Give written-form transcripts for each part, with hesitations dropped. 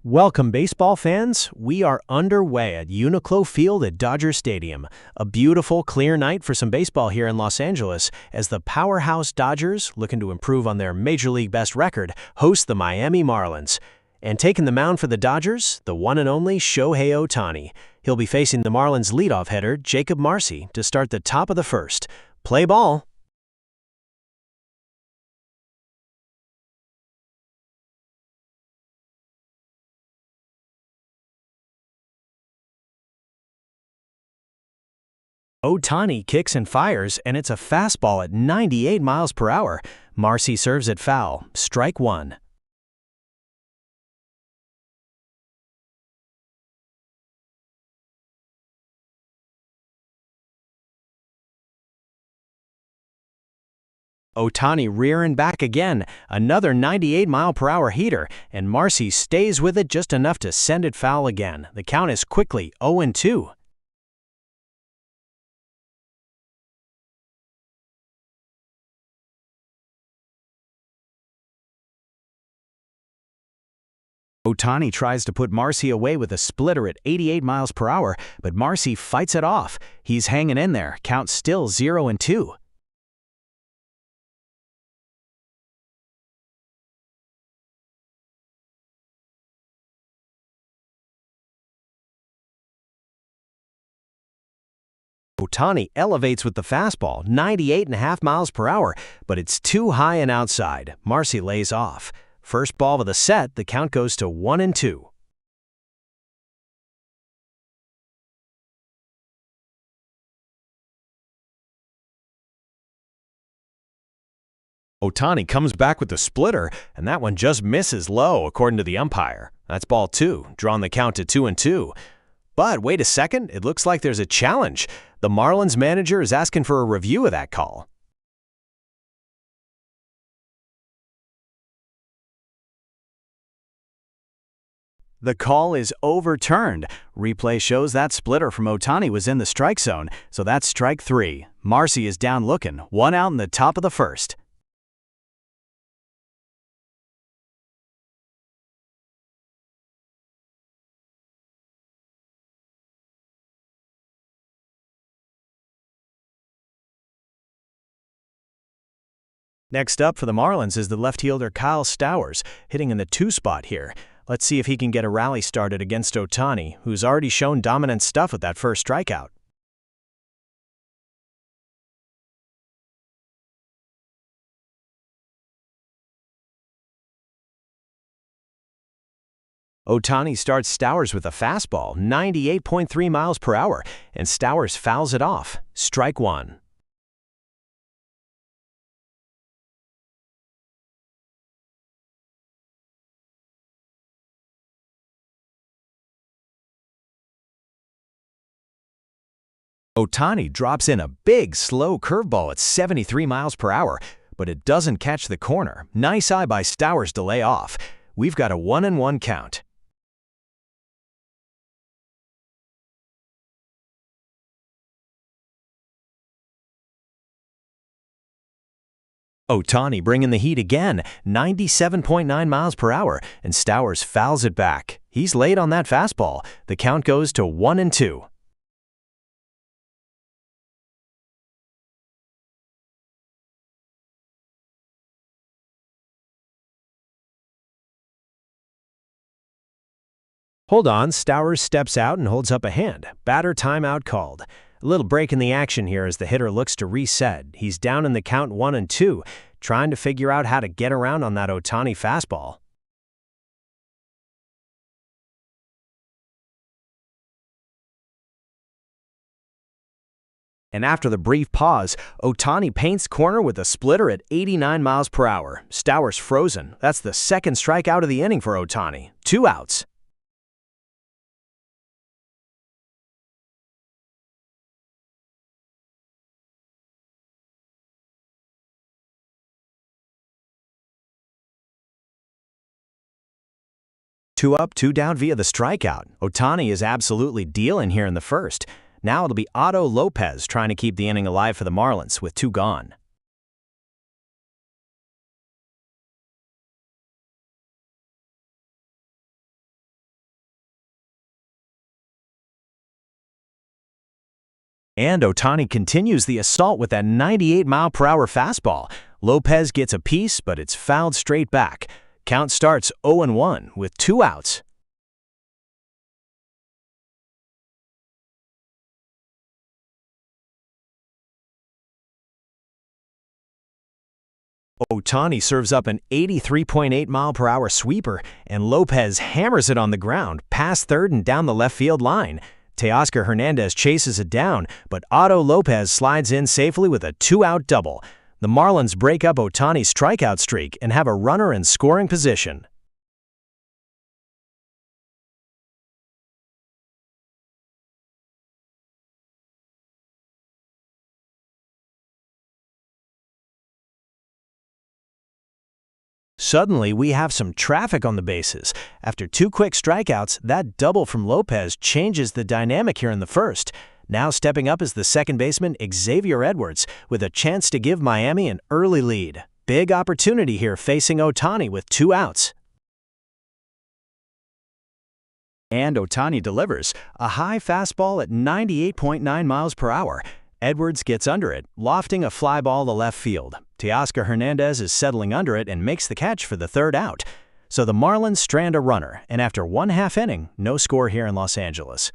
Welcome, baseball fans. We are underway at UNIQLO Field at Dodger Stadium. A beautiful, clear night for some baseball here in Los Angeles as the powerhouse Dodgers, looking to improve on their Major League best record, host the Miami Marlins. And taking the mound for the Dodgers, the one and only Shohei Ohtani. He'll be facing the Marlins leadoff hitter, Jacob Marcy, to start the top of the first. Play ball. Ohtani kicks and fires, and it's a fastball at 98 miles per hour. Marcy serves it foul. Strike one. Ohtani rear and back again, another 98-mile-per-hour heater, and Marcy stays with it just enough to send it foul again. The count is quickly 0-2. Ohtani tries to put Marcy away with a splitter at 88 miles per hour, but Marcy fights it off. He's hanging in there. Count still 0-2. Ohtani elevates with the fastball, 98.5 miles per hour, but it's too high and outside. Marcy lays off. First ball of the set, the count goes to 1-2. Ohtani comes back with the splitter, and that one just misses low, according to the umpire. That's ball two, drawing the count to 2-2. But wait a second, it looks like there's a challenge. The Marlins manager is asking for a review of that call. The call is overturned. Replay shows that splitter from Ohtani was in the strike zone, so that's strike three. Marcy is down looking, one out in the top of the first. Next up for the Marlins is the left-fielder Kyle Stowers, hitting in the two spot here. Let's see if he can get a rally started against Ohtani, who's already shown dominant stuff with that first strikeout. Ohtani starts Stowers with a fastball, 98.3 miles per hour, and Stowers fouls it off. Strike one. Ohtani drops in a big, slow curveball at 73 miles per hour, but it doesn't catch the corner. Nice eye by Stowers to lay off. We've got a 1-1 count. Ohtani bringing the heat again, 97.9 miles per hour, and Stowers fouls it back. He's late on that fastball. The count goes to 1-2. Hold on, Stowers steps out and holds up a hand. Batter timeout called. A little break in the action here as the hitter looks to reset. He's down in the count 1-2, trying to figure out how to get around on that Ohtani fastball. And after the brief pause, Ohtani paints corner with a splitter at 89 miles per hour. Stowers frozen. That's the second strikeout of the inning for Ohtani. 2 outs. Two up, two down via the strikeout. Ohtani is absolutely dealing here in the first. Now it'll be Otto Lopez trying to keep the inning alive for the Marlins with 2 gone. And Ohtani continues the assault with that 98-mile-per-hour fastball. Lopez gets a piece, but it's fouled straight back. Count starts 0-1 with 2 outs. Ohtani serves up an 83.8-mile-per-hour sweeper, and Lopez hammers it on the ground, past third and down the left field line. Teoscar Hernandez chases it down, but Otto Lopez slides in safely with a 2-out double. The Marlins break up Ohtani's strikeout streak and have a runner in scoring position. Suddenly, we have some traffic on the bases. After 2 quick strikeouts, that double from Lopez changes the dynamic here in the first. Now stepping up is the second baseman Xavier Edwards with a chance to give Miami an early lead. Big opportunity here facing Ohtani with 2 outs. And Ohtani delivers a high fastball at 98.9 miles per hour. Edwards gets under it, lofting a fly ball to left field. Teoscar Hernandez is settling under it and makes the catch for the 3rd out. So the Marlins strand a runner, and after 1/2 inning, no score here in Los Angeles.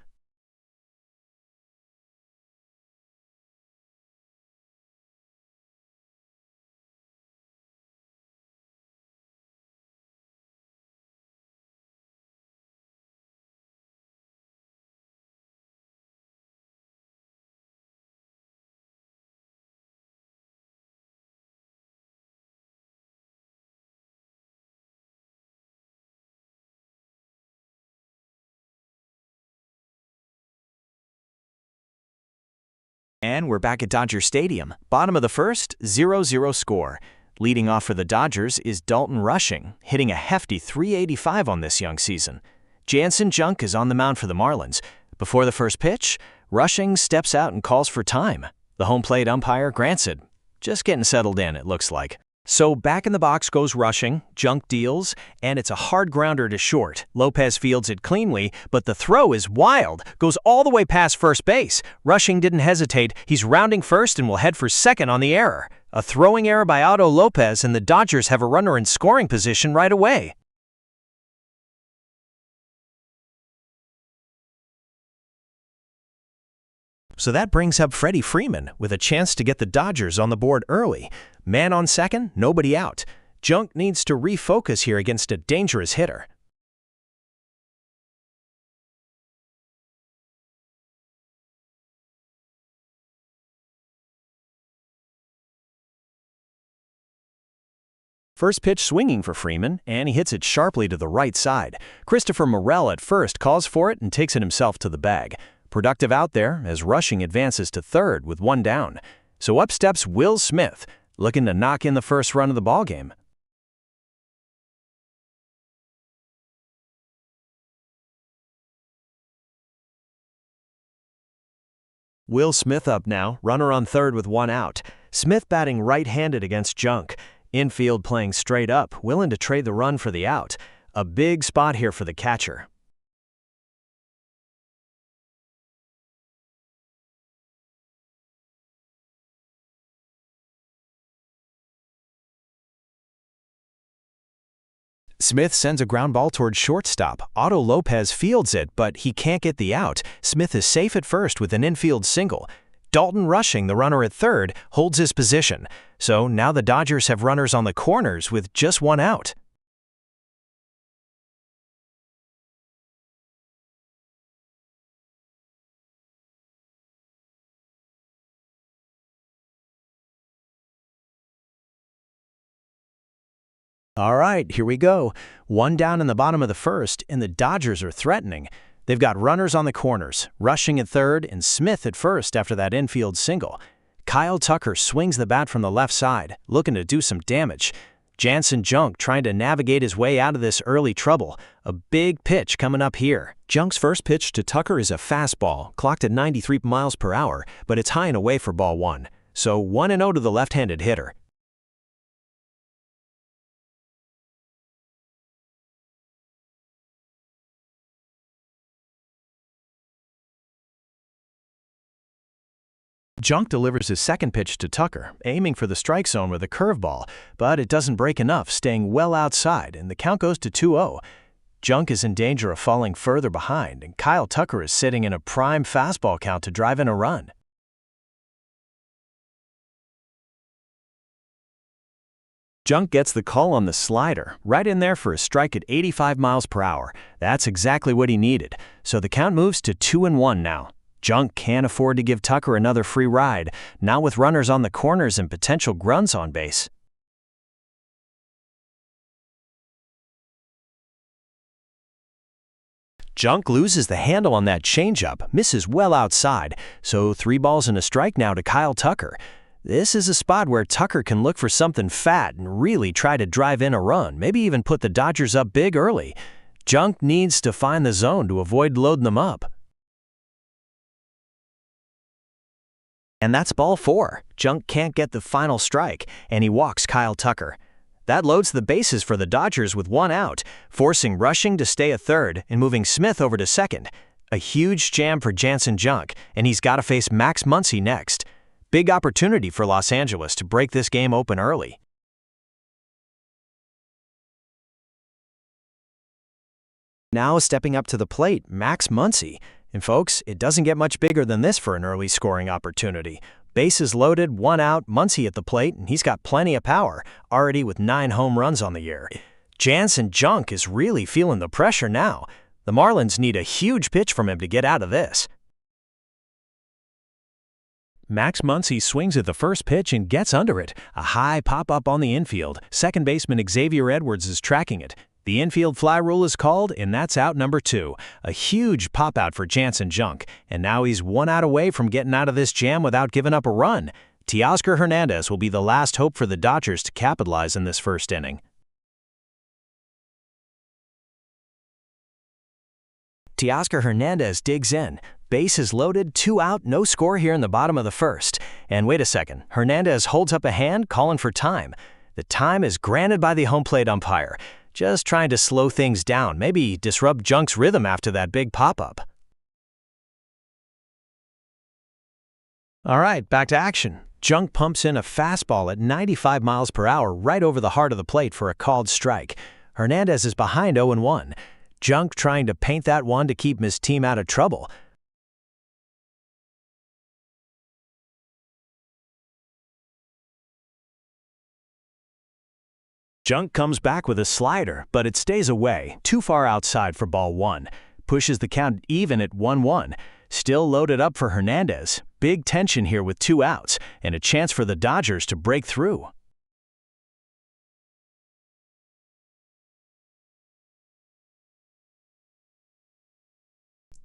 And we're back at Dodger Stadium. Bottom of the first, 0-0 score. Leading off for the Dodgers is Dalton Rushing, hitting a hefty .385 on this young season. Jansen Junk is on the mound for the Marlins. Before the first pitch, Rushing steps out and calls for time. The home plate umpire grants it. Just getting settled in, it looks like. So back in the box goes Rushing, Junk deals, and it's a hard grounder to short. Lopez fields it cleanly, but the throw is wild, goes all the way past first base. Rushing didn't hesitate, he's rounding first and will head for second on the error. A throwing error by Otto Lopez, and the Dodgers have a runner in scoring position right away. So that brings up Freddie Freeman with a chance to get the Dodgers on the board early. Man on second, nobody out. Junk needs to refocus here against a dangerous hitter. First pitch swinging for Freeman, and he hits it sharply to the right side. Christopher Morel at first calls for it and takes it himself to the bag. Productive out there as Rushing advances to third with 1 down. So up steps Will Smith, looking to knock in the first run of the ballgame. Will Smith up now, runner on third with 1 out. Smith batting right-handed against Junk. Infield playing straight up, willing to trade the run for the out. A big spot here for the catcher. Smith sends a ground ball towards shortstop. Otto Lopez fields it, but he can't get the out. Smith is safe at first with an infield single. Dalton Rushing, the runner at third, holds his position. So now the Dodgers have runners on the corners with just 1 out. All right, here we go. 1 down in the bottom of the first, and the Dodgers are threatening. They've got runners on the corners, Rushing at third and Smith at first after that infield single. Kyle Tucker swings the bat from the left side, looking to do some damage. Jansen Junk trying to navigate his way out of this early trouble. A big pitch coming up here. Junk's first pitch to Tucker is a fastball, clocked at 93 miles per hour, but it's high and away for ball 1. So 1-0 to the left-handed hitter. Junk delivers his second pitch to Tucker, aiming for the strike zone with a curveball, but it doesn't break enough, staying well outside, and the count goes to 2-0. Junk is in danger of falling further behind, and Kyle Tucker is sitting in a prime fastball count to drive in a run. Junk gets the call on the slider, right in there for a strike at 85 miles per hour. That's exactly what he needed, so the count moves to 2-1 now. Junk can't afford to give Tucker another free ride, not with runners on the corners and potential grunts on base. Junk loses the handle on that changeup, misses well outside, so 3 balls and a strike now to Kyle Tucker. This is a spot where Tucker can look for something fat and really try to drive in a run, maybe even put the Dodgers up big early. Junk needs to find the zone to avoid loading them up. And that's ball 4. Junk can't get the final strike, and he walks Kyle Tucker. That loads the bases for the Dodgers with 1 out, forcing Rushing to stay at third and moving Smith over to second. A huge jam for Jansen Junk, and he's got to face Max Muncy next. Big opportunity for Los Angeles to break this game open early. Now stepping up to the plate, Max Muncy. And folks, it doesn't get much bigger than this for an early scoring opportunity. Bases loaded, 1 out, Muncy at the plate, and he's got plenty of power, already with 9 home runs on the year. Jansen Junk is really feeling the pressure now. The Marlins need a huge pitch from him to get out of this. Max Muncy swings at the first pitch and gets under it. A high pop-up on the infield. Second baseman Xavier Edwards is tracking it. The infield fly rule is called, and that's out number 2. A huge pop-out for Jansen Junk, and now he's 1 out away from getting out of this jam without giving up a run. Teoscar Hernandez will be the last hope for the Dodgers to capitalize in this first inning. Teoscar Hernandez digs in. Bases loaded, 2 out, no score here in the bottom of the first. And wait a second, Hernandez holds up a hand, calling for time. The time is granted by the home plate umpire. Just trying to slow things down, maybe disrupt Junk's rhythm after that big pop-up. All right, back to action. Junk pumps in a fastball at 95 miles per hour right over the heart of the plate for a called strike. Hernandez is behind 0-1. Junk trying to paint that one to keep his team out of trouble. Junk comes back with a slider, but it stays away, too far outside for ball 1. Pushes the count even at 1-1. Still loaded up for Hernandez. Big tension here with 2 outs, and a chance for the Dodgers to break through.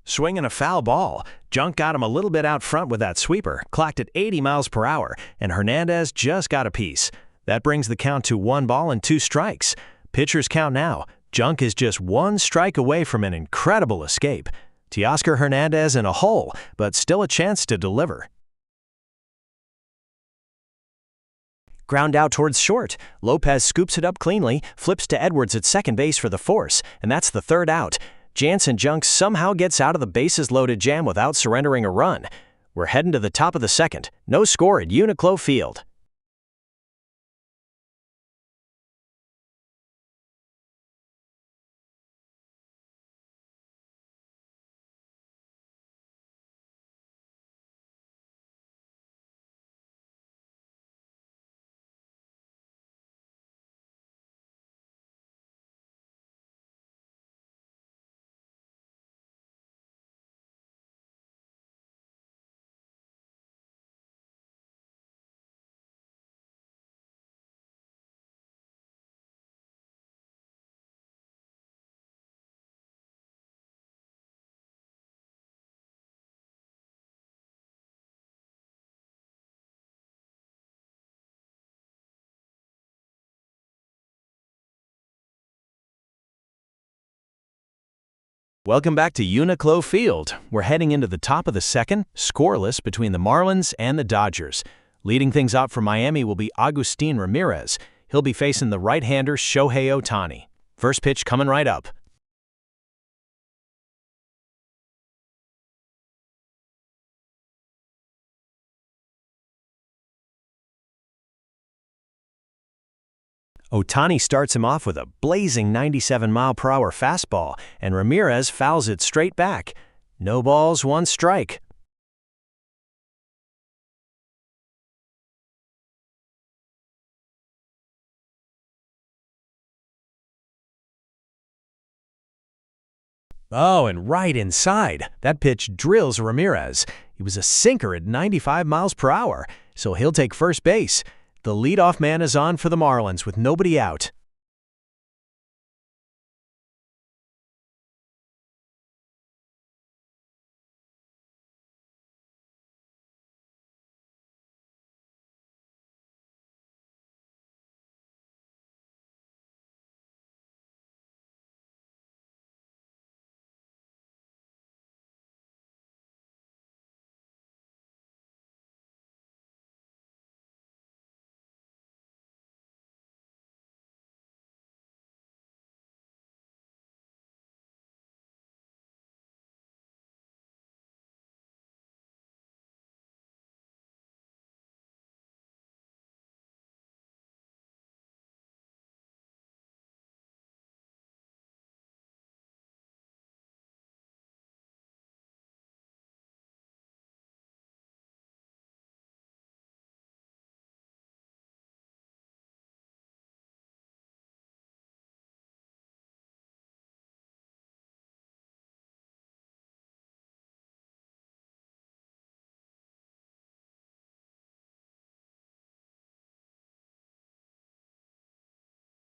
Swinging a foul ball. Junk got him a little bit out front with that sweeper, clocked at 80 miles per hour, and Hernandez just got a piece. That brings the count to 1 ball and 2 strikes. Pitcher's count now. Junk is just 1 strike away from an incredible escape. Teoscar Hernandez in a hole, but still a chance to deliver. Ground out towards short. Lopez scoops it up cleanly, flips to Edwards at second base for the force, and that's the 3rd out. Jansen Junk somehow gets out of the bases-loaded jam without surrendering a run. We're heading to the top of the 2nd. No score at UNIQLO Field. Welcome back to UNIQLO Field. We're heading into the top of the 2nd, scoreless between the Marlins and the Dodgers. Leading things up for Miami will be Agustin Ramirez. He'll be facing the right-hander Shohei Ohtani. First pitch coming right up. Ohtani starts him off with a blazing 97-mile-per-hour fastball, and Ramirez fouls it straight back. No balls, one strike. Oh, and right inside. That pitch drills Ramirez. He was a sinker at 95 miles per hour, so he'll take first base. The leadoff man is on for the Marlins with nobody out.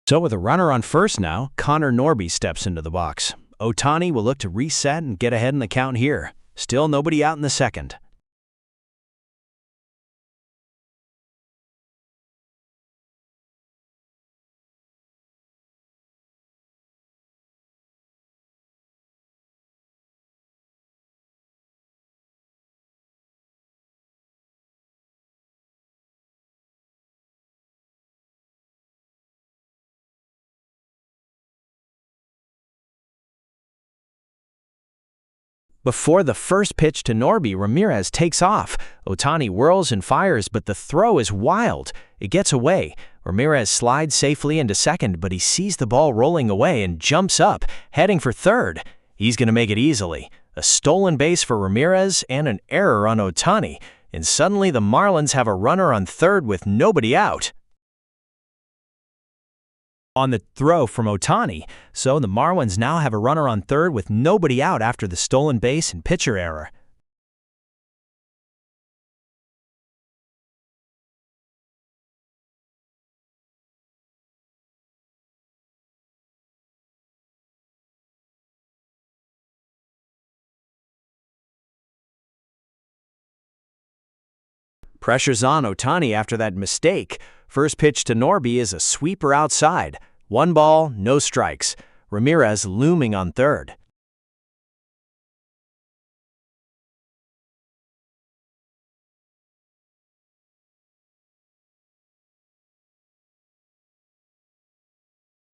So with a runner on first now, Connor Norby steps into the box. Ohtani will look to reset and get ahead in the count here. Still nobody out in the second. Before the first pitch to Norby, Ramirez takes off. Ohtani whirls and fires, but the throw is wild. It gets away. Ramirez slides safely into second, but he sees the ball rolling away and jumps up, heading for third. He's going to make it easily. A stolen base for Ramirez and an error on Ohtani. And suddenly the Marlins have a runner on third with nobody out on the throw from Ohtani, so the Marlins now have a runner on third with nobody out after the stolen base and pitcher error. Pressure's on Ohtani after that mistake. First pitch to Norby is a sweeper outside. 1 ball, no strikes. Ramirez looming on third.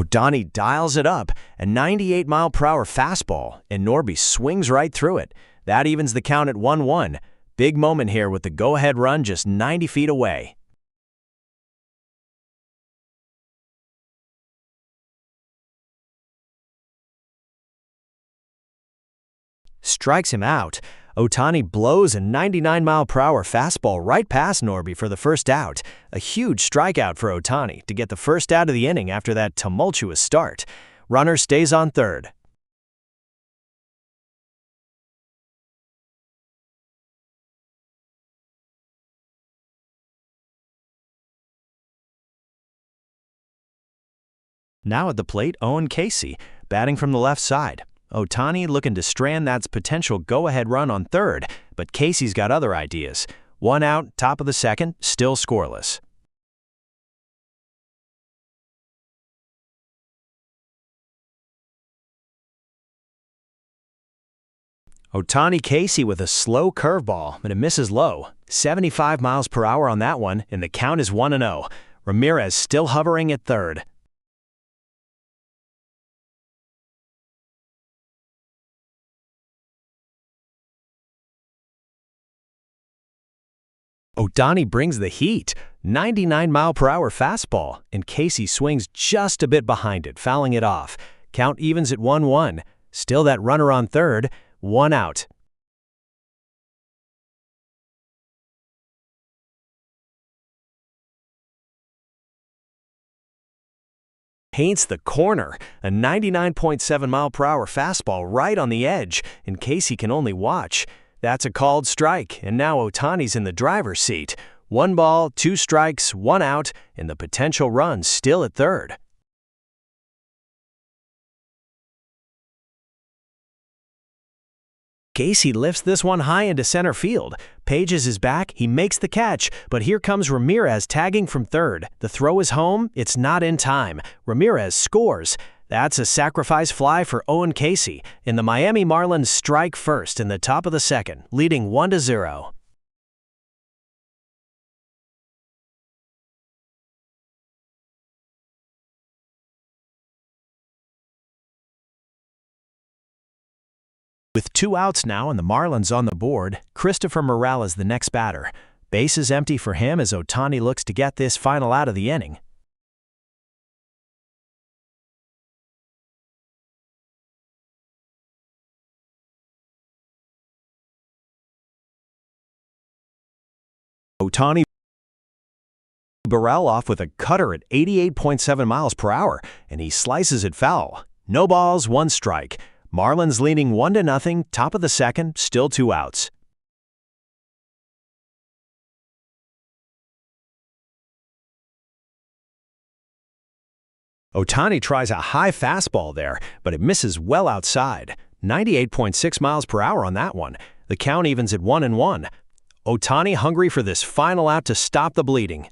Ohtani dials it up, a 98-mile-per-hour fastball, and Norby swings right through it. That evens the count at 1-1. Big moment here with the go-ahead run just 90 feet away. Strikes him out. Ohtani blows a 99-mile-per-hour fastball right past Norby for the first out. A huge strikeout for Ohtani to get the first out of the inning after that tumultuous start. Runner stays on third. Now at the plate, Owen Casey, batting from the left side. Ohtani looking to strand that potential go-ahead run on third, but Casey's got other ideas. 1 out, top of the second, still scoreless. Ohtani Casey with a slow curveball, but it misses low. 75 miles per hour on that one, and the count is 1-0. Ramirez still hovering at third. Ohtani brings the heat. 99-mile-per-hour fastball, and Casey swings just a bit behind it, fouling it off. Count evens at 1-1. Still that runner on third, 1 out. Paints the corner, a 99.7-mile-per-hour fastball right on the edge, and Casey can only watch. That's a called strike, and now Ohtani's in the driver's seat. 1 ball, 2 strikes, 1 out, and the potential run still at third. Casey lifts this one high into center field. Pages is back, he makes the catch, but here comes Ramirez tagging from third. The throw is home, it's not in time. Ramirez scores. That's a sacrifice fly for Owen Casey, and the Miami Marlins strike first in the top of the second, leading 1-0. With 2 outs now and the Marlins on the board, Christopher Morel is the next batter. Base is empty for him as Ohtani looks to get this final out of the inning. Ohtani Morel off with a cutter at 88.7 miles per hour, and he slices it foul. No balls, 1 strike. Marlins leading 1-0, top of the second, still 2 outs. Ohtani tries a high fastball there, but it misses well outside. 98.6 miles per hour on that one. The count evens at 1-1. Ohtani hungry for this final out to stop the bleeding.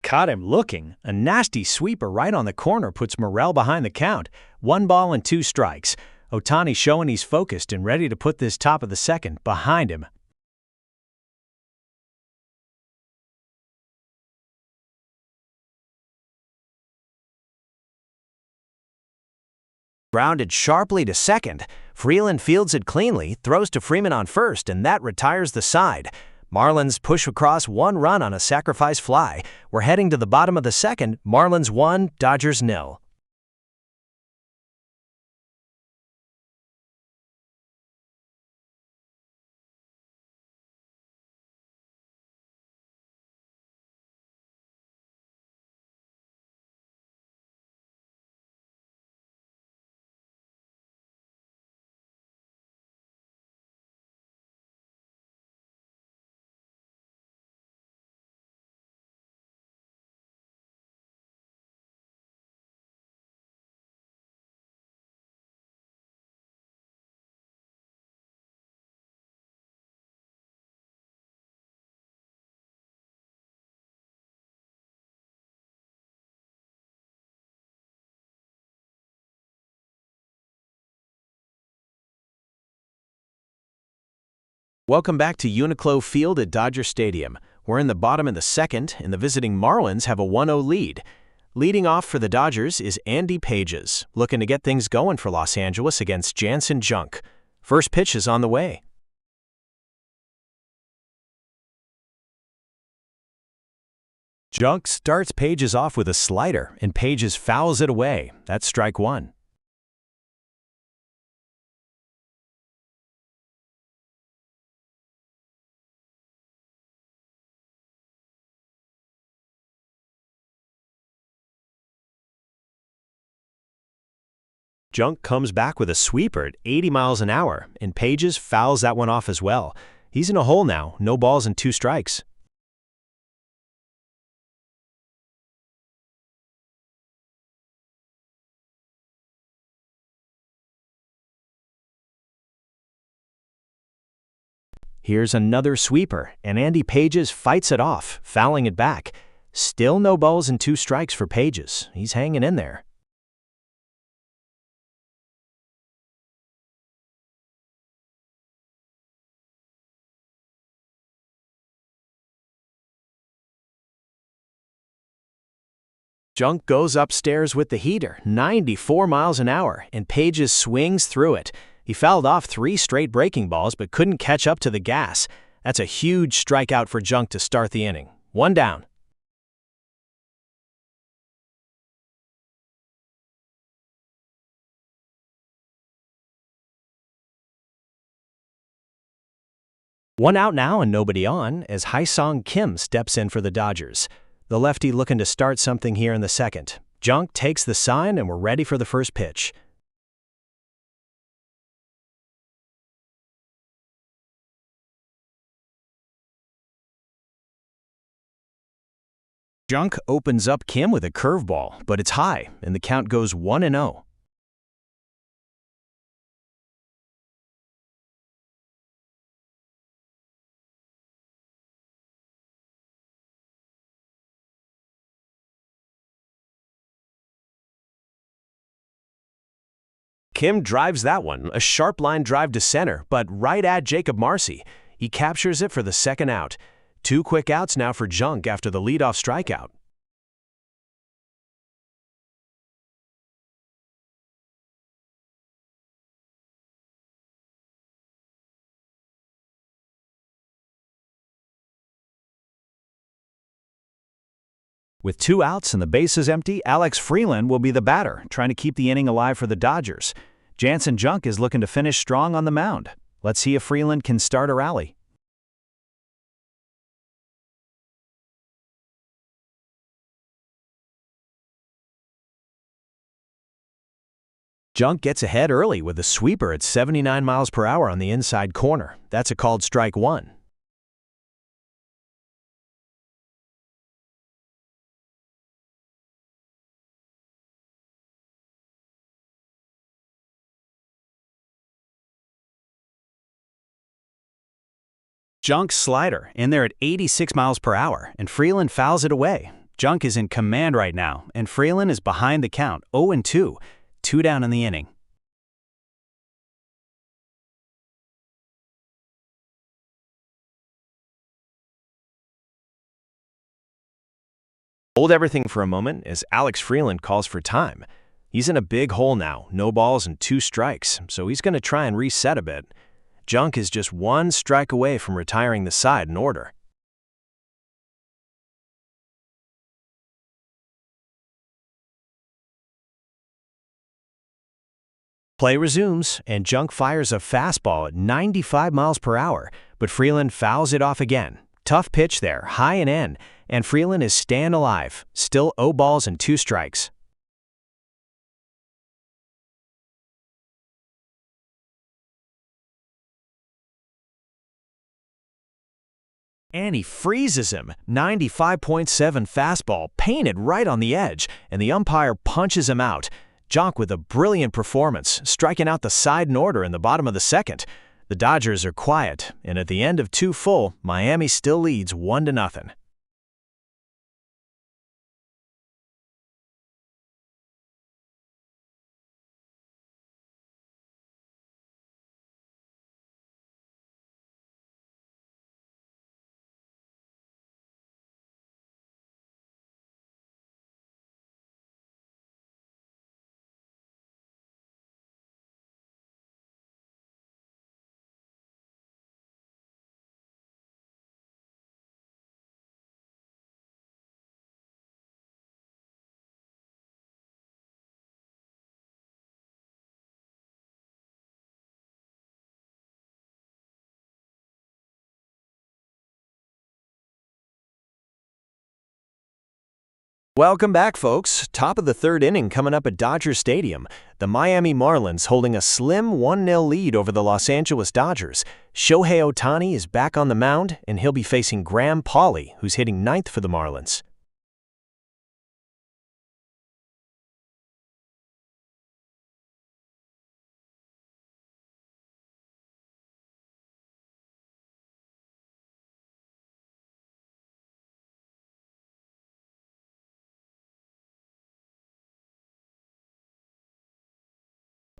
Caught him looking. A nasty sweeper right on the corner puts Morel behind the count. 1 ball and 2 strikes. Ohtani showing he's focused and ready to put this top of the second behind him. Grounded sharply to second. Freeland fields it cleanly, throws to Freeman on first, and that retires the side. Marlins push across 1 run on a sacrifice fly. We're heading to the bottom of the second. Marlins 1, Dodgers 0. Welcome back to UNIQLO Field at Dodger Stadium. We're in the bottom of the second, and the visiting Marlins have a 1-0 lead. Leading off for the Dodgers is Andy Pages, looking to get things going for Los Angeles against Jansen Junk. First pitch is on the way. Junk starts Pages off with a slider, and Pages fouls it away. That's strike 1. Junk comes back with a sweeper at 80 miles an hour, and Pages fouls that one off as well. He's in a hole now, no balls and 2 strikes. Here's another sweeper, and Andy Pages fights it off, fouling it back. Still no balls and 2 strikes for Pages. He's hanging in there. Junk goes upstairs with the heater, 94 miles an hour, and Pages swings through it. He fouled off 3 straight breaking balls but couldn't catch up to the gas. That's a huge strikeout for Junk to start the inning. 1 down. One out now and nobody on as Haesung Kim steps in for the Dodgers. The lefty looking to start something here in the second. Junk takes the sign and we're ready for the first pitch. Junk opens up Kim with a curveball, but it's high and the count goes 1-0. Kim drives that one, a sharp line drive to center, but right at Jacob Marcy. He captures it for the second out. 2 quick outs now for Junk after the leadoff strikeout. With 2 outs and the bases empty, Alex Freeland will be the batter, trying to keep the inning alive for the Dodgers. Jansen Junk is looking to finish strong on the mound. Let's see if Freeland can start a rally. Junk gets ahead early with a sweeper at 79 miles per hour on the inside corner. That's a called strike 1. Junk's slider in there at 86 miles per hour, and Freeland fouls it away. Junk is in command right now, and Freeland is behind the count, 0-2, 2 down in the inning. Hold everything for a moment as Alex Freeland calls for time. He's in a big hole now, no balls and 2 strikes, so he's going to try and reset a bit. Junk is just 1 strike away from retiring the side in order. Play resumes, and Junk fires a fastball at 95 miles per hour, but Freeland fouls it off again. Tough pitch there, high and in, and Freeland is staying alive, still 0 balls and 2 strikes. And he freezes him. 95.7 fastball painted right on the edge, and the umpire punches him out. Junk with a brilliant performance, striking out the side in order in the bottom of the second. The Dodgers are quiet, and at the end of 2 full, Miami still leads 1-0. Welcome back, folks. Top of the 3rd inning coming up at Dodger Stadium. The Miami Marlins holding a slim 1-0 lead over the Los Angeles Dodgers. Shohei Ohtani is back on the mound, and he'll be facing Graham Pauley, who's hitting 9th for the Marlins.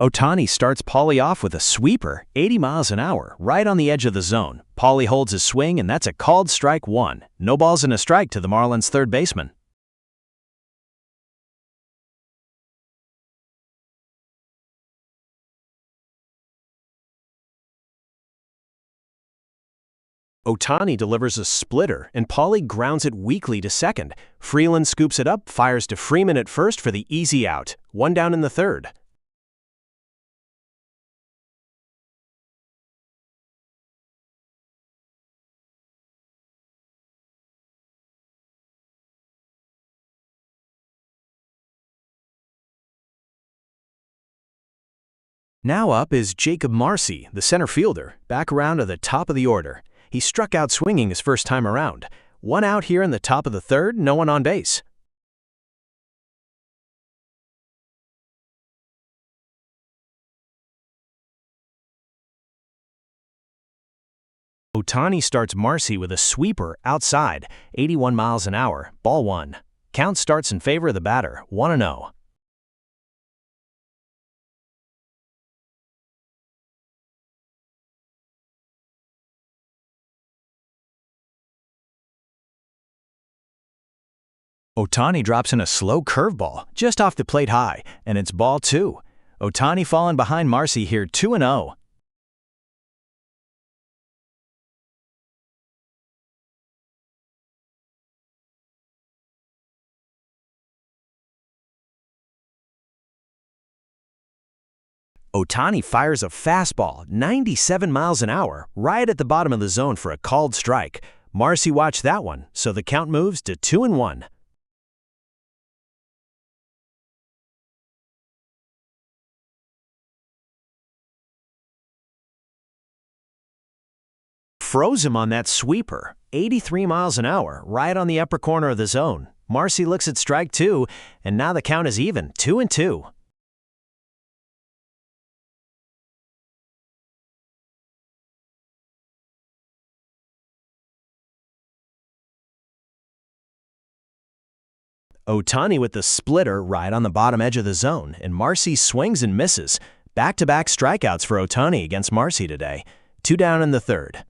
Ohtani starts Pauley off with a sweeper, 80 miles an hour, right on the edge of the zone. Pauley holds his swing, and that's a called strike 1. No balls and a strike to the Marlins' third baseman. Ohtani delivers a splitter, and Paulie grounds it weakly to second. Freeland scoops it up, fires to Freeman at first for the easy out. One down in the third. Now up is Jacob Marcy, the center fielder, back around to the top of the order. He struck out swinging his first time around. One out here in the top of the third, no one on base. Ohtani starts Marcy with a sweeper outside, 81 miles an hour, ball one. Count starts in favor of the batter, 1-0. Ohtani drops in a slow curveball, just off the plate high, and it's ball two. Ohtani falling behind Marcy here, 2-0. Ohtani fires a fastball, 97 miles an hour, right at the bottom of the zone for a called strike. Marcy watched that one, so the count moves to 2-1. Froze him on that sweeper, 83 miles an hour, right on the upper corner of the zone. Marcy looks at strike two, and now the count is even, 2-2. Ohtani with the splitter right on the bottom edge of the zone, and Marcy swings and misses. Back-to-back strikeouts for Ohtani against Marcy today. Two down in the third.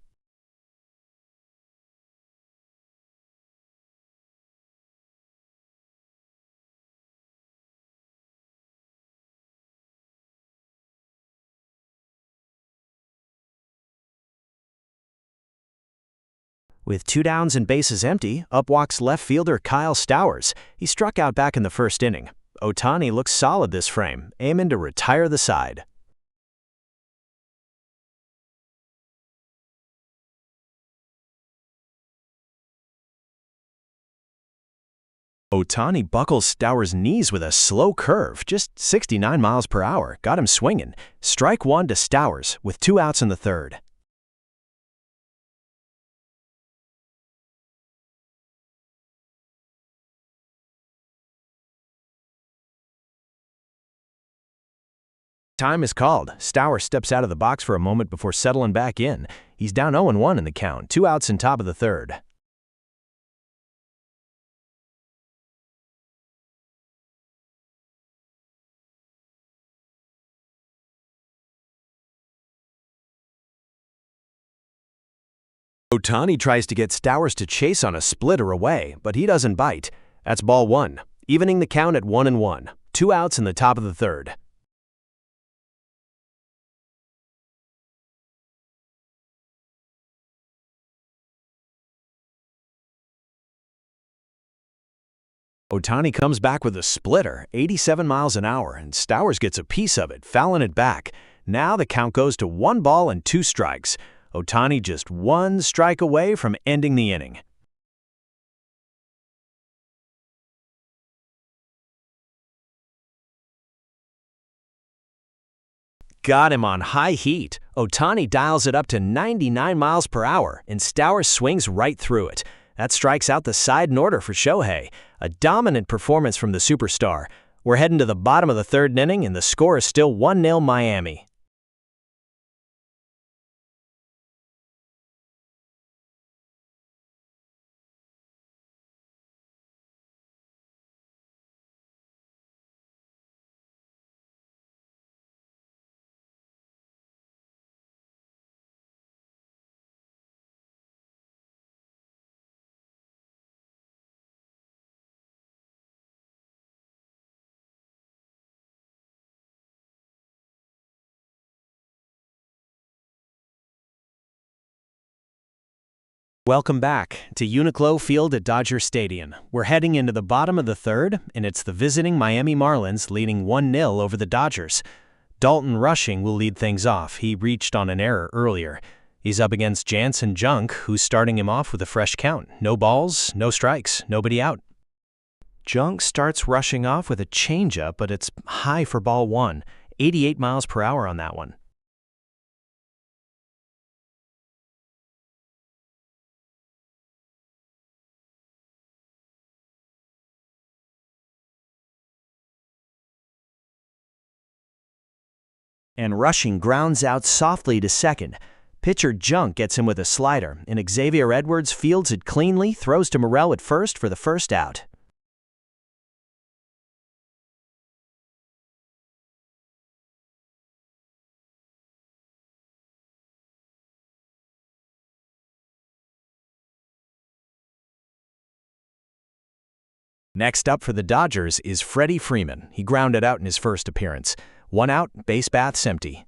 With two downs and bases empty, up walks left fielder Kyle Stowers. He struck out back in the first inning. Ohtani looks solid this frame, aiming to retire the side. Ohtani buckles Stowers' knees with a slow curve, just 69 miles per hour, got him swinging. Strike one to Stowers, with two outs in the third. Time is called. Stowers steps out of the box for a moment before settling back in. He's down 0-1 in the count, two outs in top of the third. Ohtani tries to get Stowers to chase on a splitter away, but he doesn't bite. That's ball one, evening the count at 1-1. Two outs in the top of the third. Ohtani comes back with a splitter, 87 miles an hour, and Stowers gets a piece of it, fouling it back. Now the count goes to 1-2 strikes. Ohtani just one strike away from ending the inning. Got him on high heat. Ohtani dials it up to 99 miles per hour, and Stowers swings right through it. That strikes out the side in order for Shohei. A dominant performance from the superstar. We're heading to the bottom of the third inning, and the score is still 1-0 Miami. Welcome back to UNIQLO Field at Dodger Stadium. We're heading into the bottom of the third, and it's the visiting Miami Marlins leading 1-0 over the Dodgers. Dalton Rushing will lead things off. He reached on an error earlier. He's up against Jansen Junk, who's starting him off with a fresh count. No balls, no strikes, nobody out. Junk starts rushing off with a changeup, but it's high for ball one. 88 miles per hour on that one. And Rushing grounds out softly to second. Pitcher Junk gets him with a slider, and Xavier Edwards fields it cleanly, throws to Morel at first for the first out. Next up for the Dodgers is Freddie Freeman. He grounded out in his first appearance. 1 out, base baths empty.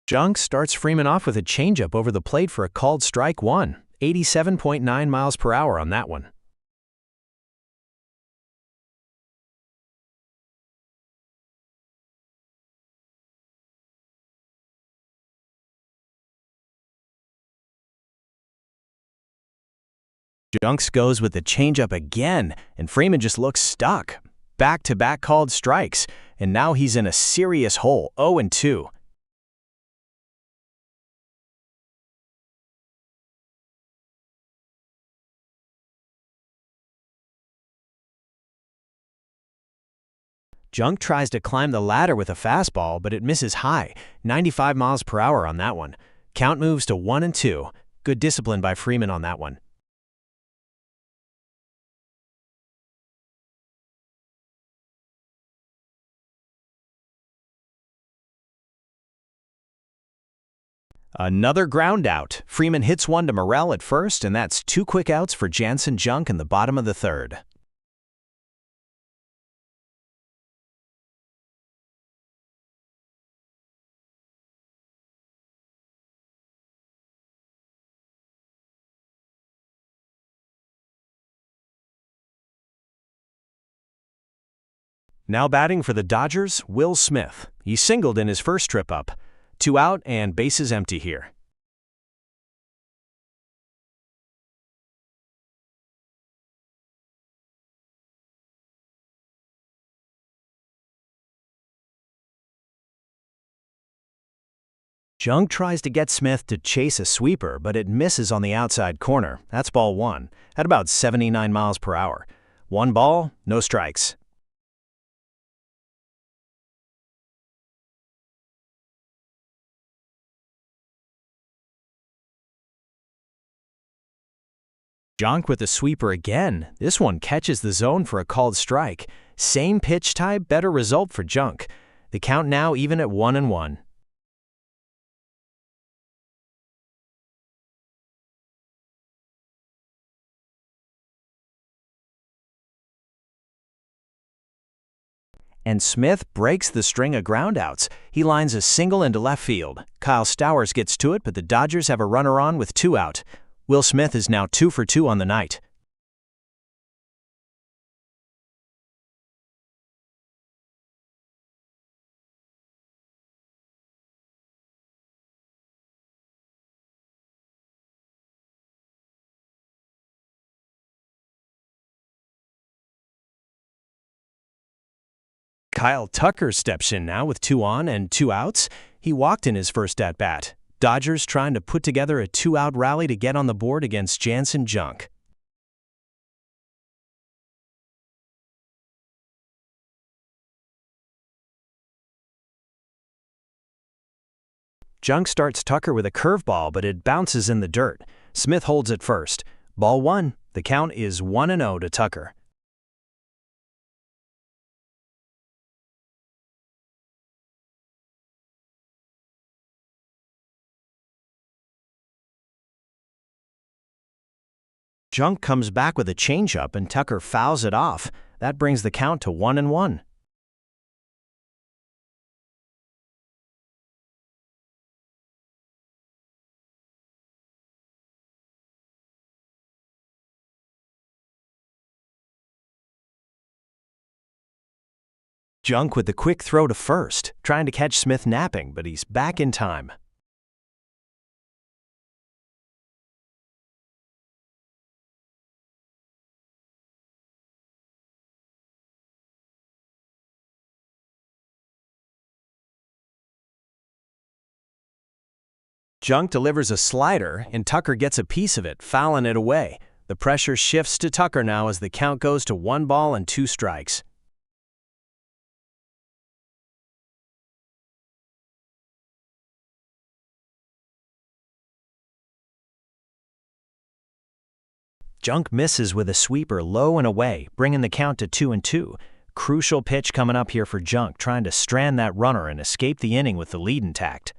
Junk starts Freeman off with a changeup over the plate for a called strike one. 87.9 miles per hour on that one. Junks goes with the changeup again, and Freeman just looks stuck. Back-to-back called strikes, and now he's in a serious hole, 0-2. Junk tries to climb the ladder with a fastball, but it misses high, 95 miles per hour on that one. Count moves to 1-2. Good discipline by Freeman on that one. Another ground out. Freeman hits one to Morel at first, and that's 2 quick outs for Jansen Junk in the bottom of the third. Now batting for the Dodgers, Will Smith. He singled in his first trip up. 2 out and bases empty here. Junk tries to get Smith to chase a sweeper, but it misses on the outside corner. That's ball one, at about 79 miles per hour. 1 ball, no strikes. Junk with a sweeper again. This one catches the zone for a called strike. Same pitch type, better result for Junk. The count now even at 1-1. And Smith breaks the string of groundouts. He lines a single into left field. Kyle Stowers gets to it, but the Dodgers have a runner on with 2 out. Will Smith is now 2 for 2 on the night. Kyle Tucker steps in now with 2 on and 2 outs. He walked in his first at-bat. Dodgers trying to put together a 2-out rally to get on the board against Jansen Junk. Junk starts Tucker with a curveball, but it bounces in the dirt. Smith holds it first. Ball one. The count is 1-0 to Tucker. Junk comes back with a changeup and Tucker fouls it off. That brings the count to 1-1. Junk with the quick throw to first, trying to catch Smith napping, but he's back in time. Junk delivers a slider, and Tucker gets a piece of it, fouling it away. The pressure shifts to Tucker now as the count goes to 1-2 strikes. Junk misses with a sweeper low and away, bringing the count to 2-2. Crucial pitch coming up here for Junk, trying to strand that runner and escape the inning with the lead intact.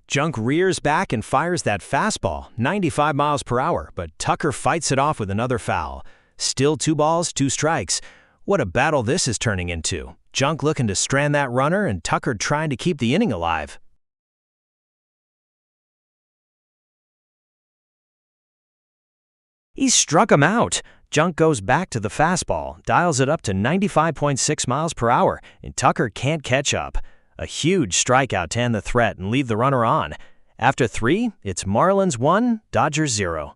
Junk rears back and fires that fastball, 95 miles per hour, but Tucker fights it off with another foul. Still 2 strikes. What a battle this is turning into. Junk looking to strand that runner and Tucker trying to keep the inning alive. He struck him out. Junk goes back to the fastball, dials it up to 95.6 miles per hour, and Tucker can't catch up. A huge strikeout to end the threat and leave the runner on. After 3, it's Marlins 1, Dodgers 0.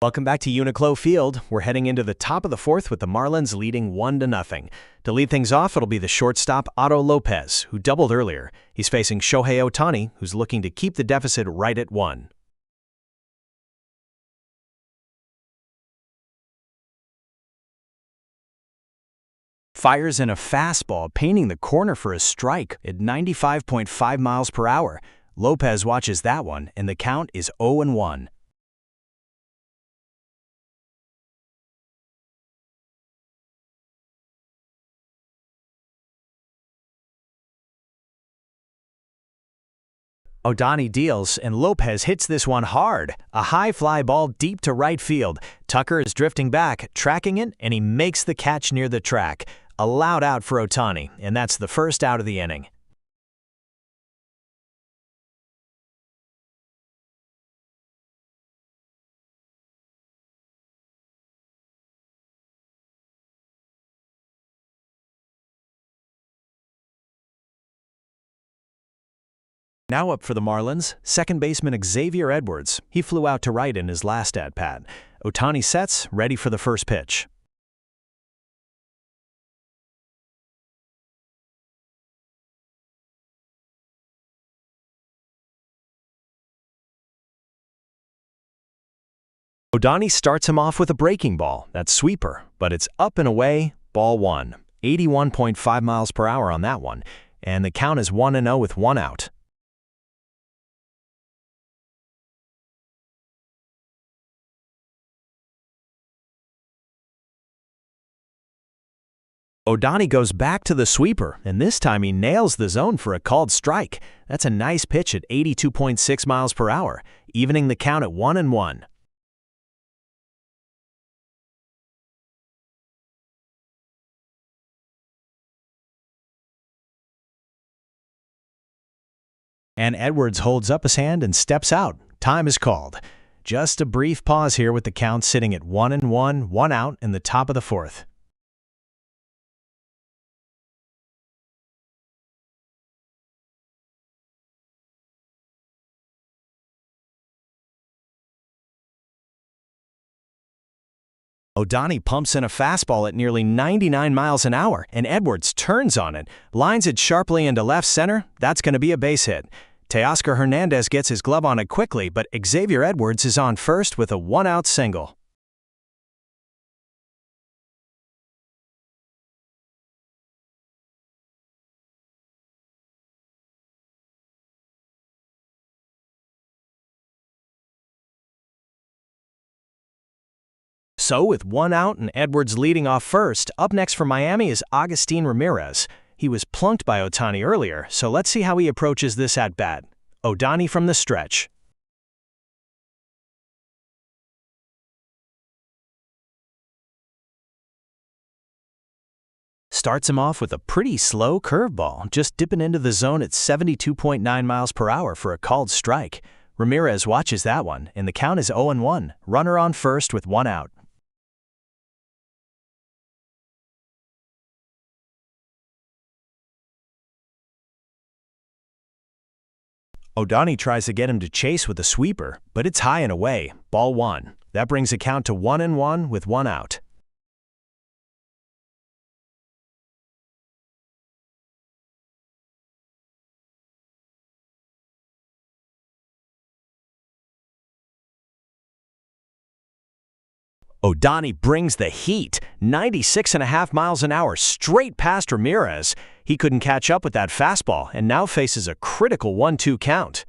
Welcome back to UNIQLO Field. We're heading into the top of the 4th with the Marlins leading 1-0. To lead things off, it'll be the shortstop Otto Lopez, who doubled earlier. He's facing Shohei Ohtani, who's looking to keep the deficit right at 1. Fires in a fastball, painting the corner for a strike at 95.5 miles per hour. Lopez watches that one, and the count is 0-1. Ohtani deals, and Lopez hits this one hard. A high fly ball deep to right field. Tucker is drifting back, tracking it, and he makes the catch near the track. A loud out for Ohtani, and that's the first out of the inning. Now up for the Marlins, second baseman Xavier Edwards. He flew out to right in his last at-bat. Ohtani sets, ready for the first pitch. Ohtani starts him off with a breaking ball, that sweeper, but it's up and away, ball 1. 81.5 miles per hour on that one, and the count is 1-0 with 1 out. Ohtani goes back to the sweeper, and this time he nails the zone for a called strike. That's a nice pitch at 82.6 miles per hour, evening the count at 1-1. And Edwards holds up his hand and steps out. Time is called. Just a brief pause here with the count sitting at 1-1, 1 out in the top of the fourth. Ohtani pumps in a fastball at nearly 99 miles an hour, and Edwards turns on it, lines it sharply into left center. That's going to be a base hit. Teoscar Hernandez gets his glove on it quickly, but Xavier Edwards is on first with a one-out single. So, with 1 out and Edwards leading off first, up next for Miami is Agustin Ramirez. He was plunked by Ohtani earlier, so let's see how he approaches this at-bat. Ohtani from the stretch. Starts him off with a pretty slow curveball, just dipping into the zone at 72.9 miles per hour for a called strike. Ramirez watches that one, and the count is 0-1, runner on first with 1 out. Ohtani tries to get him to chase with a sweeper, but it's high and away, ball 1. That brings the count to 1-1 with 1 out. Ohtani brings the heat, 96.5 miles an hour straight past Ramirez. He couldn't catch up with that fastball and now faces a critical 1-2 count.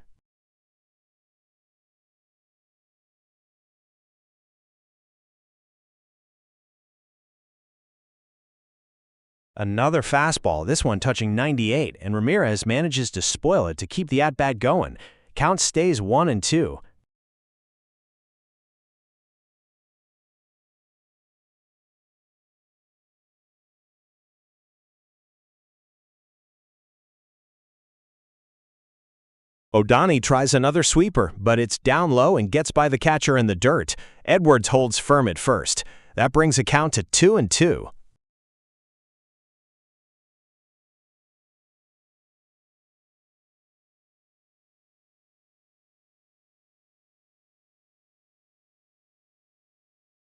Another fastball, this one touching 98, and Ramirez manages to spoil it to keep the at-bat going. Count stays 1-2. Ohtani tries another sweeper, but it's down low and gets by the catcher in the dirt. Edwards holds firm at first. That brings a count to 2-2.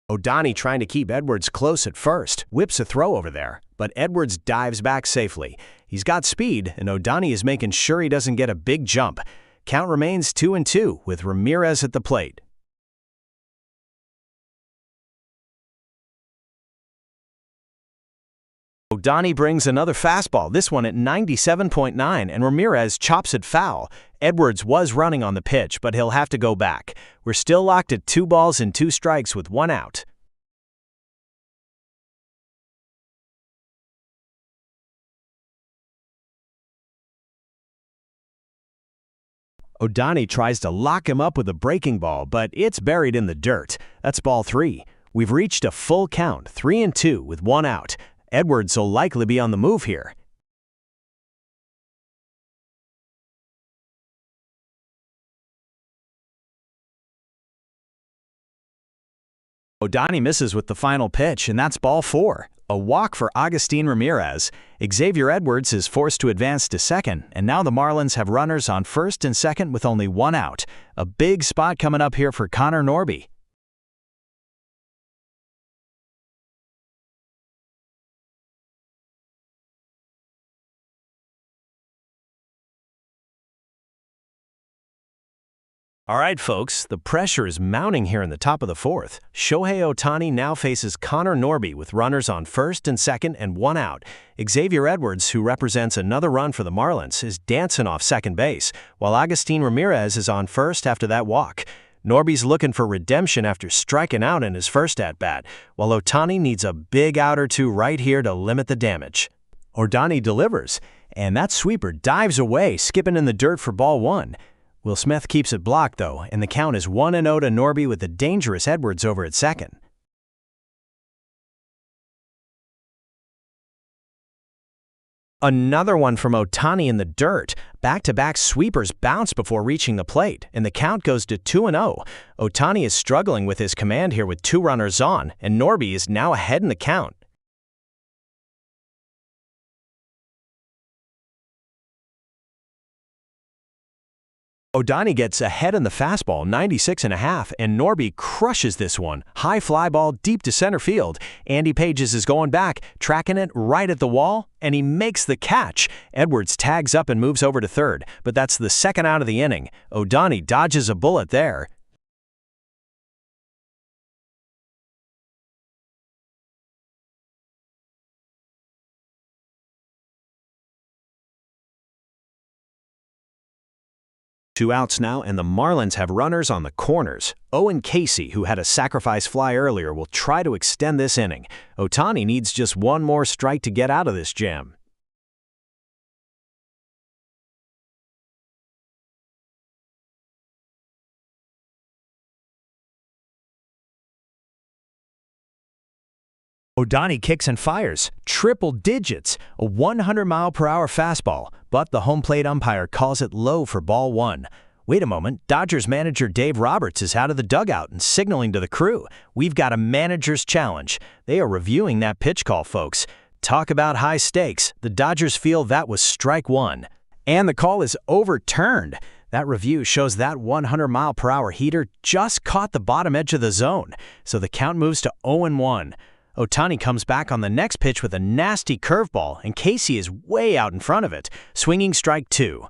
Ohtani trying to keep Edwards close at first, whips a throw over there, but Edwards dives back safely. He's got speed, and Ohtani is making sure he doesn't get a big jump. Count remains 2-2 with Ramirez at the plate. Ohtani brings another fastball, this one at 97.9, and Ramirez chops it foul. Edwards was running on the pitch, but he'll have to go back. We're still locked at 2 balls and 2 strikes with 1 out. Ohtani tries to lock him up with a breaking ball, but it's buried in the dirt. That's ball 3. We've reached a full count, 3-2 with 1 out. Edwards will likely be on the move here. Ohtani misses with the final pitch, and that's ball 4. A walk for Agustin Ramirez. Xavier Edwards is forced to advance to second, and now the Marlins have runners on first and second with only 1 out. A big spot coming up here for Connor Norby. All right, folks, the pressure is mounting here in the top of the fourth. Shohei Ohtani now faces Connor Norby with runners on first and second and 1 out. Xavier Edwards, who represents another run for the Marlins, is dancing off second base, while Agustin Ramirez is on first after that walk. Norby's looking for redemption after striking out in his first at-bat, while Ohtani needs a big out or two right here to limit the damage. Ohtani delivers, and that sweeper dives away, skipping in the dirt for ball one. Will Smith keeps it blocked, though, and the count is 1-0 to Norby with the dangerous Edwards over at second. Another one from Ohtani in the dirt. Back-to-back sweepers bounce before reaching the plate, and the count goes to 2-0. Ohtani is struggling with his command here with 2 runners on, and Norby is now ahead in the count. Ohtani gets ahead in the fastball, 96.5, and Norby crushes this one. High fly ball deep to center field. Andy Pages is going back, tracking it right at the wall, and he makes the catch. Edwards tags up and moves over to third, but that's the second out of the inning. Ohtani dodges a bullet there. Two outs now, and the Marlins have runners on the corners. Owen Casey, who had a sacrifice fly earlier, will try to extend this inning. Ohtani needs just one more strike to get out of this jam. Ohtani kicks and fires. Triple digits. A 100-mile-per-hour fastball, but the home plate umpire calls it low for ball one. Wait a moment, Dodgers manager Dave Roberts is out of the dugout and signaling to the crew. We've got a manager's challenge. They are reviewing that pitch call, folks. Talk about high stakes. The Dodgers feel that was strike one. And the call is overturned. That review shows that 100-mile-per-hour heater just caught the bottom edge of the zone, so the count moves to 0-1. Ohtani comes back on the next pitch with a nasty curveball, and Casey is way out in front of it, swinging strike two.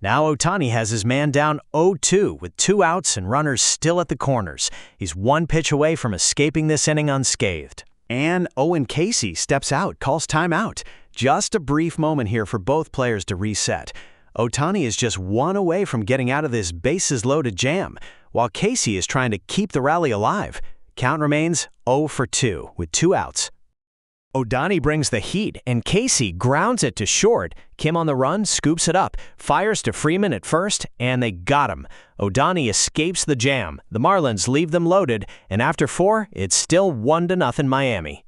Now Ohtani has his man down 0-2 with 2 outs and runners still at the corners. He's one pitch away from escaping this inning unscathed. And Owen Casey steps out, calls timeout. Just a brief moment here for both players to reset. Ohtani is just one away from getting out of this bases-loaded jam, while Casey is trying to keep the rally alive. Count remains 0-2 with 2 outs. Ohtani brings the heat, and Casey grounds it to short. Kim on the run, scoops it up, fires to Freeman at first, and they got him. Ohtani escapes the jam. The Marlins leave them loaded, and after 4, it's still 1-0 Miami.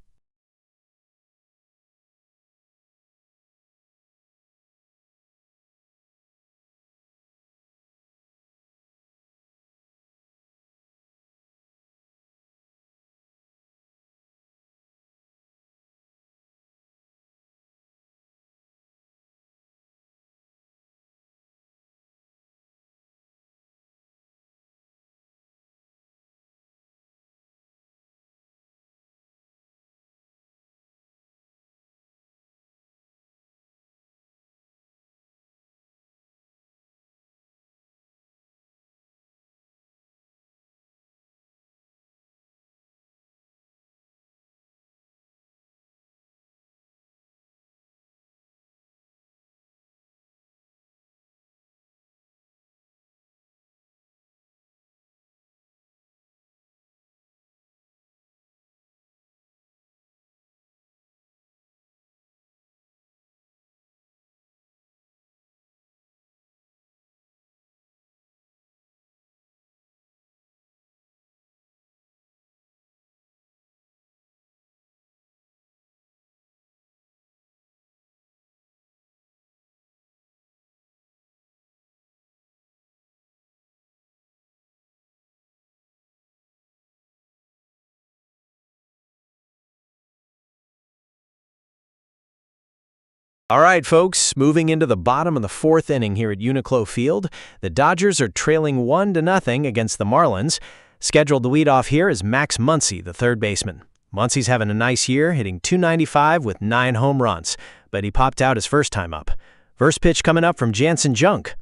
All right, folks, moving into the bottom of the 4th inning here at UNIQLO Field. The Dodgers are trailing 1-0 against the Marlins. Scheduled to lead off here is Max Muncy, the third baseman. Muncy's having a nice year, hitting .295 with 9 home runs, but he popped out his first time up. First pitch coming up from Jansen Junk.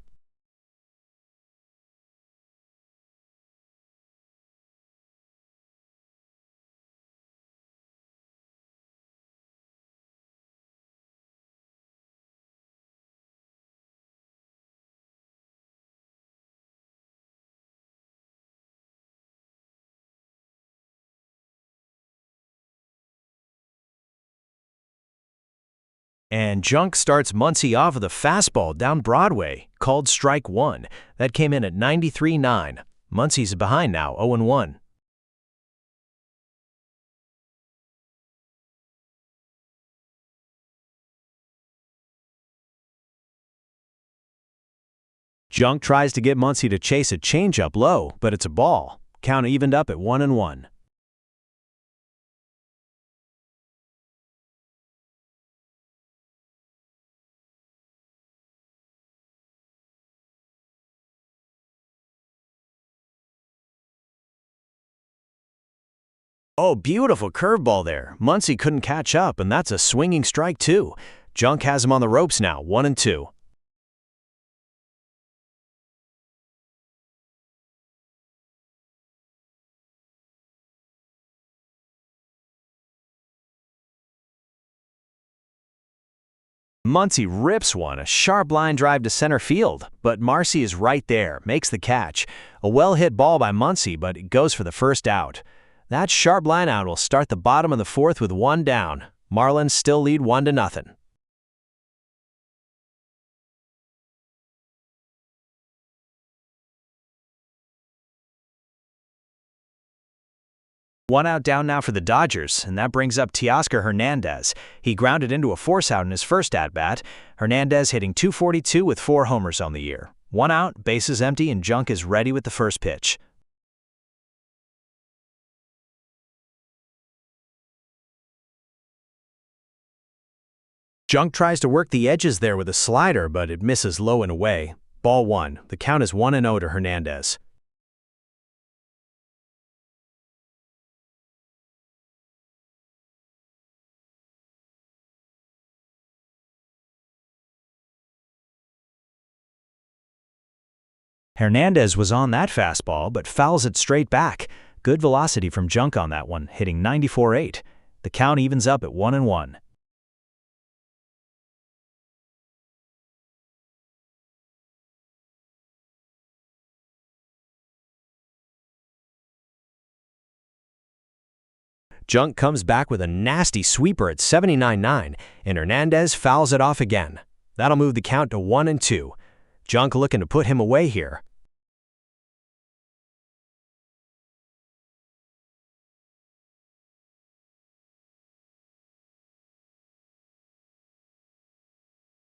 And Junk starts Muncy off with a fastball down Broadway, called strike one. That came in at 93.9. Muncy's behind now, 0-1. Junk tries to get Muncy to chase a changeup low, but it's a ball. Count evened up at 1-1. Oh, beautiful curveball there. Muncy couldn't catch up, and that's a swinging strike too. Junk has him on the ropes now, 1-2. Muncy rips one, a sharp line drive to center field, but Marcy is right there, makes the catch. A well-hit ball by Muncy, but it goes for the first out. That sharp line out will start the bottom of the fourth with one down. Marlins still lead 1-0. One out down now for the Dodgers, and that brings up Teoscar Hernandez. He grounded into a force out in his first at-bat. Hernandez hitting .242 with 4 homers on the year. One out, bases empty, and Junk is ready with the first pitch. Junk tries to work the edges there with a slider, but it misses low and away. Ball one. The count is 1-0 to Hernandez. Hernandez was on that fastball, but fouls it straight back. Good velocity from Junk on that one, hitting 94.8. The count evens up at 1-1. Junk comes back with a nasty sweeper at 79.9, and Hernandez fouls it off again. That'll move the count to 1-2. Junk looking to put him away here.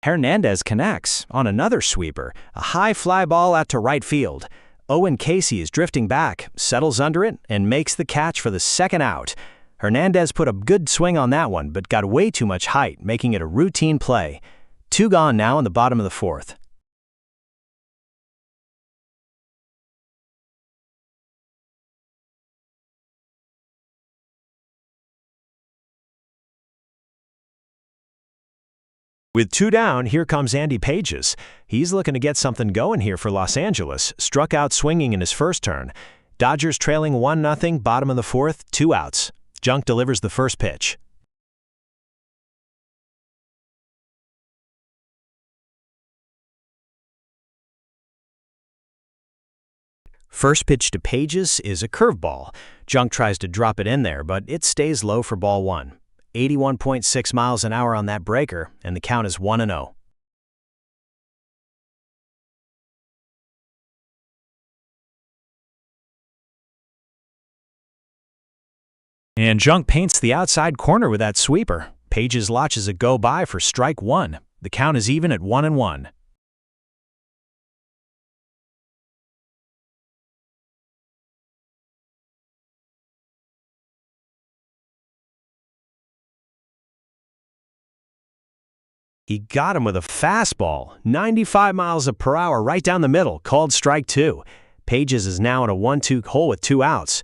Hernandez connects on another sweeper, a high fly ball out to right field. Owen Casey is drifting back, settles under it, and makes the catch for the second out. Hernandez put a good swing on that one, but got way too much height, making it a routine play. 2 gone now in the bottom of the fourth. With 2 down, here comes Andy Pages. He's looking to get something going here for Los Angeles, struck out swinging in his first turn. Dodgers trailing 1-0, bottom of the fourth, 2 outs. Junk delivers the first pitch. First pitch to Pages is a curveball. Junk tries to drop it in there, but it stays low for ball one. 81.6 miles an hour on that breaker, and the count is 1-0. And Junk paints the outside corner with that sweeper. Pages launches a go-by for strike one. The count is even at 1-1. He got him with a fastball, 95 miles per hour right down the middle, called strike two. Pages is now in a 1-2 hole with 2 outs.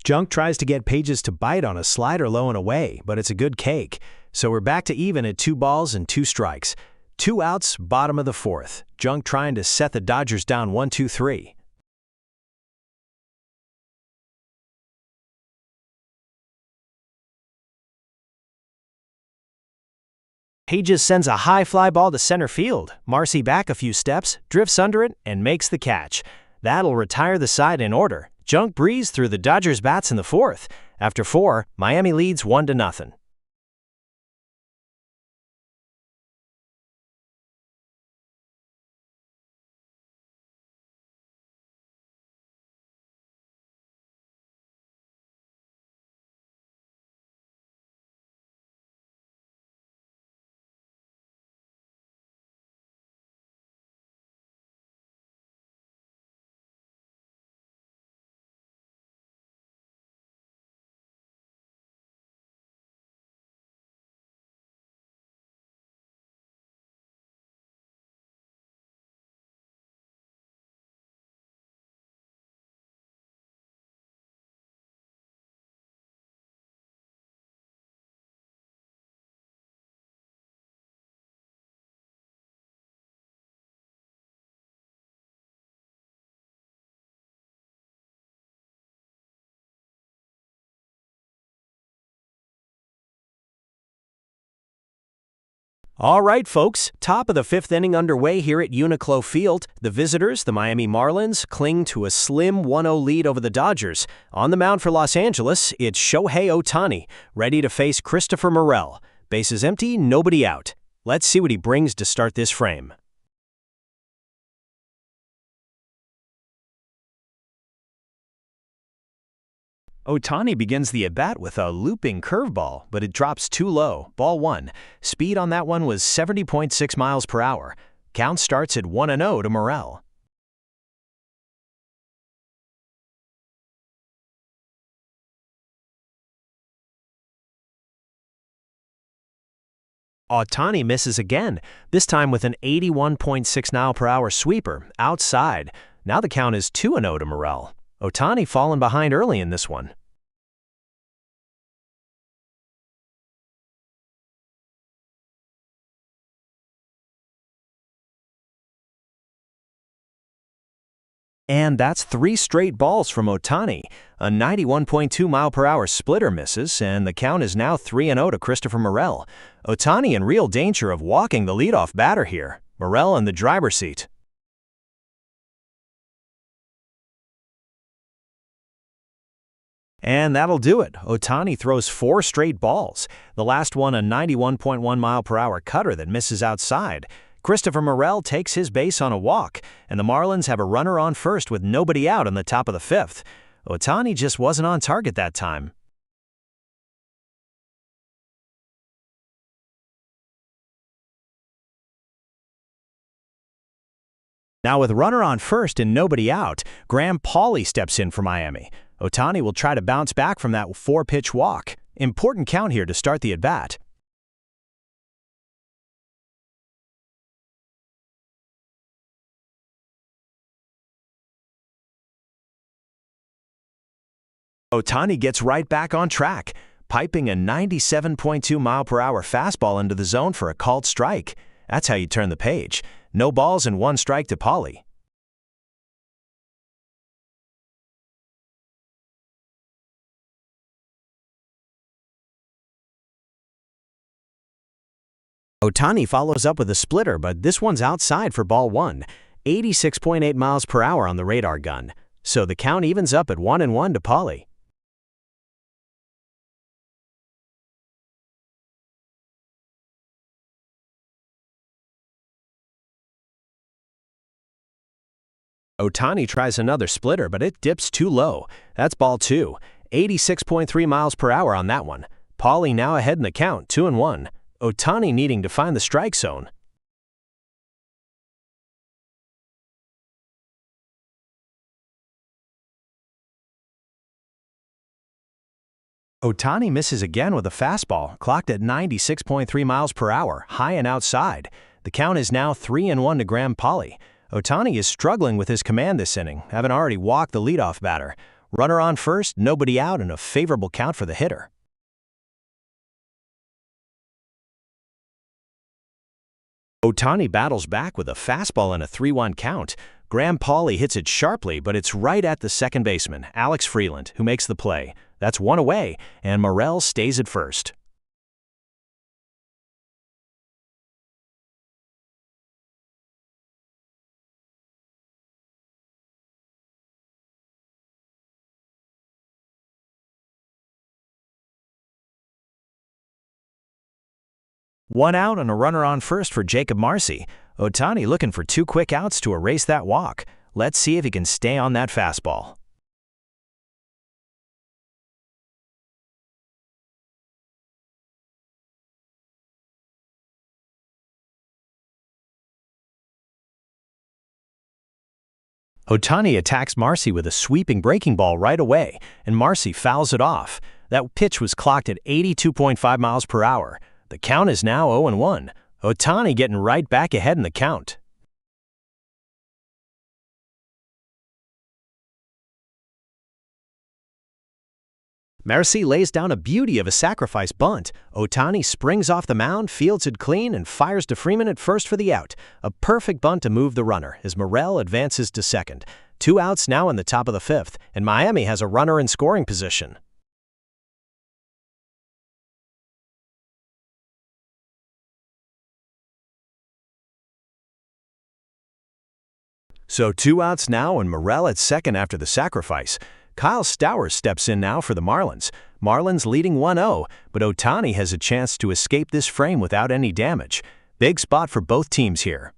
Junk tries to get Pages to bite on a slider low and away, but it's a good cake. So we're back to even at 2 balls and 2 strikes. 2 outs, bottom of the fourth. Junk trying to set the Dodgers down 1-2-3. He just sends a high fly ball to center field. Marcy back a few steps, drifts under it, and makes the catch. That'll retire the side in order. Junk breeze through the Dodgers' bats in the fourth. After 4, Miami leads 1-0. All right, folks, top of the 5th inning underway here at UNIQLO Field. The visitors, the Miami Marlins, cling to a slim 1-0 lead over the Dodgers. On the mound for Los Angeles, it's Shohei Ohtani, ready to face Christopher Morel. Bases empty, nobody out. Let's see what he brings to start this frame. Ohtani begins the at-bat with a looping curveball, but it drops too low, ball 1. Speed on that one was 70.6 miles per hour. Count starts at 1-0 to Morel. Ohtani misses again, this time with an 81.6 mile per hour sweeper, outside. Now the count is 2-0 to Morel. Ohtani fallen behind early in this one. And that's 3 straight balls from Ohtani. A 91.2 mile per hour splitter misses, and the count is now 3-0 to Christopher Morel. Ohtani in real danger of walking the leadoff batter here. Morel in the driver's seat. And that'll do it. Ohtani throws 4 straight balls. The last one a 91.1 mile per hour cutter that misses outside. Christopher Morel takes his base on a walk, and the Marlins have a runner on first with nobody out in the top of the 5th. Ohtani just wasn't on target that time. Now with runner on first and nobody out, Graham Pauley steps in for Miami. Ohtani will try to bounce back from that 4-pitch walk. Important count here to start the at-bat. Ohtani gets right back on track, piping a 97.2 mile per hour fastball into the zone for a called strike. That's how you turn the page. No balls and 1 strike to Pauley. Ohtani follows up with a splitter, but this one's outside for ball 1. 86.8 miles per hour on the radar gun. So the count evens up at 1-1 to Pauley. Ohtani tries another splitter, but it dips too low. That's ball 2. 86.3 miles per hour on that one. Pauley now ahead in the count, 2-1. Ohtani needing to find the strike zone. Ohtani misses again with a fastball, clocked at 96.3 miles per hour, high and outside. The count is now 3-1 to Graham Pauley. Ohtani is struggling with his command this inning, having already walked the leadoff batter. Runner on first, nobody out, and a favorable count for the hitter. Ohtani battles back with a fastball and a 3-1 count. Graham Pauley hits it sharply, but it's right at the second baseman, Alex Freeland, who makes the play. That's 1 away, and Morel stays at first. One out and a runner on first for Jacob Marcy. Ohtani looking for 2 quick outs to erase that walk. Let's see if he can stay on that fastball. Ohtani attacks Marcy with a sweeping breaking ball right away, and Marcy fouls it off. That pitch was clocked at 82.5 miles per hour. The count is now 0-1. Ohtani getting right back ahead in the count. Marcy lays down a beauty of a sacrifice bunt. Ohtani springs off the mound, fields it clean, and fires to Freeman at first for the out. A perfect bunt to move the runner as Morel advances to second. 2 outs now in the top of the 5th, and Miami has a runner in scoring position. So 2 outs now and Morel at second after the sacrifice. Kyle Stowers steps in now for the Marlins. Marlins leading 1-0, but Ohtani has a chance to escape this frame without any damage. Big spot for both teams here.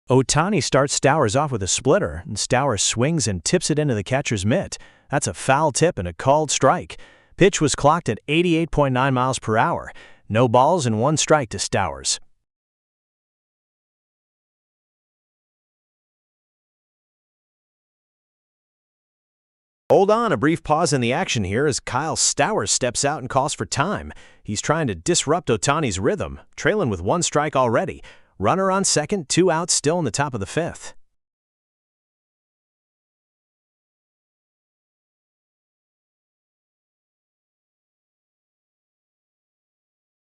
Ohtani starts Stowers off with a splitter, and Stowers swings and tips it into the catcher's mitt. That's a foul tip and a called strike. Pitch was clocked at 88.9 miles per hour. No balls and 1 strike to Stowers. Hold on, a brief pause in the action here as Kyle Stowers steps out and calls for time. He's trying to disrupt Ohtani's rhythm, trailing with 1 strike already. Runner on second, 2 outs still in the top of the 5th.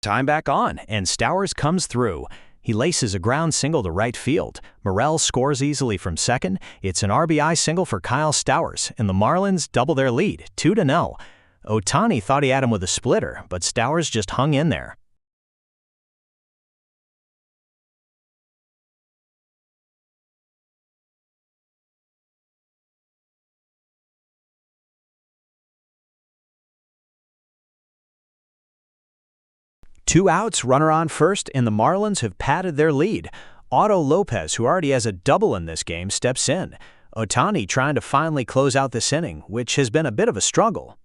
Time back on, and Stowers comes through. He laces a ground single to right field. Morel scores easily from second. It's an RBI single for Kyle Stowers, and the Marlins double their lead, 2-0. Ohtani thought he had him with a splitter, but Stowers just hung in there. Two outs, runner on first, and the Marlins have padded their lead. Otto Lopez, who already has a double in this game, steps in. Ohtani trying to finally close out this inning, which has been a bit of a struggle.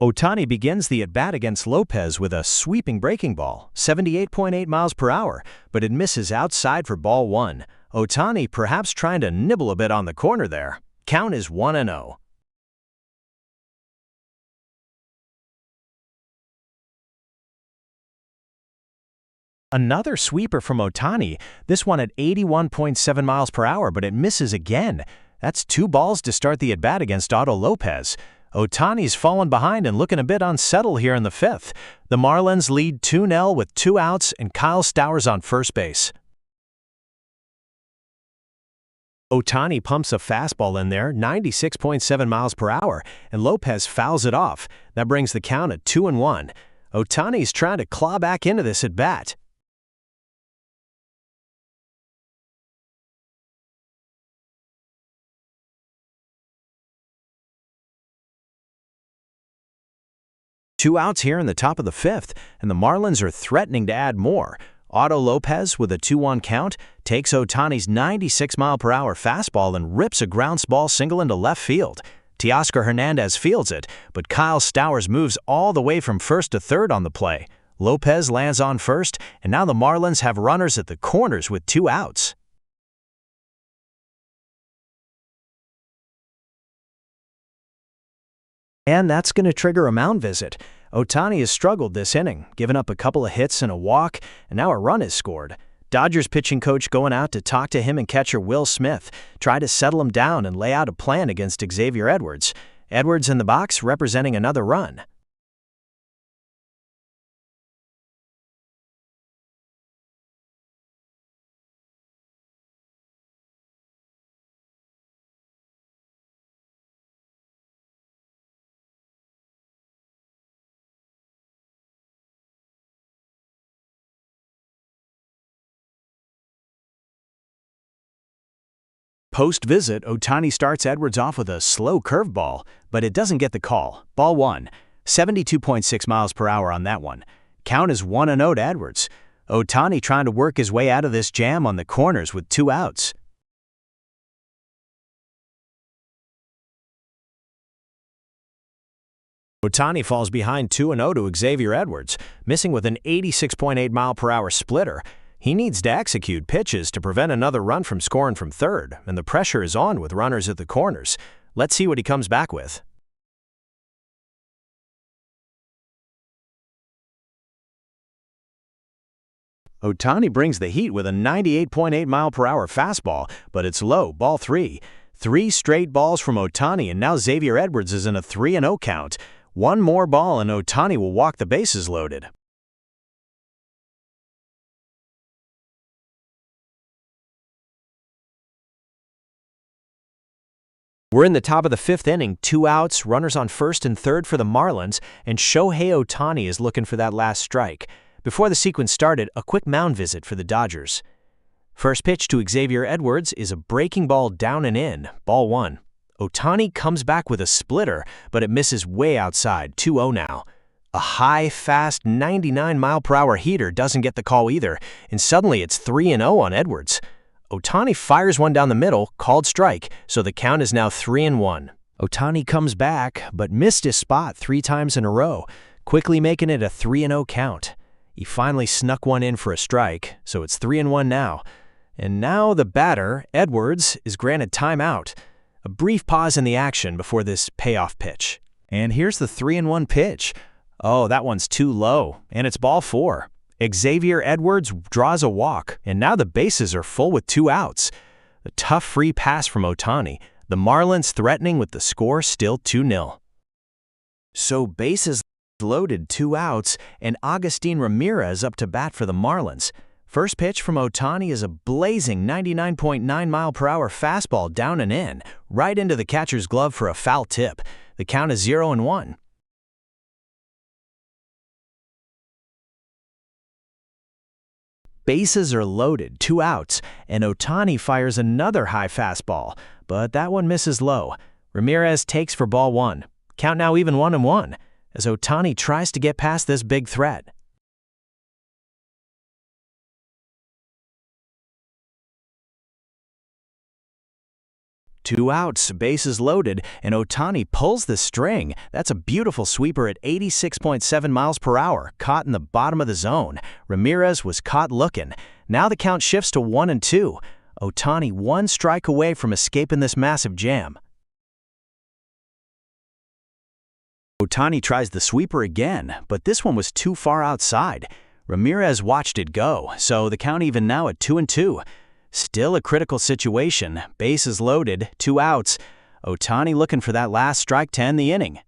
Ohtani begins the at-bat against Lopez with a sweeping breaking ball, 78.8 miles per hour, but it misses outside for ball 1. Ohtani perhaps trying to nibble a bit on the corner there. Count is 1-0. Another sweeper from Ohtani, this one at 81.7 miles per hour, but it misses again. That's 2 balls to start the at-bat against Otto Lopez. Ohtani's fallen behind and looking a bit unsettled here in the 5th. The Marlins lead 2-0 with 2 outs and Kyle Stowers on first base. Ohtani pumps a fastball in there, 96.7 miles per hour, and Lopez fouls it off. That brings the count at 2-1. Ohtani's trying to claw back into this at-bat. Two outs here in the top of the 5th, and the Marlins are threatening to add more. Otto Lopez, with a 2-1 count, takes Ohtani's 96-mile-per-hour fastball and rips a ground ball single into left field. Teoscar Hernandez fields it, but Kyle Stowers moves all the way from first to third on the play. Lopez lands on first, and now the Marlins have runners at the corners with 2 outs. And that's going to trigger a mound visit. Ohtani has struggled this inning, giving up a couple of hits and a walk, and now a run is scored. Dodgers pitching coach going out to talk to him and catcher Will Smith, try to settle him down and lay out a plan against Xavier Edwards. Edwards in the box representing another run. Post-visit, Ohtani starts Edwards off with a slow curveball, but it doesn't get the call. Ball 1. 72.6 miles per hour on that one. Count is 1-0 to Edwards. Ohtani trying to work his way out of this jam on the corners with 2 outs. Ohtani falls behind 2-0 to Xavier Edwards, missing with an 86.8 mile per hour splitter. He needs to execute pitches to prevent another run from scoring from third, and the pressure is on with runners at the corners. Let's see what he comes back with. Ohtani brings the heat with a 98.8 mile per hour fastball, but it's low, ball 3. 3 straight balls from Ohtani, and now Xavier Edwards is in a 3-0 count. One more ball and Ohtani will walk the bases loaded. We're in the top of the 5th inning, 2 outs, runners on first and third for the Marlins, and Shohei Ohtani is looking for that last strike. Before the sequence started, a quick mound visit for the Dodgers. First pitch to Xavier Edwards is a breaking ball down and in, ball 1. Ohtani comes back with a splitter, but it misses way outside, 2-0 now. A high, fast, 99 mile per hour heater doesn't get the call either, and suddenly it's 3-0 on Edwards. Ohtani fires one down the middle, called strike, so the count is now 3-1. Ohtani comes back, but missed his spot 3 times in a row, quickly making it a 3-0 count. He finally snuck one in for a strike, so it's 3-1 now. And now the batter, Edwards, is granted timeout. A brief pause in the action before this payoff pitch. And here's the 3-1 pitch. Oh, that one's too low, and it's ball 4. Xavier Edwards draws a walk, and now the bases are full with 2 outs. A tough free pass from Ohtani, the Marlins threatening with the score still 2-0. So bases loaded, 2 outs, and Agustin Ramirez up to bat for the Marlins. First pitch from Ohtani is a blazing 99.9 mile per hour fastball down and in, right into the catcher's glove for a foul tip. The count is 0-1. Bases are loaded, 2 outs, and Ohtani fires another high fastball, but that one misses low. Ramirez takes for ball 1. Count now even 1-1, as Ohtani tries to get past this big threat. Two outs, bases loaded, and Ohtani pulls the string. That's a beautiful sweeper at 86.7 miles per hour, caught in the bottom of the zone. Ramirez was caught looking. Now the count shifts to 1-2. Ohtani 1 strike away from escaping this massive jam. Ohtani tries the sweeper again, but this one was too far outside. Ramirez watched it go, so the count even now at 2-2. Still a critical situation, bases loaded, 2 outs. Ohtani looking for that last strike to end the inning.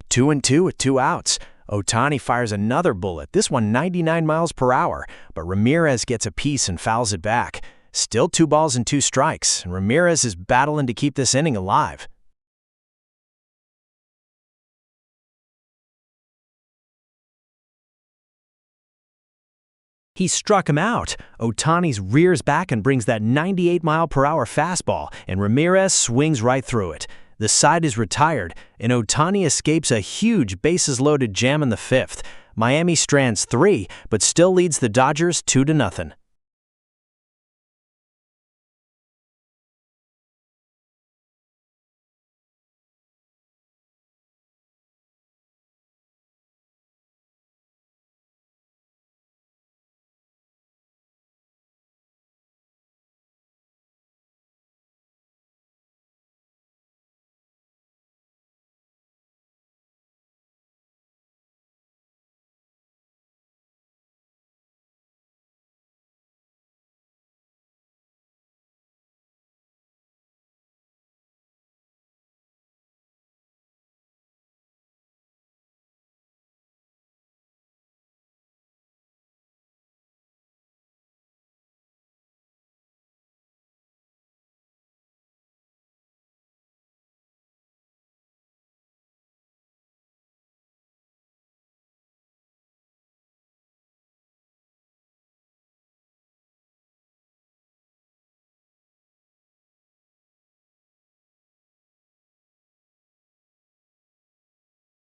2-2 with 2 outs. Ohtani fires another bullet, this one 99 miles per hour, but Ramirez gets a piece and fouls it back. Still 2 balls and 2 strikes, and Ramirez is battling to keep this inning alive. He struck him out. Ohtani's rears back and brings that 98 mile per hour fastball, and Ramirez swings right through it. The side is retired, and Ohtani escapes a huge bases-loaded jam in the 5th. Miami strands 3, but still leads the Dodgers 2-0.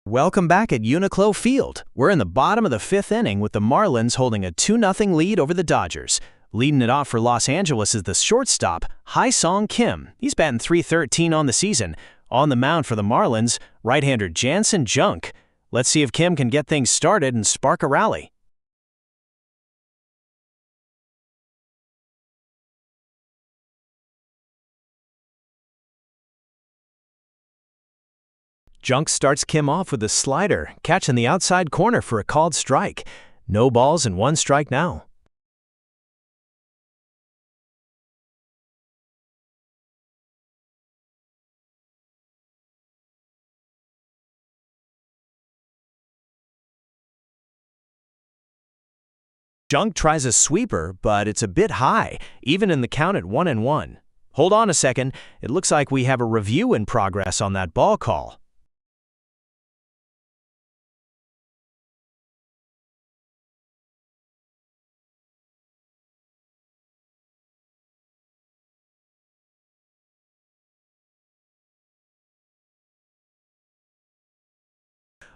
Welcome back at UNIQLO Field. We're in the bottom of the fifth inning with the Marlins holding a 2-0 lead over the Dodgers. Leading it off for Los Angeles is the shortstop, Hae-Sung Kim. He's batting .313 on the season. On the mound for the Marlins, right-hander Jansen Junk. Let's see if Kim can get things started and spark a rally. Junk starts Kim off with a slider, catching the outside corner for a called strike. No balls and 1 strike now. Junk tries a sweeper, but it's a bit high, even in the count at 1-1. Hold on a second, it looks like we have a review in progress on that ball call.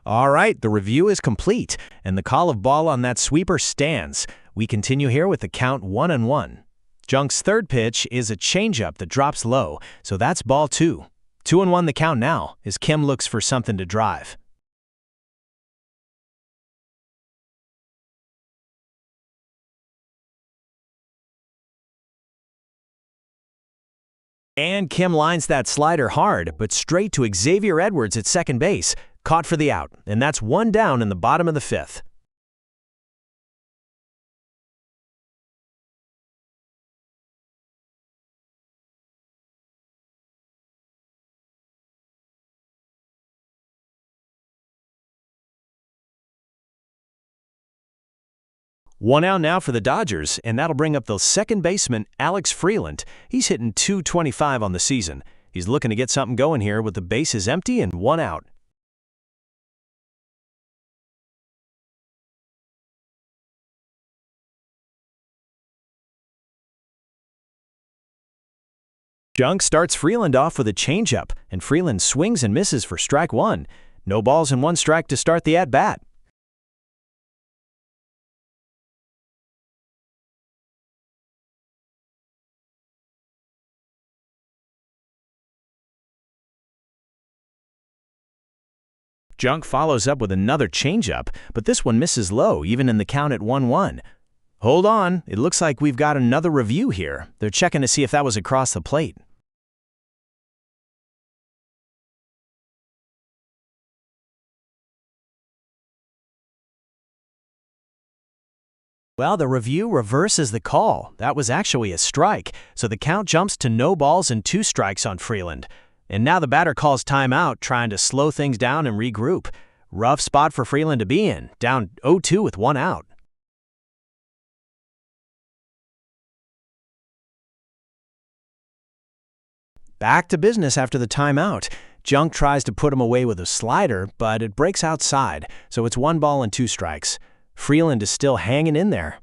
All right, the review is complete, and the call of ball on that sweeper stands. We continue here with the count 1-1. Junk's third pitch is a changeup that drops low, so that's ball 2. 2-1 the count now, as Kim looks for something to drive. And Kim lines that slider hard, but straight to Xavier Edwards at second base. Caught for the out, and that's 1 down in the bottom of the fifth. One out now for the Dodgers, and that'll bring up the second baseman, Alex Freeland. He's hitting .225 on the season. He's looking to get something going here with the bases empty and 1 out. Junk starts Freeland off with a changeup, and Freeland swings and misses for strike 1. No balls and 1 strike to start the at-bat. Junk follows up with another changeup, but this one misses low, even in the count at 1-1. Hold on, it looks like we've got another review here. They're checking to see if that was across the plate. Well, the review reverses the call. That was actually a strike, so the count jumps to no balls and 2 strikes on Freeland. And now the batter calls timeout, trying to slow things down and regroup. Rough spot for Freeland to be in, down 0-2 with 1 out. Back to business after the timeout. Junk tries to put him away with a slider, but it breaks outside, so it's 1 ball and 2 strikes. Freeland is still hanging in there.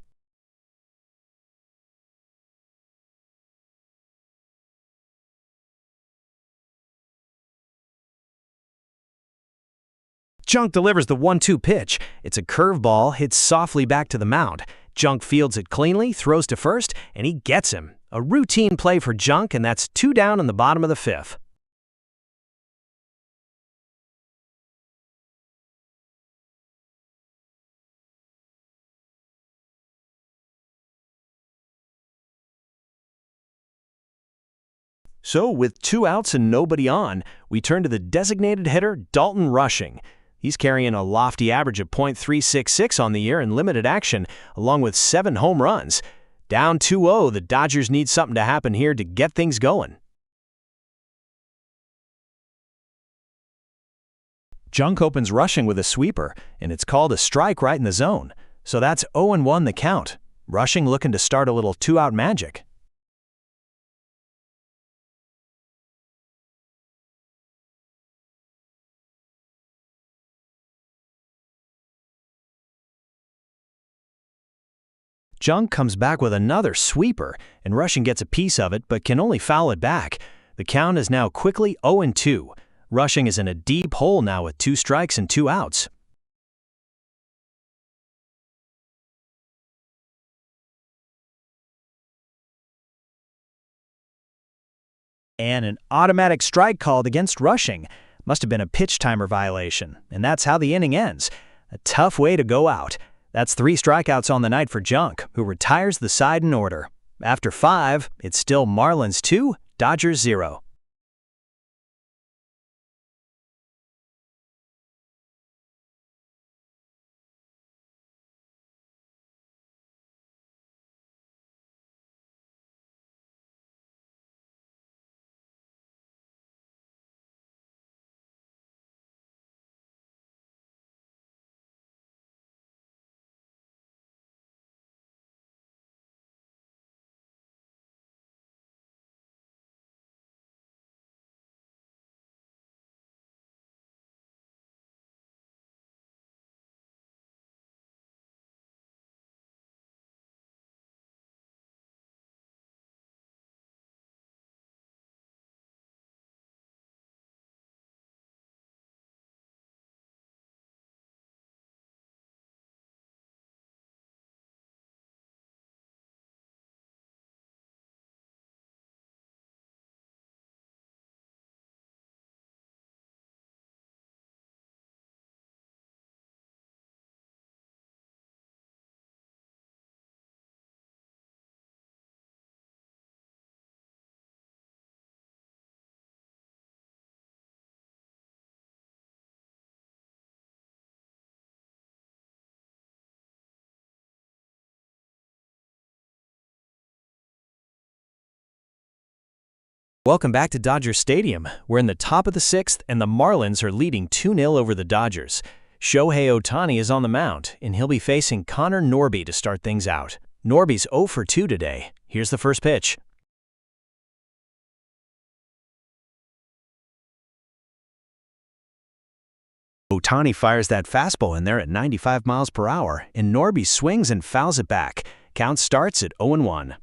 Junk delivers the 1-2 pitch. It's a curveball, hits softly back to the mound. Junk fields it cleanly, throws to first, and he gets him. A routine play for Junk, and that's 2 down in the bottom of the fifth. So, with 2 outs and nobody on, we turn to the designated hitter, Dalton Rushing. He's carrying a lofty average of .366 on the year in limited action, along with 7 home runs. Down 2-0, the Dodgers need something to happen here to get things going. Junk opens Rushing with a sweeper, and it's called a strike right in the zone. So that's 0-1 the count. Rushing looking to start a little 2-out magic. Junk comes back with another sweeper, and Rushing gets a piece of it but can only foul it back. The count is now quickly 0-2. Rushing is in a deep hole now with 2 strikes and 2 outs. And an automatic strike called against Rushing. Must have been a pitch timer violation, and that's how the inning ends. A tough way to go out. That's 3 strikeouts on the night for Junk, who retires the side in order. After 5, it's still Marlins 2, Dodgers 0. Welcome back to Dodger Stadium. We're in the top of the 6th, and the Marlins are leading 2-0 over the Dodgers. Shohei Ohtani is on the mound, and he'll be facing Connor Norby to start things out. Norby's 0 for 2 today. Here's the first pitch. Ohtani fires that fastball in there at 95 miles per hour, and Norby swings and fouls it back. Count starts at 0-1.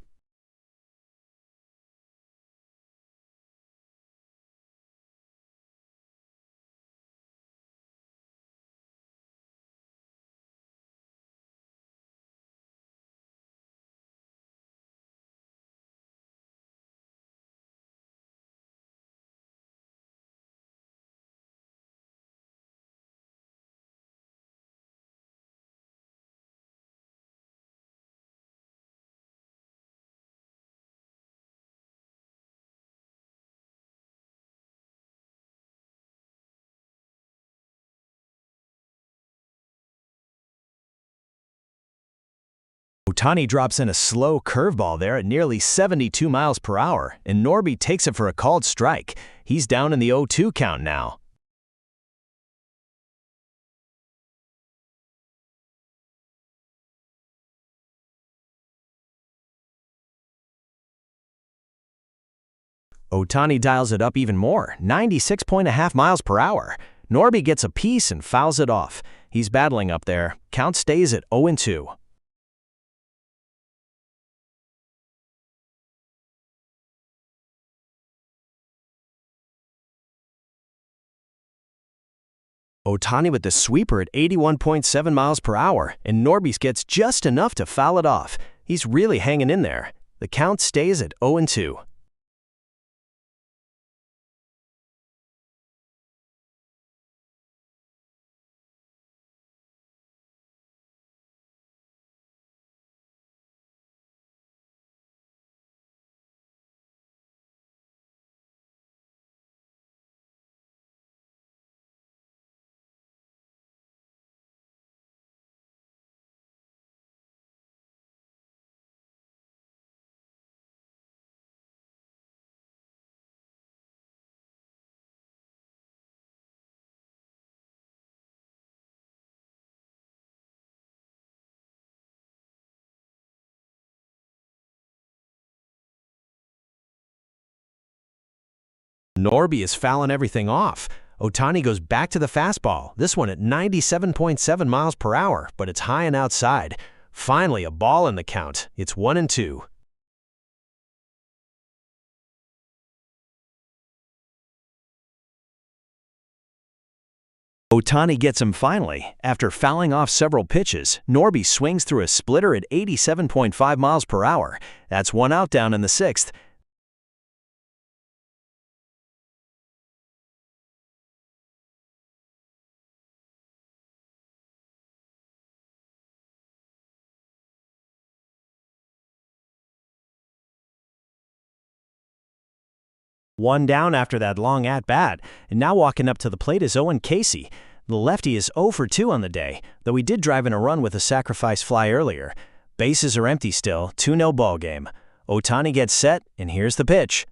Ohtani drops in a slow curveball there at nearly 72 miles per hour, and Norby takes it for a called strike. He's down in the 0-2 count now. Ohtani dials it up even more, 96.5 miles per hour. Norby gets a piece and fouls it off. He's battling up there. Count stays at 0-2. Ohtani with the sweeper at 81.7 miles per hour, and Norby gets just enough to foul it off. He's really hanging in there. The count stays at 0-2. Norby is fouling everything off. Ohtani goes back to the fastball, this one at 97.7 miles per hour, but it's high and outside. Finally, a ball in the count. It's 1-2. Ohtani gets him finally. After fouling off several pitches, Norby swings through a splitter at 87.5 miles per hour. That's one out down in the sixth. One down after that long at-bat, and now walking up to the plate is Owen Casey. The lefty is 0 for 2 on the day, though he did drive in a run with a sacrifice fly earlier. Bases are empty still, 2-0 ball game. Ohtani gets set, and here's the pitch.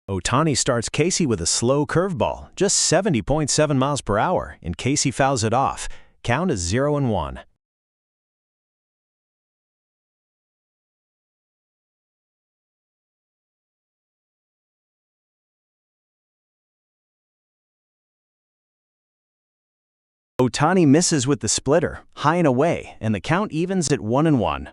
Ohtani starts Casey with a slow curveball, just 70.7 miles per hour, and Casey fouls it off. Count is 0-1. Ohtani misses with the splitter, high and away, and the count evens at 1-1.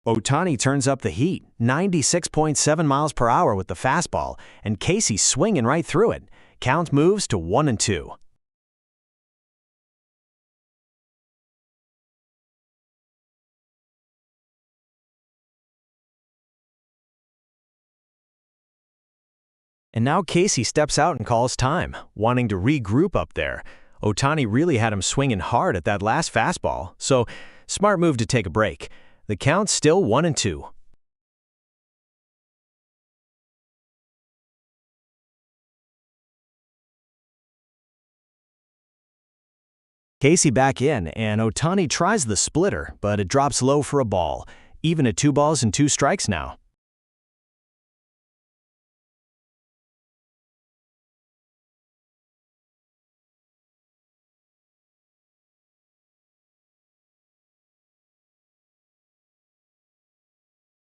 Ohtani turns up the heat, 96.7 miles per hour with the fastball, and Casey swinging right through it. Count moves to 1-2. And now Casey steps out and calls time, wanting to regroup up there. Ohtani really had him swinging hard at that last fastball, so smart move to take a break. The count's still 1-2. Casey back in, and Ohtani tries the splitter, but it drops low for a ball. Even at 2 balls and 2 strikes now.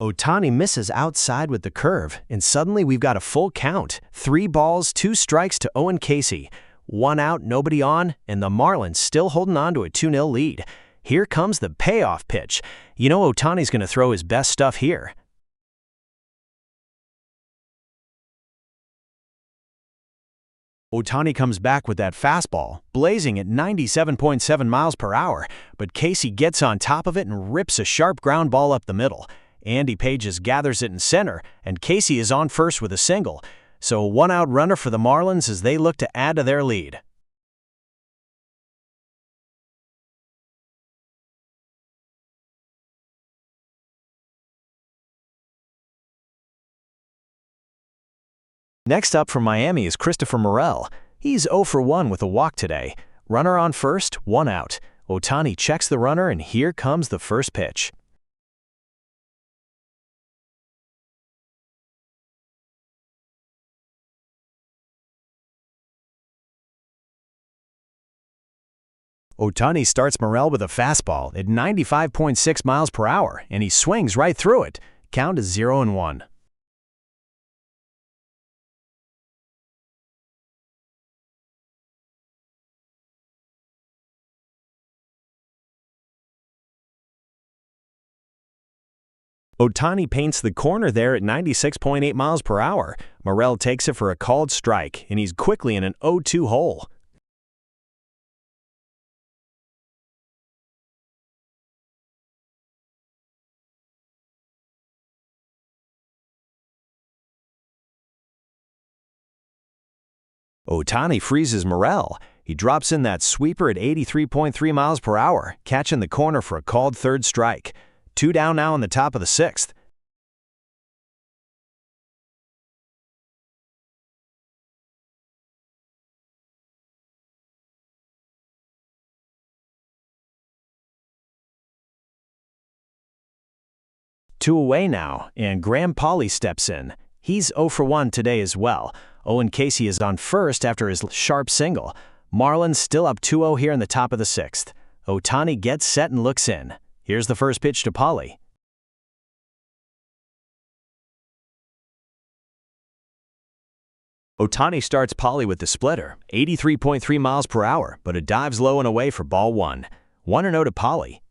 Ohtani misses outside with the curve, and suddenly we've got a full count. 3 balls, 2 strikes to Owen Casey. 1 out, nobody on, and the Marlins still holding on to a 2-0 lead. Here comes the payoff pitch. You know Ohtani's going to throw his best stuff here. Ohtani comes back with that fastball, blazing at 97.7 miles per hour, but Casey gets on top of it and rips a sharp ground ball up the middle. Andy Pages gathers it in center, and Casey is on first with a single. So a 1-out runner for the Marlins as they look to add to their lead. Next up from Miami is Christopher Morel. He's 0 for 1 with a walk today. Runner on first, 1 out. Ohtani checks the runner, and here comes the first pitch. Ohtani starts Morel with a fastball at 95.6 miles per hour, and he swings right through it. Count is 0-1. Ohtani paints the corner there at 96.8 miles per hour. Morel takes it for a called strike, and he's quickly in an 0-2 hole. Ohtani freezes Morel. He drops in that sweeper at 83.3 miles per hour, catching the corner for a called third strike. 2 down now in the top of the sixth. Two away now, and Graham Pauley steps in. He's 0 for 1 today as well. Owen Casey is on first after his sharp single. Marlins still up 2-0 here in the top of the sixth. Ohtani gets set and looks in. Here's the first pitch to Pauley. Ohtani starts Polly with the splitter, 83.3 miles per hour, but it dives low and away for ball one. 1-0 to Polly.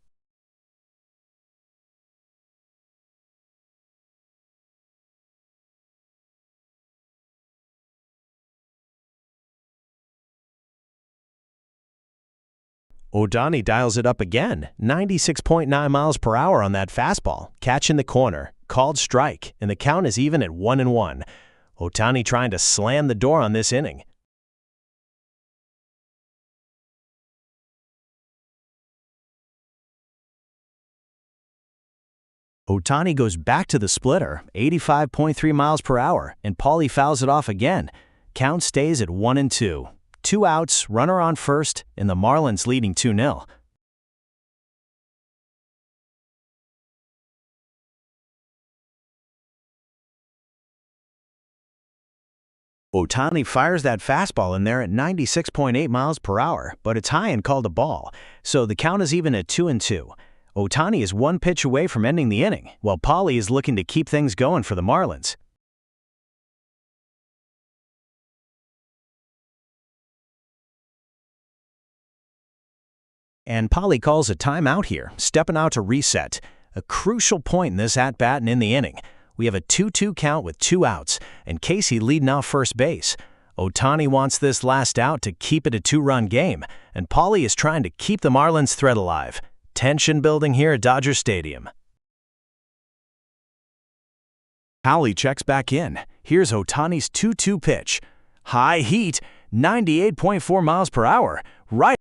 Ohtani dials it up again, 96.9 miles per hour on that fastball. Catch in the corner, called strike, and the count is even at 1-1. Ohtani trying to slam the door on this inning. Ohtani goes back to the splitter, 85.3 miles per hour, and Paulie fouls it off again. Count stays at 1-2. 2 outs, runner on first, and the Marlins leading 2-0. Ohtani fires that fastball in there at 96.8 miles per hour, but it's high and called a ball, so the count is even at 2-2. Ohtani is 1 pitch away from ending the inning, while Paulie is looking to keep things going for the Marlins. And Paulie calls a timeout here, stepping out to reset. A crucial point in this at-bat and in the inning. We have a 2-2 count with 2 outs, and Casey leading off first base. Ohtani wants this last out to keep it a 2-run game, and Paulie is trying to keep the Marlins thread alive. Tension building here at Dodger Stadium. Paulie checks back in. Here's Ohtani's 2-2 pitch. High heat, 98.4 miles per hour, right.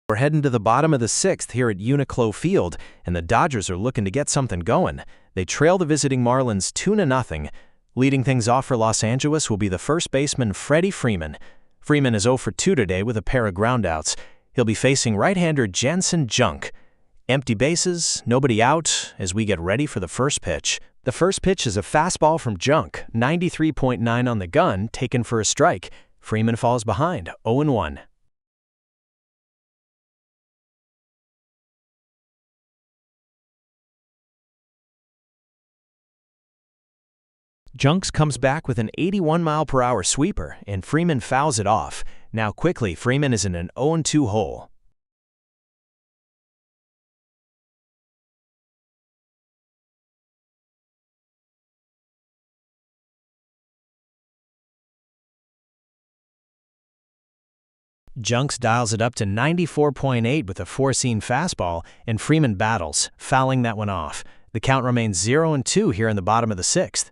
We're heading to the bottom of the 6th here at UNIQLO Field, and the Dodgers are looking to get something going. They trail the visiting Marlins 2-0. Leading things off for Los Angeles will be the first baseman Freddie Freeman. Freeman is 0 for 2 today with a pair of groundouts. He'll be facing right-hander Jansen Junk. Empty bases, nobody out as we get ready for the first pitch. The first pitch is a fastball from Junk, 93.9 on the gun, taken for a strike. Freeman falls behind, 0-1. Junks comes back with an 81-mile-per-hour sweeper, and Freeman fouls it off. Now quickly, Freeman is in an 0-2 hole. Junks dials it up to 94.8 with a 4-seam fastball, and Freeman battles, fouling that one off. The count remains 0-2 here in the bottom of the 6th.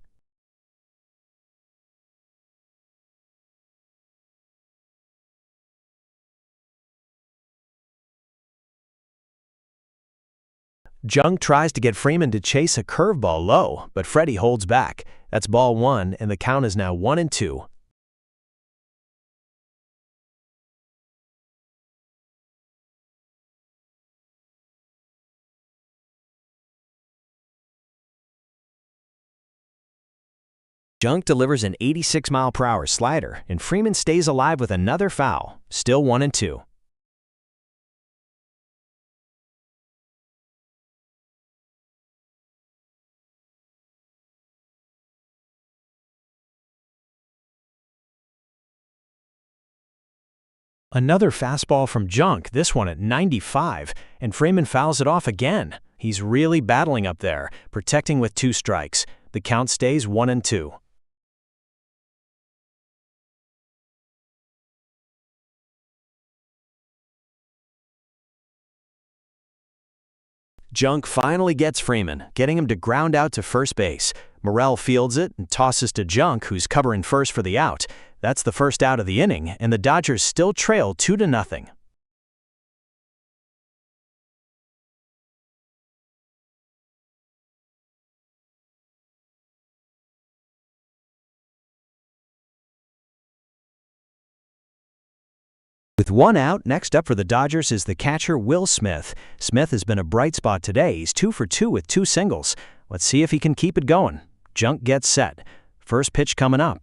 Junk tries to get Freeman to chase a curveball low, but Freddie holds back. That's ball 1, and the count is now 1-2. Junk delivers an 86-mile-per-hour slider, and Freeman stays alive with another foul. Still 1-2. Another fastball from Junk, this one at 95, and Freeman fouls it off again. He's really battling up there, protecting with 2 strikes. The count stays 1-2. Junk finally gets Freeman, getting him to ground out to first base. Morrell fields it and tosses to Junk, who's covering first for the out. That's the first out of the inning, and the Dodgers still trail 2-0. With one out, next up for the Dodgers is the catcher Will Smith. Smith has been a bright spot today. He's 2 for 2 with 2 singles. Let's see if he can keep it going. Junk gets set. First pitch coming up.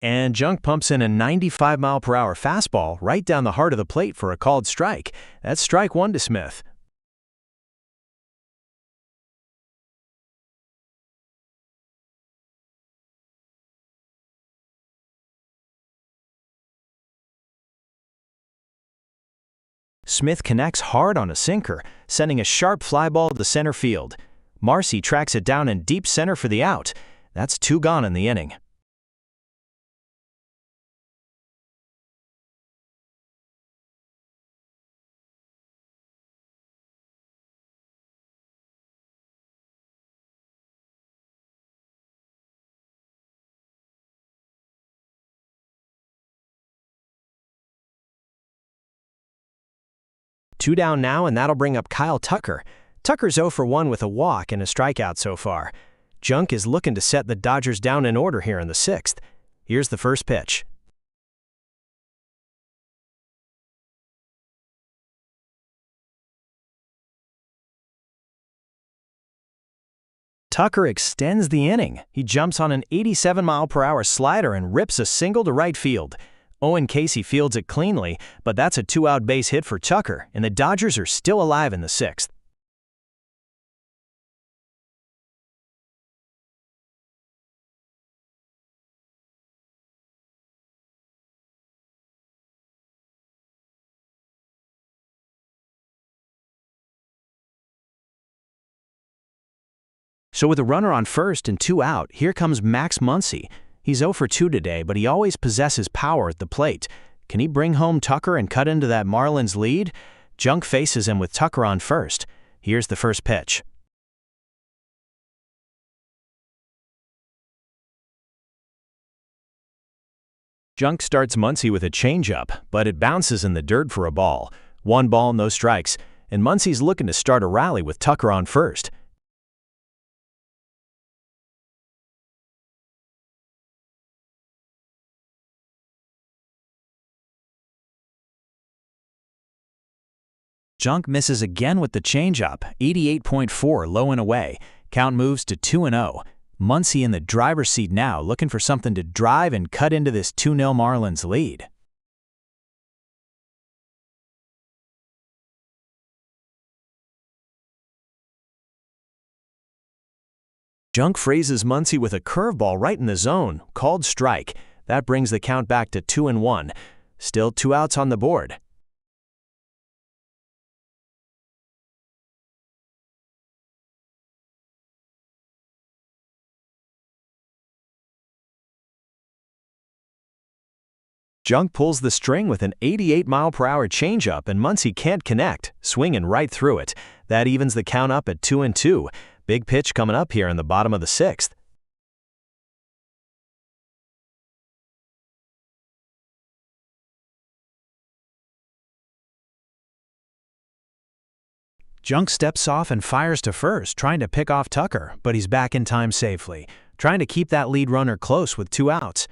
And Junk pumps in a 95-mile-per-hour fastball right down the heart of the plate for a called strike. That's strike 1 to Smith. Smith connects hard on a sinker, sending a sharp fly ball to center field. Marcy tracks it down in deep center for the out. That's 2 gone in the inning. Two down now, and that'll bring up Kyle Tucker. Tucker's 0 for 1 with a walk and a strikeout so far. Junk is looking to set the Dodgers down in order here in the 6th. Here's the first pitch. Tucker extends the inning. He jumps on an 87-mile-per-hour slider and rips a single to right field. Owen Casey fields it cleanly, but that's a 2-out base hit for Tucker, and the Dodgers are still alive in the 6th. So with a runner on first and 2 out, here comes Max Muncy. He's 0 for 2 today, but he always possesses power at the plate. Can he bring home Tucker and cut into that Marlins lead? Junk faces him with Tucker on first. Here's the first pitch. Junk starts Muncy with a changeup, but it bounces in the dirt for a ball. 1 ball, no strikes, and Muncy's looking to start a rally with Tucker on first. Junk misses again with the changeup, 88.4 low and away. Count moves to 2-0. Muncy in the driver's seat now, looking for something to drive and cut into this 2-0 Marlins lead. Junk phrases Muncy with a curveball right in the zone, called strike. That brings the count back to 2-1. Still 2 outs on the board. Junk pulls the string with an 88-mile-per-hour changeup, and Muncy can't connect, swinging right through it. That evens the count up at 2-2. Big pitch coming up here in the bottom of the 6th. Junk steps off and fires to first, trying to pick off Tucker, but he's back in time safely, trying to keep that lead runner close with 2 outs.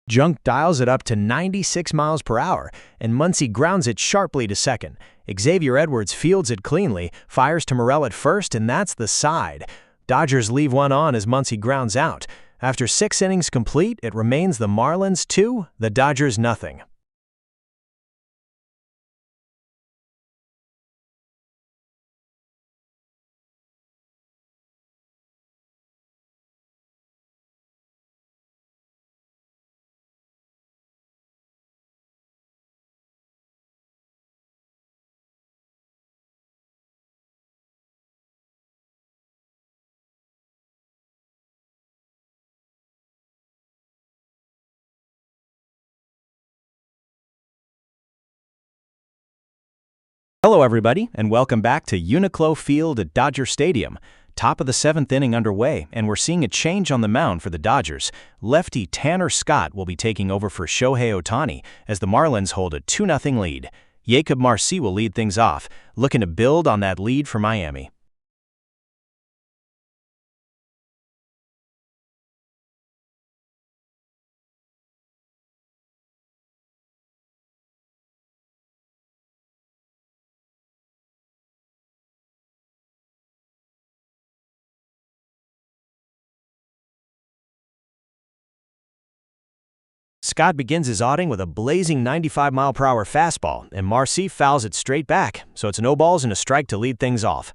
Junk dials it up to 96 miles per hour, and Muncy grounds it sharply to second. Xavier Edwards fields it cleanly, fires to Morel at first, and that's the side. Dodgers leave one on as Muncy grounds out. After 6 innings complete, it remains the Marlins 2, the Dodgers nothing. Hello, everybody, and welcome back to UNIQLO Field at Dodger Stadium. Top of the seventh inning underway, and we're seeing a change on the mound for the Dodgers. Lefty Tanner Scott will be taking over for Shohei Ohtani as the Marlins hold a 2-0 lead. Jacob Marcy will lead things off, looking to build on that lead for Miami. Scott begins his outing with a blazing 95-mile-per-hour fastball, and Marcy fouls it straight back, so it's no balls and a strike to lead things off.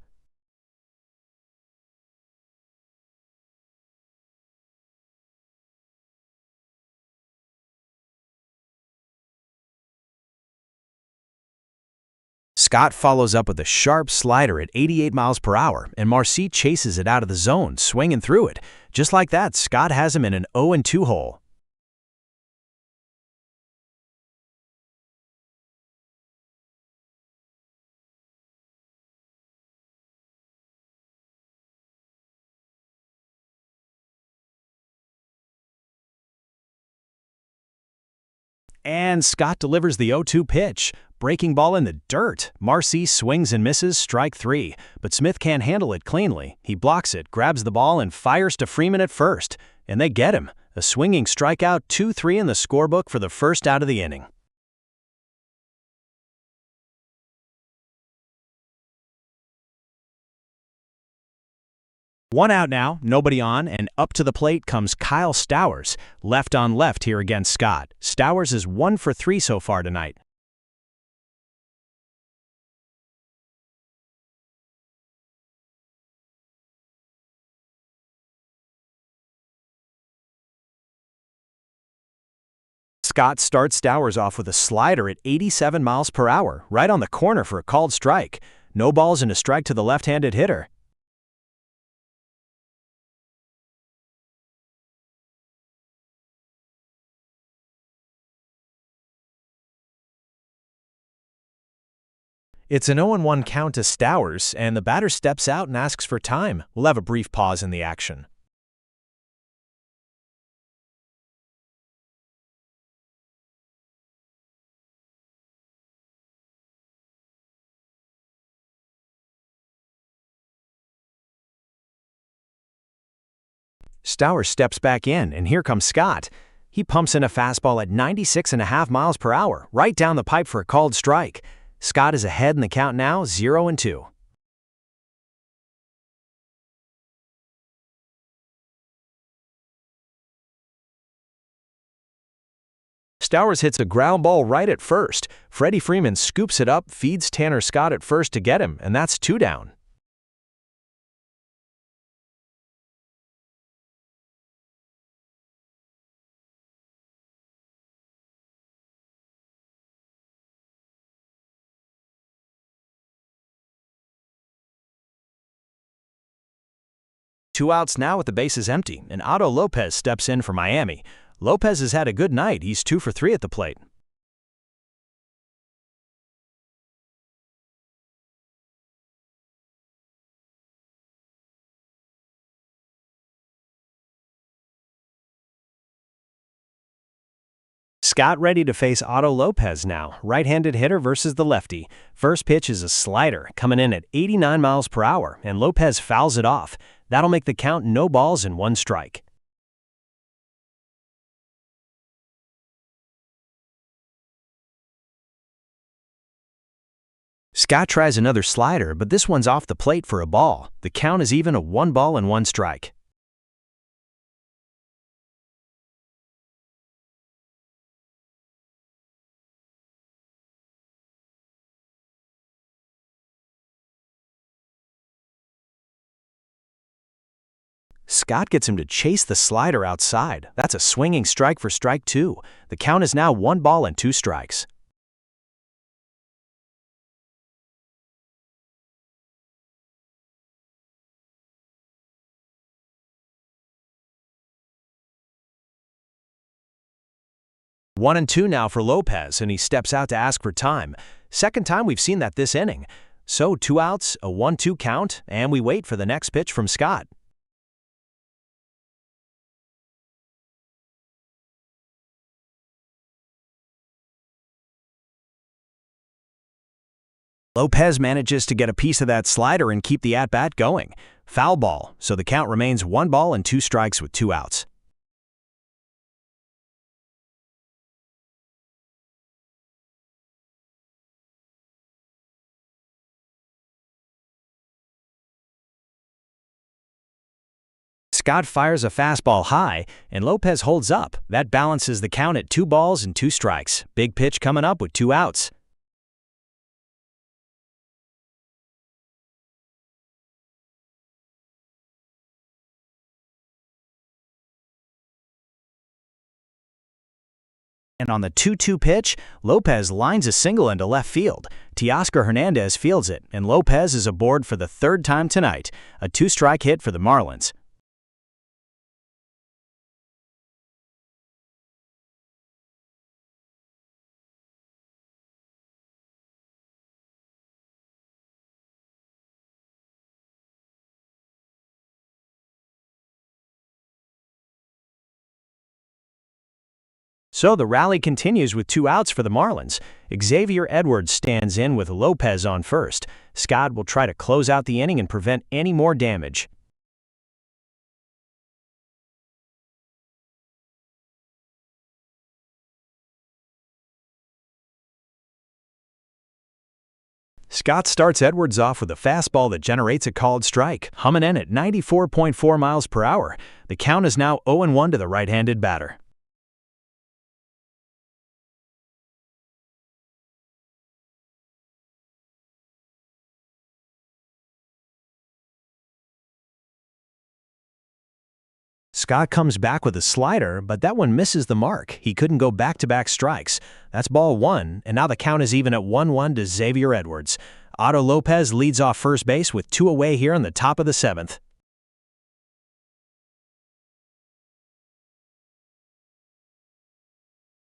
Scott follows up with a sharp slider at 88 miles per hour, and Marcy chases it out of the zone, swinging through it. Just like that, Scott has him in an 0-2 hole. And Scott delivers the 0-2 pitch. Breaking ball in the dirt. Marcy swings and misses, strike three. But Smith can't handle it cleanly. He blocks it, grabs the ball, and fires to Freeman at first. And they get him. A swinging strikeout, 2-3 in the scorebook for the first out of the inning. One out now, nobody on, and up to the plate comes Kyle Stowers, left on left here against Scott. Stowers is 1 for 3 so far tonight. Scott starts Stowers off with a slider at 87 miles per hour, right on the corner for a called strike. No balls and a strike to the left-handed hitter. It's an 0-1 count to Stowers, and the batter steps out and asks for time. We'll have a brief pause in the action. Stowers steps back in, and here comes Scott. He pumps in a fastball at 96.5 miles per hour, right down the pipe for a called strike. Scott is ahead in the count now, 0-2. Stowers hits a ground ball right at first. Freddie Freeman scoops it up, feeds Tanner Scott at first to get him, and that's 2 down. Two outs now with the bases empty, and Otto Lopez steps in for Miami. Lopez has had a good night. He's 2 for 3 at the plate. Scott ready to face Otto Lopez now, right-handed hitter versus the lefty. First pitch is a slider, coming in at 89 miles per hour, and Lopez fouls it off. That'll make the count no balls and 1 strike. Scott tries another slider, but this one's off the plate for a ball. The count is even a 1 ball and 1 strike. Scott gets him to chase the slider outside. That's a swinging strike for strike 2. The count is now 1 ball and 2 strikes. One and two now for Lopez, and he steps out to ask for time. Second time we've seen that this inning. So 2 outs, a 1-2 count, and we wait for the next pitch from Scott. Lopez manages to get a piece of that slider and keep the at-bat going. Foul ball, so the count remains 1 ball and 2 strikes with 2 outs. Scott fires a fastball high, and Lopez holds up. That balances the count at 2 balls and 2 strikes. Big pitch coming up with 2 outs. And on the 2-2 pitch, Lopez lines a single into left field. Teoscar Hernandez fields it, and Lopez is aboard for the 3rd time tonight. A 2-strike hit for the Marlins. So the rally continues with 2 outs for the Marlins. Xavier Edwards stands in with Lopez on first. Scott will try to close out the inning and prevent any more damage. Scott starts Edwards off with a fastball that generates a called strike, humming in at 94.4 miles per hour. The count is now 0-1 to the right-handed batter. Scott comes back with a slider, but that one misses the mark. He couldn't go back-to-back strikes. That's ball 1, and now the count is even at 1-1 to Xavier Edwards. Otto Lopez leads off first base with 2 away here in the top of the 7th.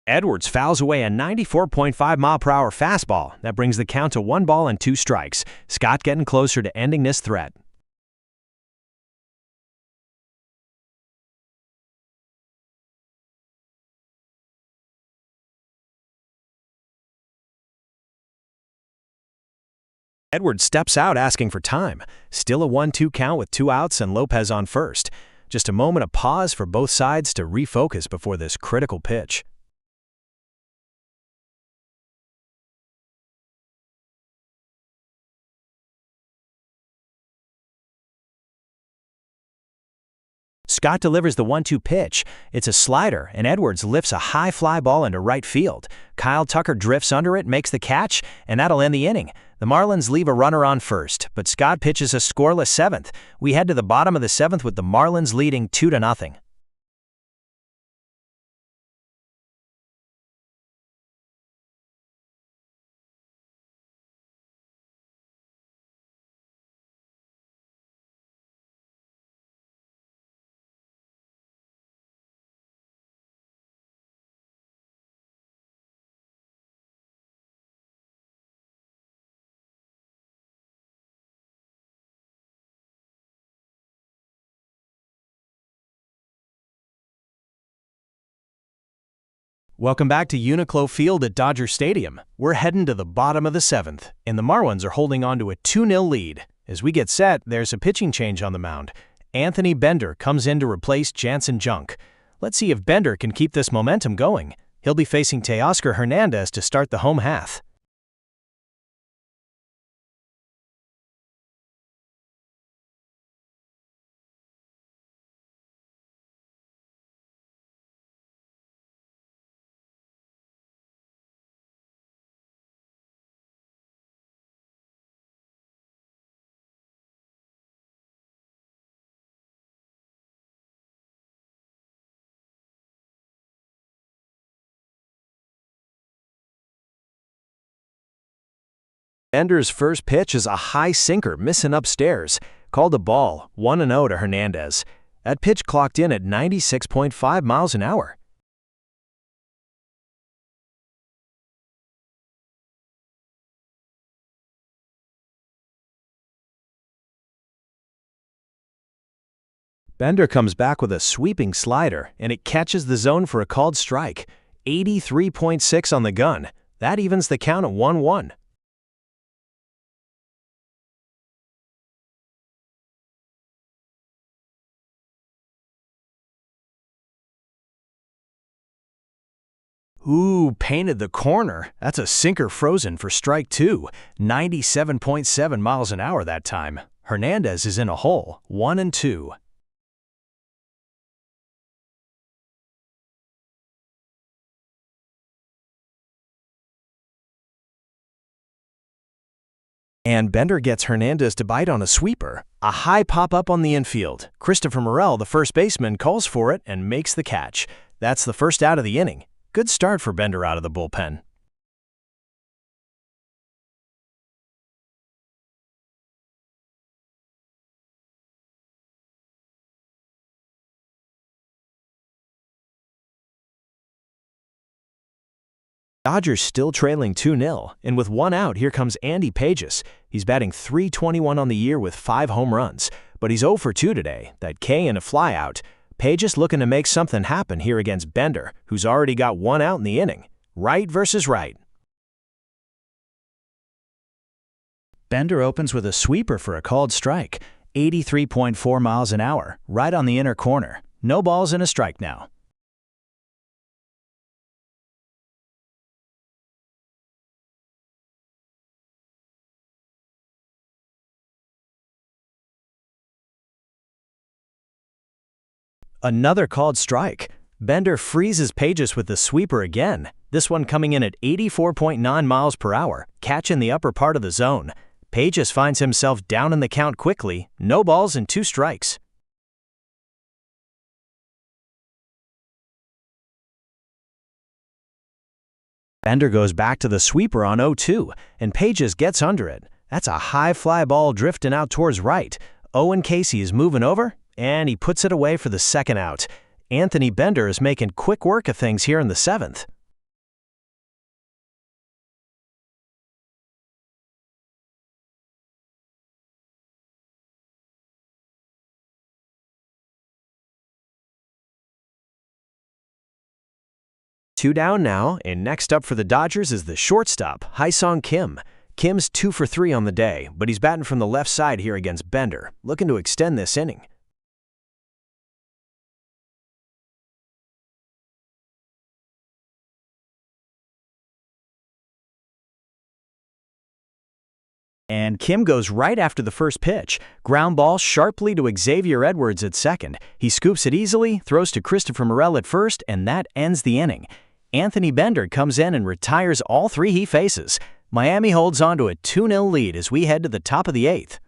Edwards fouls away a 94.5-mile-per-hour fastball. That brings the count to 1 ball and 2 strikes. Scott getting closer to ending this threat. Edwards steps out asking for time. Still a 1-2 count with 2 outs and Lopez on first. Just a moment of pause for both sides to refocus before this critical pitch. Scott delivers the 1-2 pitch. It's a slider, and Edwards lifts a high fly ball into right field. Kyle Tucker drifts under it, makes the catch, and that'll end the inning. The Marlins leave a runner on first, but Scott pitches a scoreless 7th. We head to the bottom of the 7th with the Marlins leading 2-0. Welcome back to UNIQLO Field at Dodger Stadium. We're heading to the bottom of the 7th, and the Marlins are holding on to a 2-0 lead. As we get set, there's a pitching change on the mound. Anthony Bender comes in to replace Jansen Junk. Let's see if Bender can keep this momentum going. He'll be facing Teoscar Hernandez to start the home half. Bender's first pitch is a high sinker missing upstairs. Called a ball, 1-0 to Hernandez. That pitch clocked in at 96.5 miles an hour. Bender comes back with a sweeping slider, and it catches the zone for a called strike. 83.6 on the gun. That evens the count at 1-1. Ooh, painted the corner. That's a sinker frozen for strike 2. 97.7 miles an hour that time. Hernandez is in a hole, 1-2. And Bender gets Hernandez to bite on a sweeper. A high pop-up on the infield. Christopher Morel, the first baseman, calls for it and makes the catch. That's the first out of the inning. Good start for Bender out of the bullpen. Dodgers still trailing 2-0, and with one out, here comes Andy Pages. He's batting .321 on the year with 5 home runs, but he's 0 for 2 today, that K and a flyout. Pages looking to make something happen here against Bender, who's already got 1 out in the inning. Right versus right. Bender opens with a sweeper for a called strike. 83.4 miles an hour, right on the inner corner. No balls and a strike now. Another called strike. Bender freezes Pages with the sweeper again, this one coming in at 84.9 miles per hour, catch in the upper part of the zone. Pages finds himself down in the count quickly, no balls and 2 strikes. Bender goes back to the sweeper on 0-2, and Pages gets under it. That's a high fly ball drifting out towards right. Owen Casey is moving over, and he puts it away for the second out. Anthony Bender is making quick work of things here in the 7th. Two down now, and next up for the Dodgers is the shortstop, Hyesung Kim. Kim's 2 for 3 on the day, but he's batting from the left side here against Bender, looking to extend this inning. And Kim goes right after the first pitch. Ground ball sharply to Xavier Edwards at second. He scoops it easily, throws to Christopher Morel at first, and that ends the inning. Anthony Bender comes in and retires all 3 he faces. Miami holds on to a 2-0 lead as we head to the top of the 8th.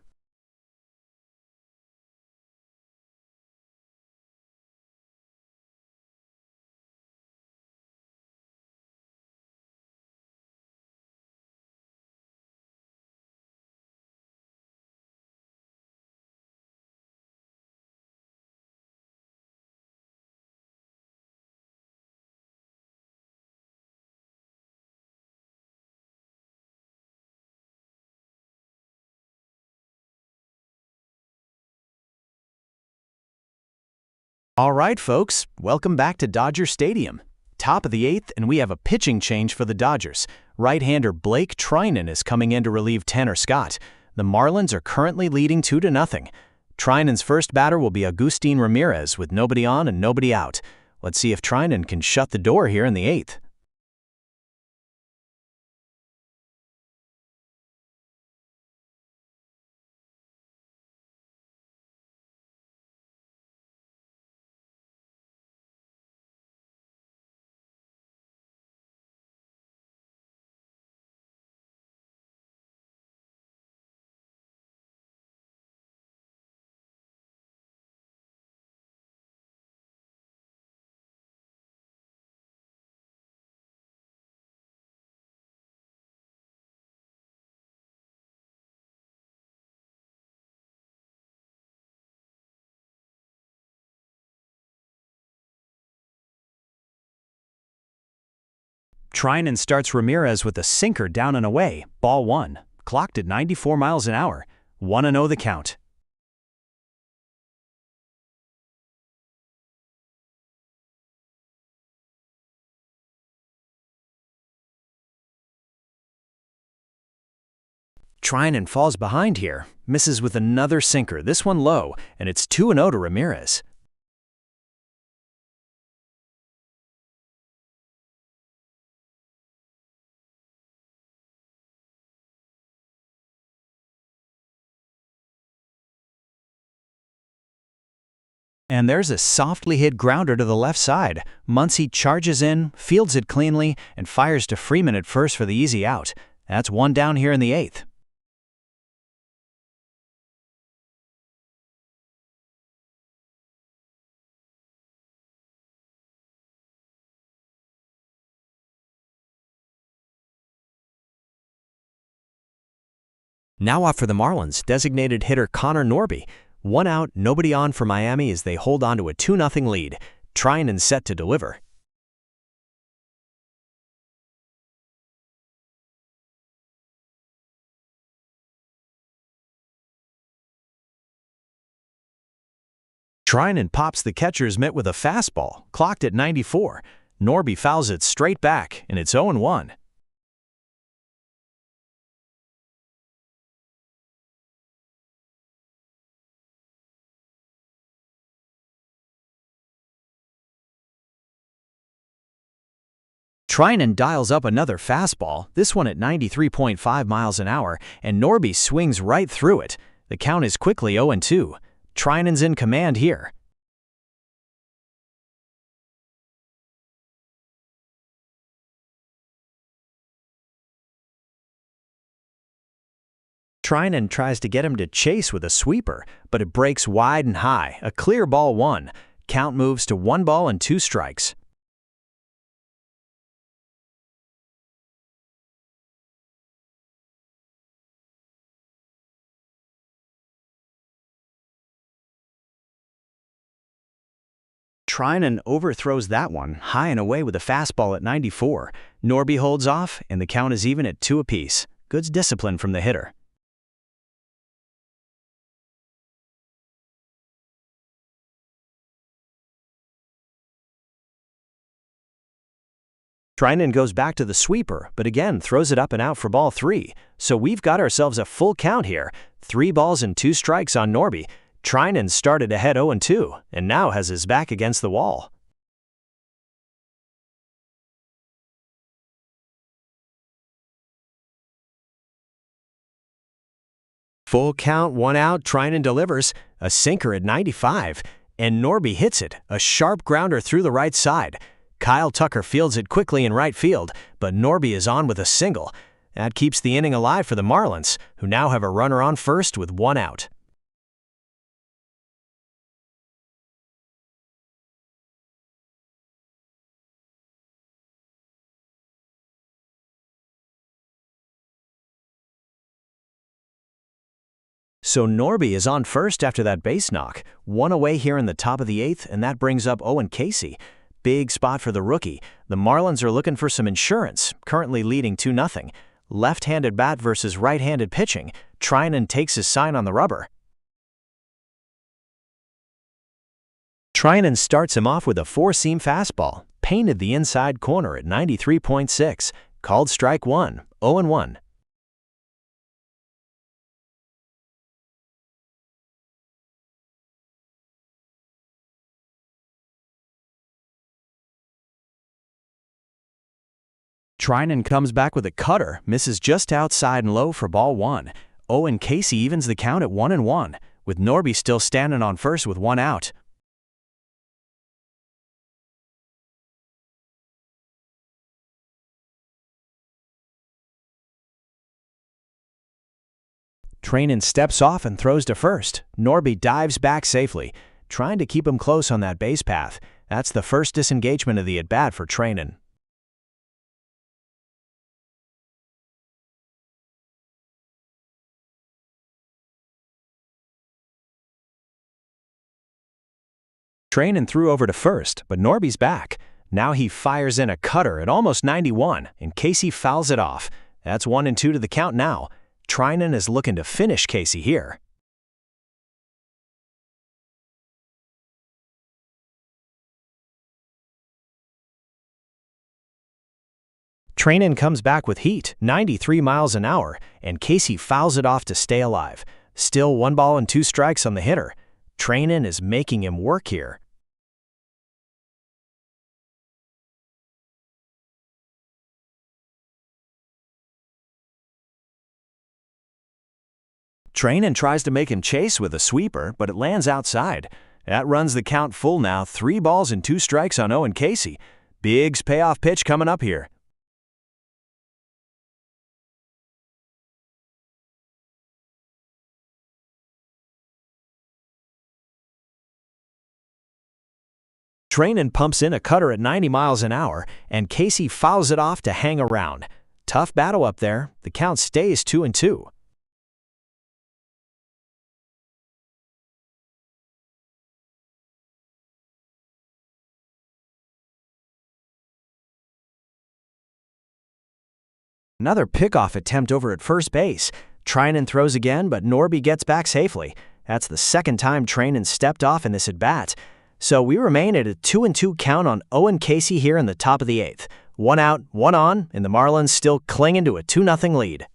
All right, folks, welcome back to Dodger Stadium. Top of the 8th, and we have a pitching change for the Dodgers. Right-hander Blake Treinen is coming in to relieve Tanner Scott. The Marlins are currently leading 2-0. Treinen's first batter will be Agustin Ramirez with nobody on and nobody out. Let's see if Treinen can shut the door here in the 8th. Treinen starts Ramirez with a sinker down and away, ball 1, clocked at 94 miles an hour, 1-0 the count. Treinen falls behind here, misses with another sinker, this one low, and it's 2-0 to Ramirez. And there's a softly hit grounder to the left side. Muncy charges in, fields it cleanly, and fires to Freeman at first for the easy out. That's one down here in the 8th. Now off for the Marlins, designated hitter Connor Norby. 1 out, nobody on for Miami as they hold on to a 2-0 lead. Treinen set to deliver. Treinen pops the catcher's mitt with a fastball, clocked at 94. Norby fouls it straight back, and it's 0-1. Treinen dials up another fastball, this one at 93.5 miles an hour, and Norby swings right through it. The count is quickly 0-2. Treinen's in command here. Treinen tries to get him to chase with a sweeper, but it breaks wide and high, a clear ball 1. Count moves to 1 ball and 2 strikes. Treinen overthrows that one, high and away with a fastball at 94. Norby holds off, and the count is even at 2 apiece. Good discipline from the hitter. Treinen goes back to the sweeper, but again throws it up and out for ball 3. So we've got ourselves a full count here. 3 balls and 2 strikes on Norby. Treinen started ahead 0-2, and now has his back against the wall. Full count, 1 out, Treinen delivers. A sinker at 95, and Norby hits it, a sharp grounder through the right side. Kyle Tucker fields it quickly in right field, but Norby is on with a single. That keeps the inning alive for the Marlins, who now have a runner on first with 1 out. So Norby is on first after that base knock. 1 away here in the top of the 8th, and that brings up Owen Casey. Big spot for the rookie. The Marlins are looking for some insurance, currently leading 2-0. Left-handed bat versus right-handed pitching. Treinen takes his sign on the rubber. Treinen starts him off with a 4-seam fastball, painted the inside corner at 93.6. Called strike 1, 0-1. Treinen comes back with a cutter, misses just outside and low for ball 1. Owen Casey evens the count at 1-1, with Norby still standing on first with 1 out. Treinen steps off and throws to first. Norby dives back safely, trying to keep him close on that base path. That's the first disengagement of the at-bat for Treinen. Treinen threw over to first, but Norby's back. Now he fires in a cutter at almost 91, and Casey fouls it off. That's 1-2 to the count now. Treinen is looking to finish Casey here. Treinen comes back with heat, 93 miles an hour, and Casey fouls it off to stay alive. Still 1 ball and 2 strikes on the hitter. Treinen is making him work here. Treinen tries to make him chase with a sweeper, but it lands outside. That runs the count full now, 3 balls and 2 strikes on Owen Casey. Big's payoff pitch coming up here. Treinen pumps in a cutter at 90 miles an hour, and Casey fouls it off to hang around. Tough battle up there. The count stays 2-2. Another pickoff attempt over at first base. Treinen throws again, but Norby gets back safely. That's the second time Treinen stepped off in this at-bat. So we remain at a 2-2 count on Owen Casey here in the top of the 8th. 1 out, 1 on, and the Marlins still clinging to a 2-0 lead.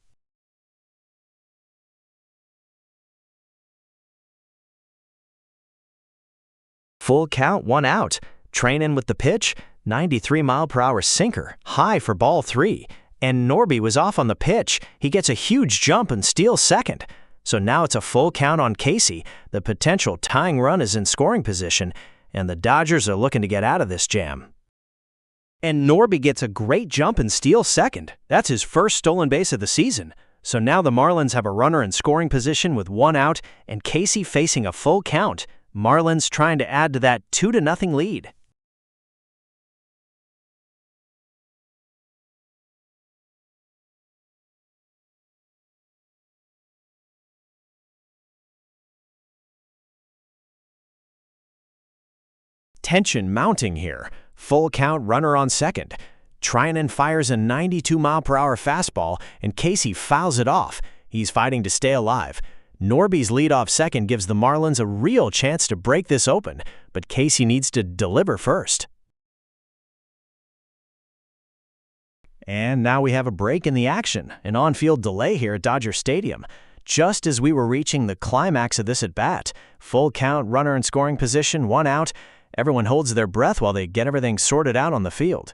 Full count, 1 out. Treinen with the pitch, 93-mile-per-hour sinker, high for ball 3. And Norby was off on the pitch. He gets a huge jump and steals second. So now it's a full count on Casey. The potential tying run is in scoring position, and the Dodgers are looking to get out of this jam. And Norby gets a great jump and steals second. That's his first stolen base of the season. So now the Marlins have a runner in scoring position with 1 out, and Casey facing a full count. Marlins trying to add to that 2-0 lead. Tension mounting here. Full count, runner on second. Treinen fires a 92-mile-per-hour fastball, and Casey fouls it off. He's fighting to stay alive. Norby's leadoff second gives the Marlins a real chance to break this open, but Casey needs to deliver first. And now we have a break in the action, an on-field delay here at Dodger Stadium. Just as we were reaching the climax of this at-bat, full count, runner in scoring position, 1 out. Everyone holds their breath while they get everything sorted out on the field.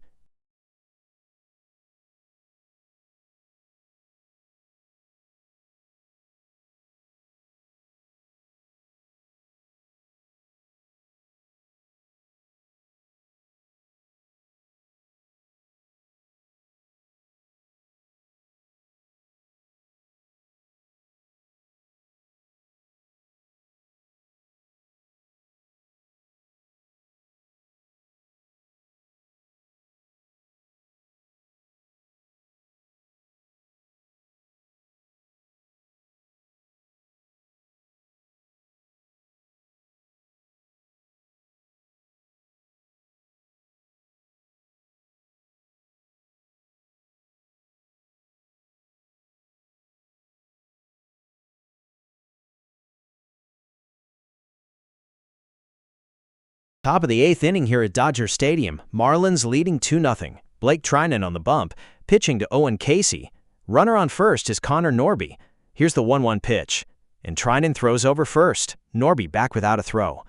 Top of the 8th inning here at Dodger Stadium. Marlins leading 2-0. Blake Treinen on the bump, pitching to Owen Casey. Runner on first is Connor Norby. Here's the 1-1 pitch. And Treinen throws over first. Norby back without a throw.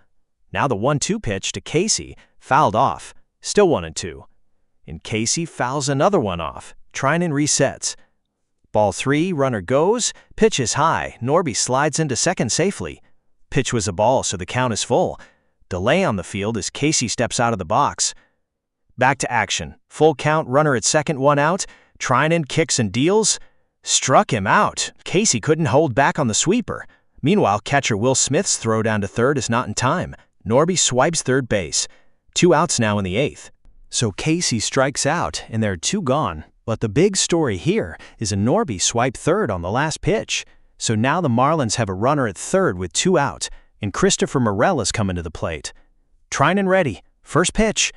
Now the 1-2 pitch to Casey, fouled off. Still 1-2. And Casey fouls another one off. Treinen resets. Ball 3, runner goes. Pitch is high. Norby slides into second safely. Pitch was a ball, so the count is full. Delay on the field as Casey steps out of the box. Back to action. Full count, runner at second, 1 out. Treinen kicks and deals. Struck him out. Casey couldn't hold back on the sweeper. Meanwhile, catcher Will Smith's throw down to third is not in time. Norby swipes third base. 2 outs now in the 8th. So Casey strikes out, and there are 2 gone. But the big story here is a Norby swipe third on the last pitch. So now the Marlins have a runner at third with 2 out. And Christopher Morel is coming to the plate. Treinen ready. First pitch.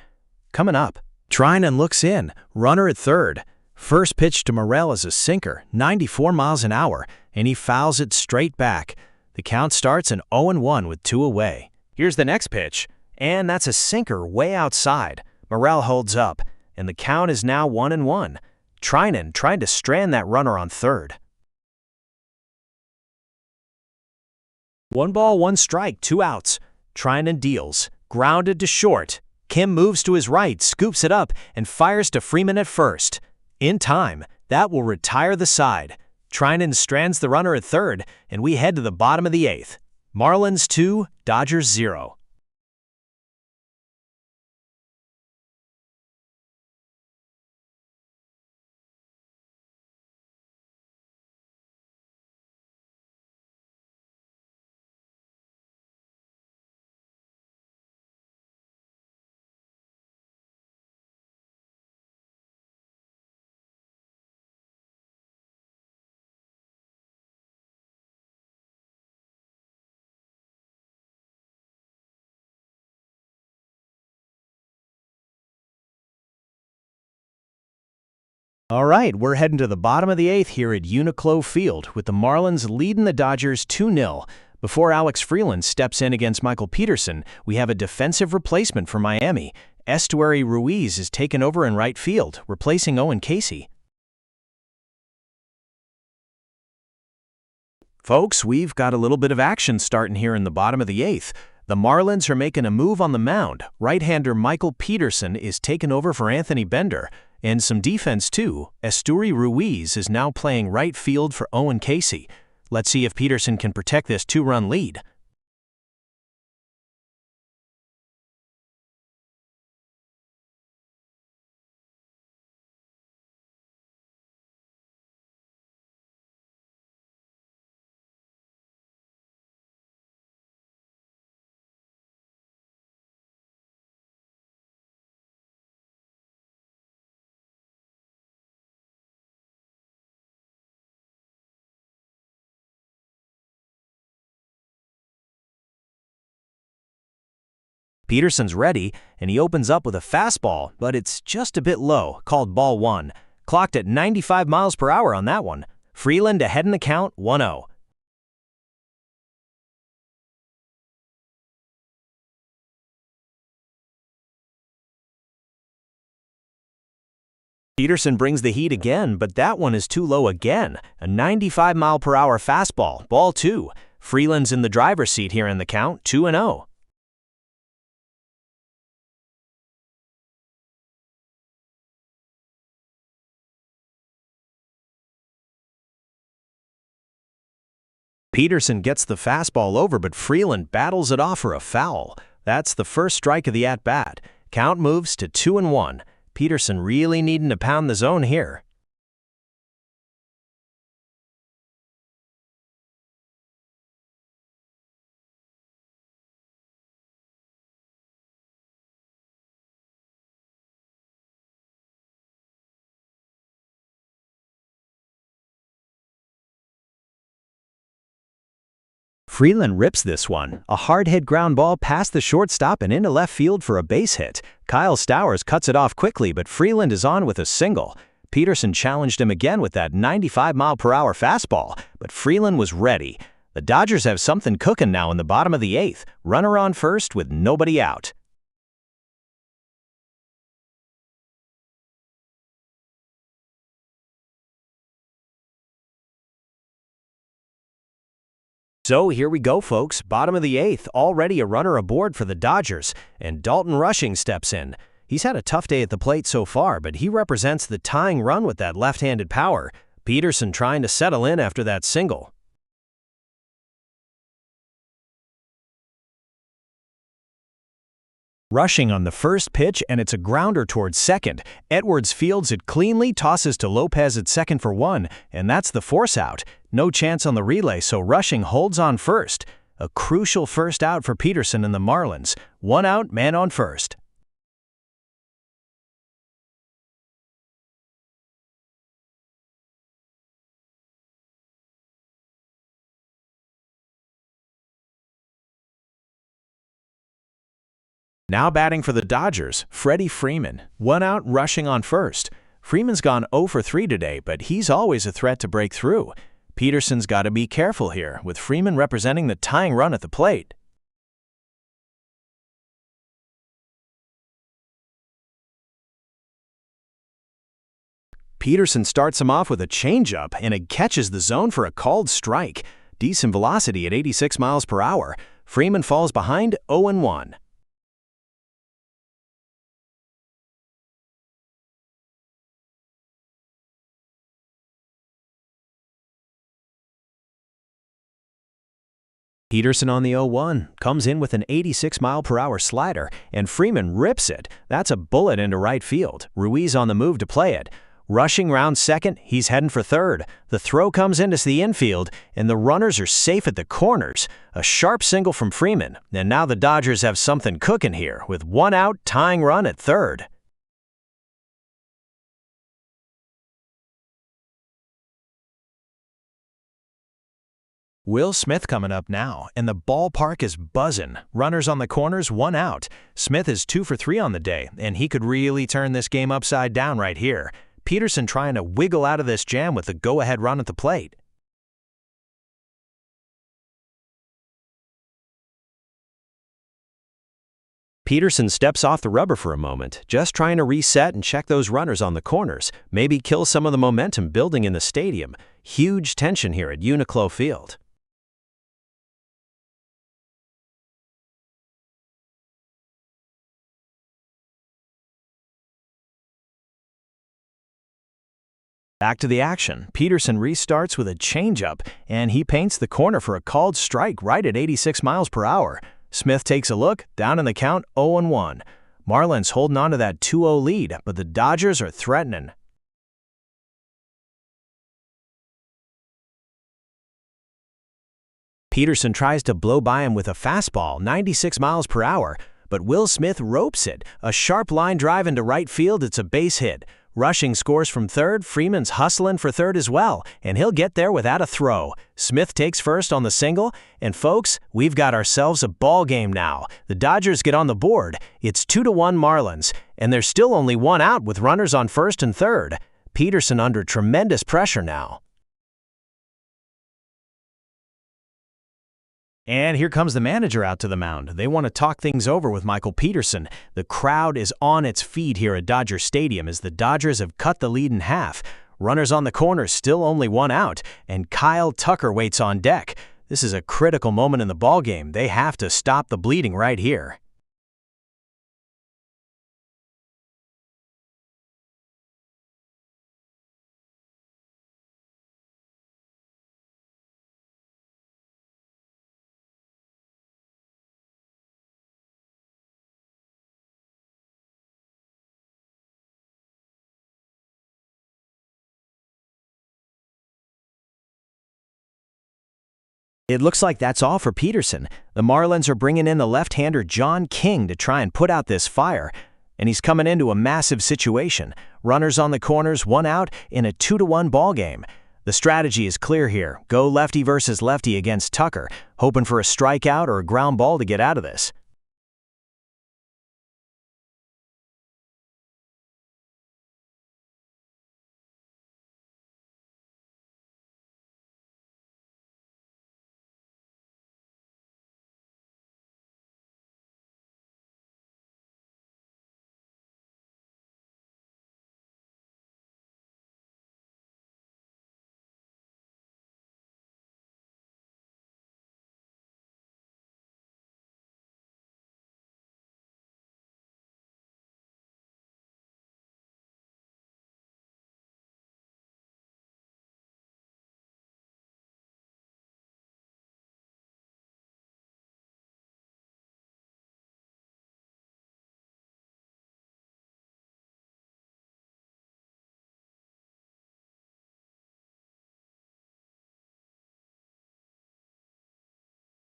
Coming up. Treinen looks in. Runner at third. First pitch to Morel is a sinker, 94 miles an hour, and he fouls it straight back. The count starts an 0-1 with 2 away. Here's the next pitch. And that's a sinker way outside. Morel holds up, and the count is now 1-1. Treinen tried to strand that runner on third. 1 ball, 1 strike, 2 outs. Treinen deals, grounded to short. Kim moves to his right, scoops it up, and fires to Freeman at first. In time, that will retire the side. Treinen strands the runner at third, and we head to the bottom of the 8th. Marlins 2, Dodgers 0. All right, we're heading to the bottom of the 8th here at UNIQLO Field, with the Marlins leading the Dodgers 2-0. Before Alex Freeland steps in against Michael Peterson, we have a defensive replacement for Miami. Estuary Ruiz is taken over in right field, replacing Owen Casey. Folks, we've got a little bit of action starting here in the bottom of the 8th. The Marlins are making a move on the mound. Right-hander Michael Peterson is taken over for Anthony Bender. And some defense, too. Estuary Ruiz is now playing right field for Owen Casey. Let's see if Peterson can protect this 2-run lead. Peterson's ready, and he opens up with a fastball, but it's just a bit low, called ball 1. Clocked at 95 miles per hour on that one. Freeland ahead in the count, 1-0. Peterson brings the heat again, but that one is too low again. A 95 mile per hour fastball, ball 2. Freeland's in the driver's seat here in the count, 2-0. Peterson gets the fastball over, but Freeland battles it off for a foul. That's the first strike of the at-bat. Count moves to 2-1. Peterson really needing to pound the zone here. Freeland rips this one. A hard-hit ground ball past the shortstop and into left field for a base hit. Kyle Stowers cuts it off quickly, but Freeland is on with a single. Peterson challenged him again with that 95 mile per hour fastball, but Freeland was ready. The Dodgers have something cooking now in the bottom of the 8th. Runner on first with nobody out. So here we go, folks. Bottom of the 8th, already a runner aboard for the Dodgers, and Dalton Rushing steps in. He's had a tough day at the plate so far, but he represents the tying run with that left-handed power. Peterson trying to settle in after that single. Rushing on the first pitch, and it's a grounder towards second. Edwards fields it cleanly, tosses to Lopez at second for 1, and that's the force out. No chance on the relay, so Rushing holds on first. A crucial first out for Peterson and the Marlins. 1 out, man on first. Now batting for the Dodgers, Freddie Freeman. 1 out, Rushing on first. Freeman's gone 0 for 3 today, but he's always a threat to break through. Peterson's got to be careful here, with Freeman representing the tying run at the plate. Peterson starts him off with a changeup, and it catches the zone for a called strike. Decent velocity at 86 miles per hour. Freeman falls behind 0-1. Peterson on the 0-1 comes in with an 86-mile-per-hour slider, and Freeman rips it. That's a bullet into right field. Ruiz on the move to play it. Rushing round second, he's heading for third. The throw comes into the infield, and the runners are safe at the corners. A sharp single from Freeman, and now the Dodgers have something cooking here, with one out, tying run at third. Will Smith coming up now, and the ballpark is buzzing. Runners on the corners, one out. Smith is 2 for 3 on the day, and he could really turn this game upside down right here. Peterson trying to wiggle out of this jam with the go-ahead run at the plate. Peterson steps off the rubber for a moment, just trying to reset and check those runners on the corners, maybe kill some of the momentum building in the stadium. Huge tension here at UNIQLO Field. Back to the action. Peterson restarts with a changeup, and he paints the corner for a called strike right at 86 miles per hour. Smith takes a look, down in the count, 0-1. Marlins holding on to that 2-0 lead, but the Dodgers are threatening. Peterson tries to blow by him with a fastball, 96 miles per hour, but Will Smith ropes it. A sharp line drive into right field, it's a base hit. Rushing scores from third, Freeman's hustling for third as well, and he'll get there without a throw. Smith takes first on the single, and folks, we've got ourselves a ball game now. The Dodgers get on the board. It's 2-1 Marlins, and there's still only one out with runners on first and third. Peterson under tremendous pressure now. And here comes the manager out to the mound. They want to talk things over with Michael Peterson. The crowd is on its feet here at Dodger Stadium as the Dodgers have cut the lead in half. Runners on the corners, still only one out, and Kyle Tucker waits on deck. This is a critical moment in the ballgame. They have to stop the bleeding right here. It looks like that's all for Peterson. The Marlins are bringing in the left-hander John King to try and put out this fire, and he's coming into a massive situation. Runners on the corners, one out in a 2-1 ball game. The strategy is clear here. Go lefty versus lefty against Tucker, hoping for a strikeout or a ground ball to get out of this.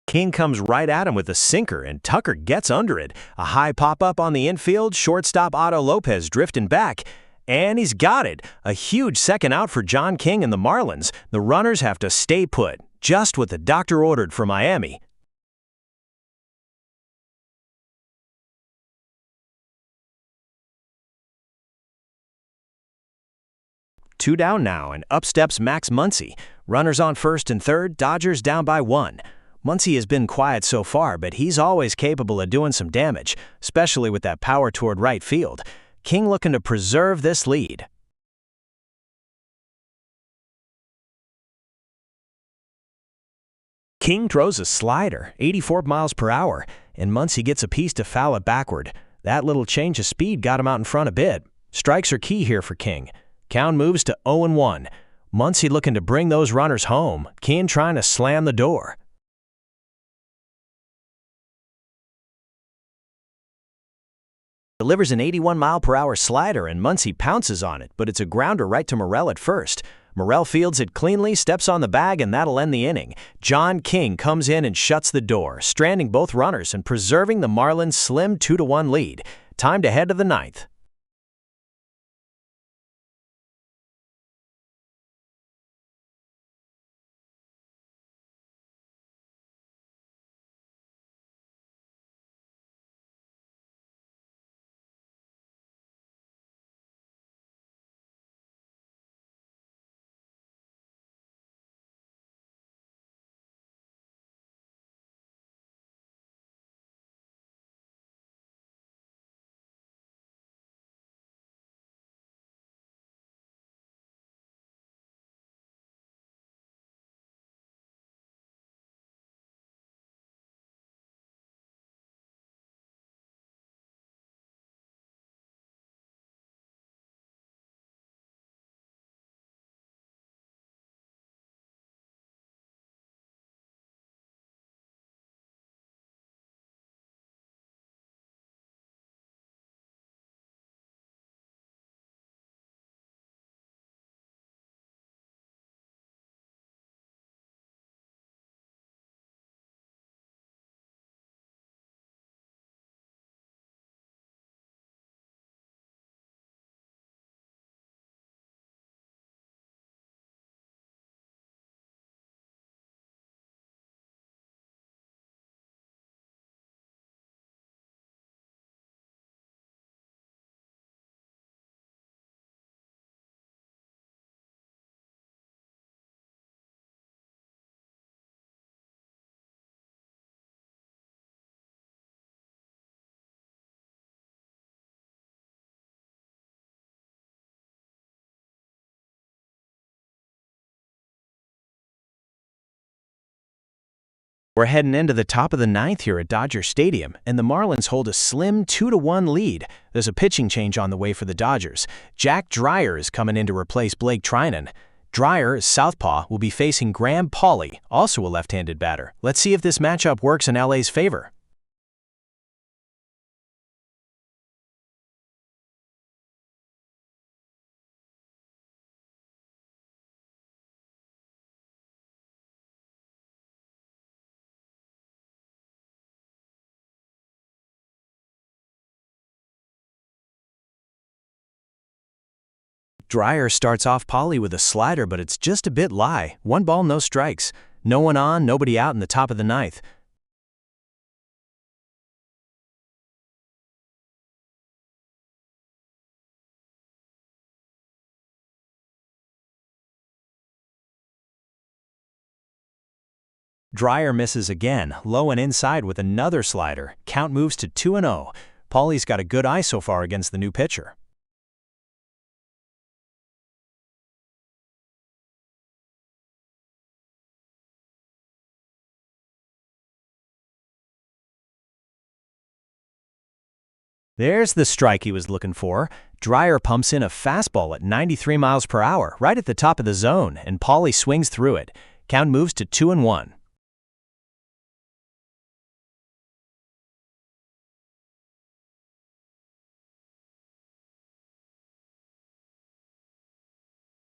King comes right at him with a sinker, and Tucker gets under it. A high pop-up on the infield, shortstop Otto Lopez drifting back, and he's got it. A huge second out for John King and the Marlins. The runners have to stay put, just what the doctor ordered for Miami. Two down now, and up steps Max Muncy. Runners on first and third, Dodgers down by 1. Muncy has been quiet so far, but he's always capable of doing some damage, especially with that power toward right field. King looking to preserve this lead. King throws a slider, 84 miles per hour, and Muncy gets a piece to foul it backward. That little change of speed got him out in front a bit. Strikes are key here for King. Count moves to 0-1. Muncy looking to bring those runners home. King trying to slam the door. Delivers an 81-mile-per-hour slider, and Muncy pounces on it, but it's a grounder right to Morel at first. Morel fields it cleanly, steps on the bag, and that'll end the inning. John King comes in and shuts the door, stranding both runners and preserving the Marlins' slim 2-1 lead. Time to head to the ninth. We're heading into the top of the ninth here at Dodger Stadium, and the Marlins hold a slim 2-1 lead. There's a pitching change on the way for the Dodgers. Jack Dreyer is coming in to replace Blake Trinan. Dreyer, as southpaw, will be facing Graham Pauley, also a left-handed batter. Let's see if this matchup works in LA's favor. Dreyer starts off Pauley with a slider, but it's just a bit high. 1 ball, no strikes. No one on, nobody out in the top of the ninth. Dreyer misses again, low and inside with another slider. Count moves to 2-0. Pauley's got a good eye so far against the new pitcher. There's the strike he was looking for. Dreyer pumps in a fastball at 93 miles per hour, right at the top of the zone, and Pauley swings through it. Count moves to 2-1.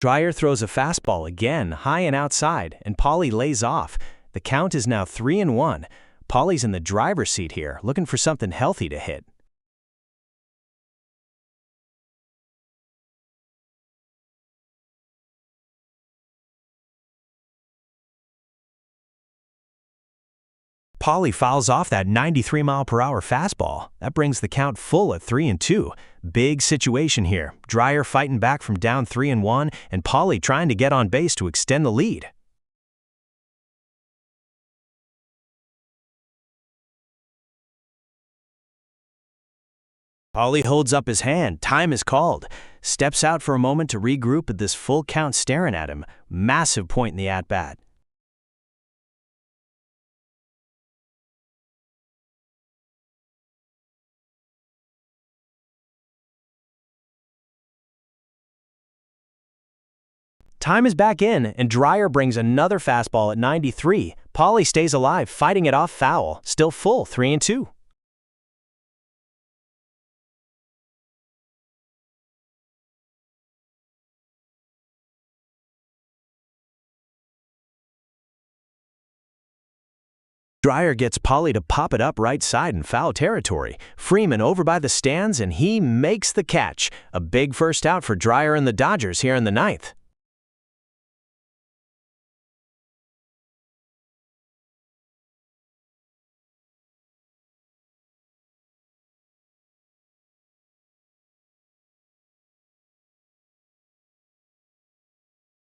Dreyer throws a fastball again, high and outside, and Pauley lays off. The count is now 3-1. Pauley's in the driver's seat here, looking for something healthy to hit. Pauley fouls off that 93-mile-per-hour fastball. That brings the count full at 3-2. Big situation here. Dreyer fighting back from down 3-1, and Pauley trying to get on base to extend the lead. Pauley holds up his hand. Time is called. Steps out for a moment to regroup with this full count staring at him. Massive point in the at-bat. Time is back in, and Dreyer brings another fastball at 93. Paulie stays alive, fighting it off foul. Still full, 3-2. Dreyer gets Paulie to pop it up right side in foul territory. Freeman over by the stands, and he makes the catch. A big first out for Dreyer and the Dodgers here in the ninth.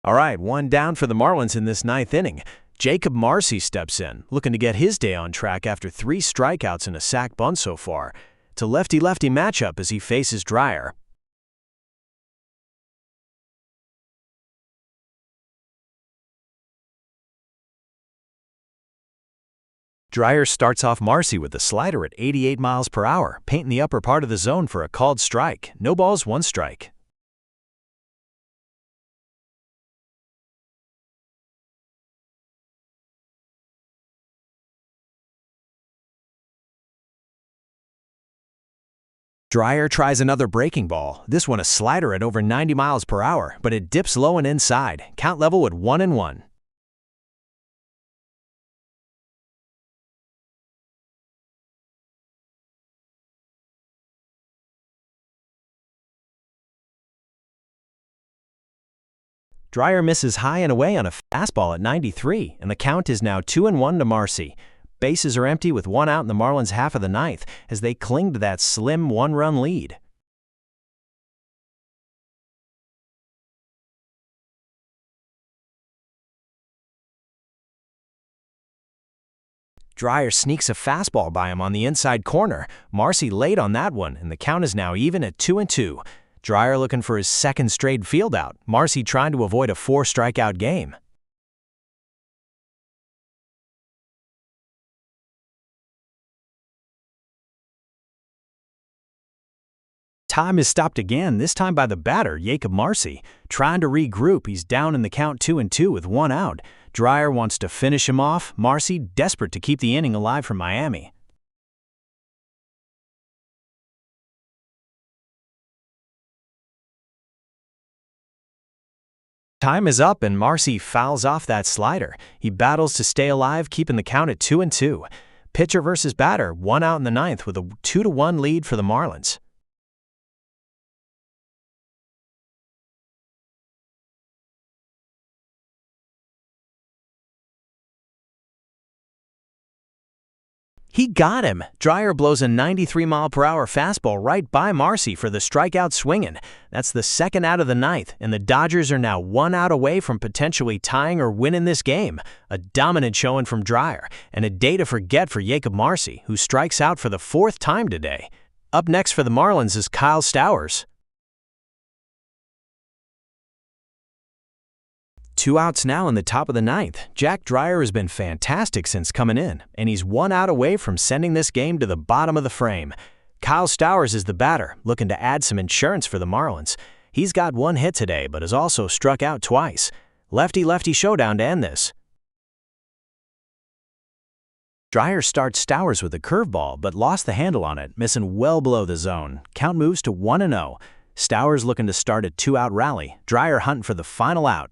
All right, one down for the Marlins in this ninth inning. Jacob Marcy steps in, looking to get his day on track after 3 strikeouts and a sac bunt so far. It's a lefty-lefty matchup as he faces Dreyer. Dreyer starts off Marcy with a slider at 88 miles per hour, painting the upper part of the zone for a called strike. No balls, 1 strike. Dreyer tries another breaking ball, this one a slider at over 90 miles per hour, but it dips low and inside. Count level at 1-1. Dreyer misses high and away on a fastball at 93, and the count is now 2-1 to Marcy. Bases are empty with 1 out in the Marlins' half of the ninth as they cling to that slim 1-run lead. Dreyer sneaks a fastball by him on the inside corner. Marcy late on that one, and the count is now even at 2-2. Dreyer looking for his second straight field out. Marcy trying to avoid a 4-strikeout game. Time is stopped again, this time by the batter, Jacob Marcy. Trying to regroup, he's down in the count 2-2 with 1 out. Dreyer wants to finish him off. Marcy desperate to keep the inning alive for Miami. Time is up and Marcy fouls off that slider. He battles to stay alive, keeping the count at 2-2. Pitcher versus batter, 1 out in the ninth with a 2-1 lead for the Marlins. He got him. Dreyer blows a 93-mile-per-hour fastball right by Marcy for the strikeout swinging. That's the second out of the ninth, and the Dodgers are now 1 out away from potentially tying or winning this game. A dominant showing from Dreyer, and a day to forget for Jacob Marcy, who strikes out for the 4th time today. Up next for the Marlins is Kyle Stowers. 2 outs now in the top of the ninth. Jack Dreyer has been fantastic since coming in, and he's 1 out away from sending this game to the bottom of the frame. Kyle Stowers is the batter, looking to add some insurance for the Marlins. He's got 1 hit today, but has also struck out twice. Lefty-lefty showdown to end this. Dreyer starts Stowers with a curveball, but lost the handle on it, missing well below the zone. Count moves to 1-0. Stowers looking to start a 2-out rally. Dreyer hunting for the final out.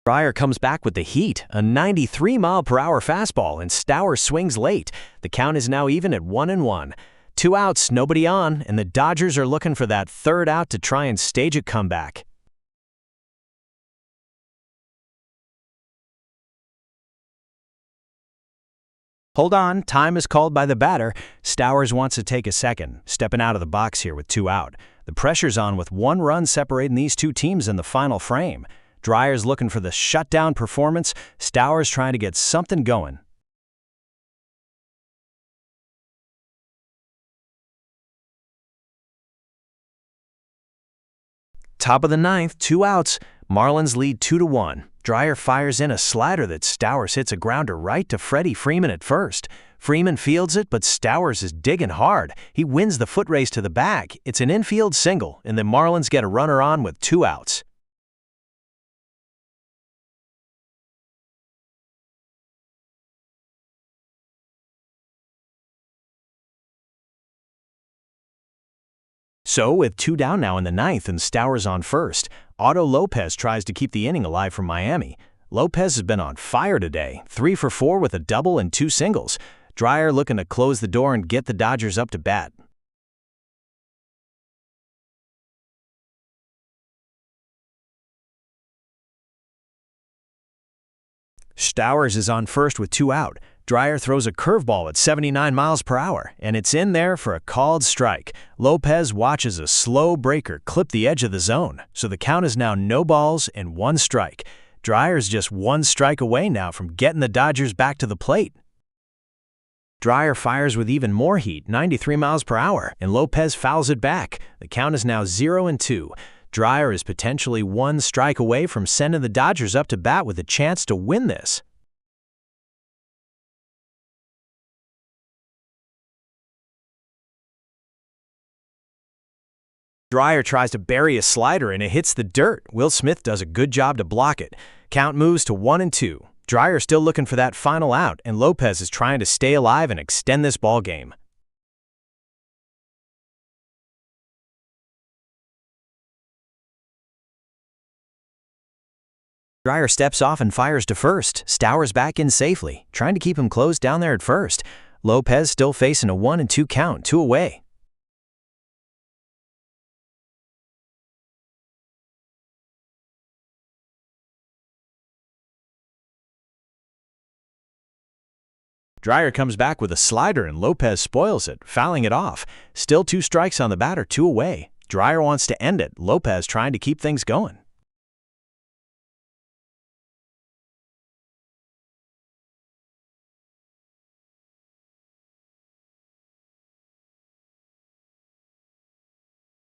Dreyer comes back with the heat, a 93-mile-per-hour fastball, and Stowers swings late. The count is now even at 1-1. 2 outs, nobody on, and the Dodgers are looking for that 3rd out to try and stage a comeback. Hold on, time is called by the batter. Stowers wants to take a second, stepping out of the box here with 2 out. The pressure's on with 1 run separating these 2 teams in the final frame. Dreyer's looking for the shutdown performance. Stowers trying to get something going. Top of the ninth, 2 outs. Marlins lead 2-1. Dreyer fires in a slider that Stowers hits a grounder right to Freddie Freeman at first. Freeman fields it, but Stowers is digging hard. He wins the foot race to the back. It's an infield single, and the Marlins get a runner on with 2 outs. So, with 2 down now in the 9th and Stowers on first, Otto Lopez tries to keep the inning alive for Miami. Lopez has been on fire today, 3 for 4 with a double and 2 singles. Dreyer looking to close the door and get the Dodgers up to bat. Stowers is on first with 2 out. Dreyer throws a curveball at 79 miles per hour, and it's in there for a called strike. Lopez watches a slow breaker clip the edge of the zone, so the count is now no balls and 1 strike. Dreyer's just 1 strike away now from getting the Dodgers back to the plate. Dreyer fires with even more heat, 93 miles per hour, and Lopez fouls it back. The count is now 0-2. Dreyer is potentially 1 strike away from sending the Dodgers up to bat with a chance to win this. Dreyer tries to bury a slider and it hits the dirt. Will Smith does a good job to block it. Count moves to 1-2. Dreyer still looking for that final out, and Lopez is trying to stay alive and extend this ball game. Dreyer steps off and fires to first. Stowers back in safely, trying to keep him closed down there at first. Lopez still facing a 1-2 count, 2 away. Dreyer comes back with a slider and Lopez spoils it, fouling it off. Still 2 strikes on the batter, 2 away. Dreyer wants to end it. Lopez trying to keep things going.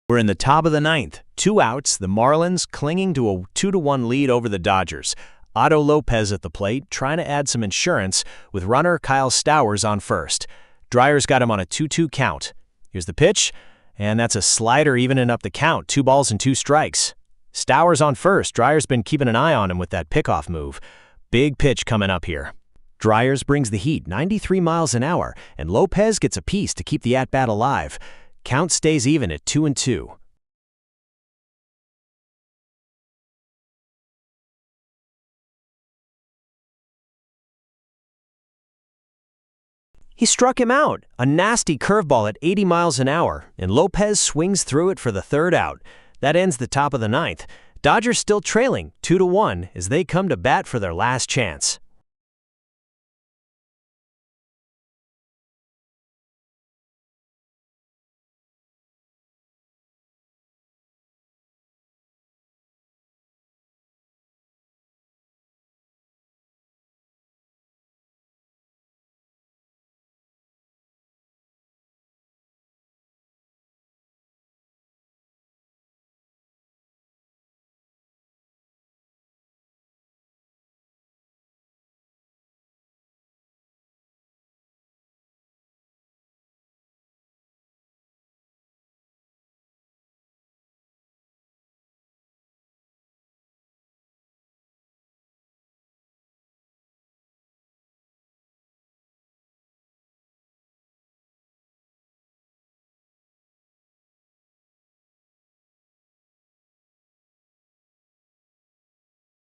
We're in the top of the 9th. 2 outs, the Marlins clinging to a 2-1 lead over the Dodgers. Otto Lopez at the plate, trying to add some insurance, with runner Kyle Stowers on first. Dreyer's got him on a 2-2 count. Here's the pitch, and that's a slider evening up the count, 2 balls and 2 strikes. Stowers on first. Dreyer's been keeping an eye on him with that pickoff move. Big pitch coming up here. Dreyer's brings the heat, 93 miles an hour, and Lopez gets a piece to keep the at-bat alive. Count stays even at 2-2. He struck him out, a nasty curveball at 80 miles an hour, and Lopez swings through it for the 3rd out. That ends the top of the 9th. Dodgers still trailing 2-1 as they come to bat for their last chance.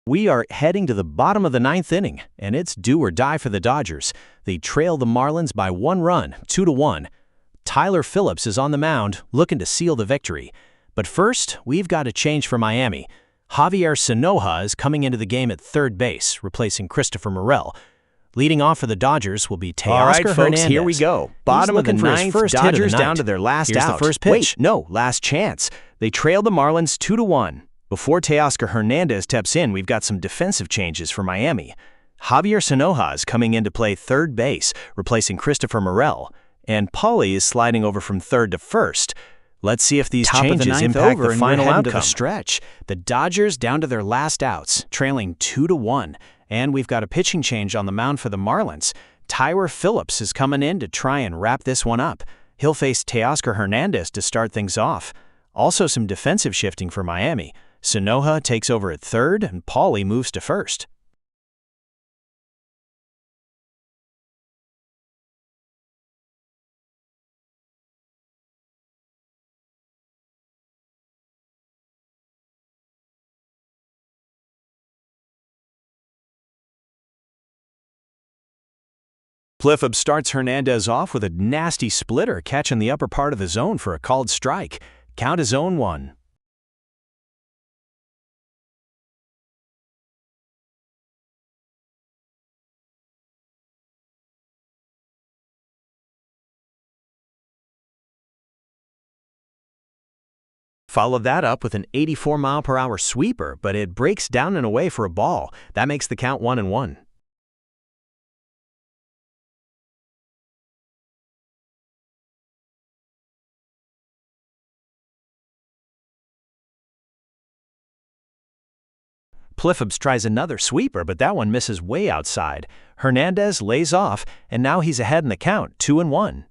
We are heading to the bottom of the 9th inning, and it's do or die for the Dodgers. They trail the Marlins by 1 run, 2-1. Tyler Phillips is on the mound, looking to seal the victory. But first, we've got a change for Miami. Javier Sanoja is coming into the game at 3rd base, replacing Christopher Morel. Leading off for the Dodgers will be Teoscar Hernandez. Here we go. Bottom of the 9th, Dodgers down to their last Here's out. The first pitch. Wait, no, last chance. They trail the Marlins 2-1. Before Teoscar Hernandez steps in, we've got some defensive changes for Miami. Javier Sanoja is coming in to play 3rd base, replacing Christopher Morel, and Paulie is sliding over from 3rd to 1st. Let's see if these changes impact the final outcome. The stretch. The Dodgers down to their last outs, trailing 2-1, and we've got a pitching change on the mound for the Marlins. Tyler Phillips is coming in to try and wrap this one up. He'll face Teoscar Hernandez to start things off. Also some defensive shifting for Miami. Sanoja takes over at third, and Paulie moves to first. Clifford starts Hernandez off with a nasty splitter, catching the upper part of the zone for a called strike. Count is 0-1. Followed that up with an 84-mile-per-hour sweeper, but it breaks down and away for a ball. That makes the count 1-1. Clifford tries another sweeper, but that one misses way outside. Hernandez lays off, and now he's ahead in the count, 2-1.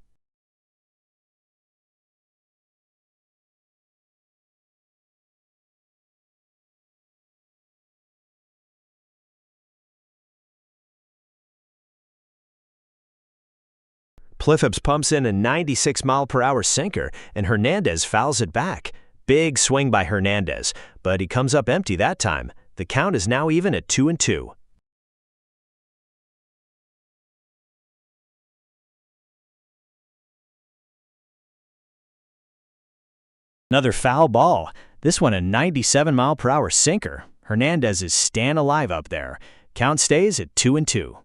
Clifford pumps in a 96-mile-per-hour sinker, and Hernandez fouls it back. Big swing by Hernandez, but he comes up empty that time. The count is now even at 2-2. Another foul ball. This one a 97-mile-per-hour sinker. Hernandez is staying alive up there. Count stays at 2-2.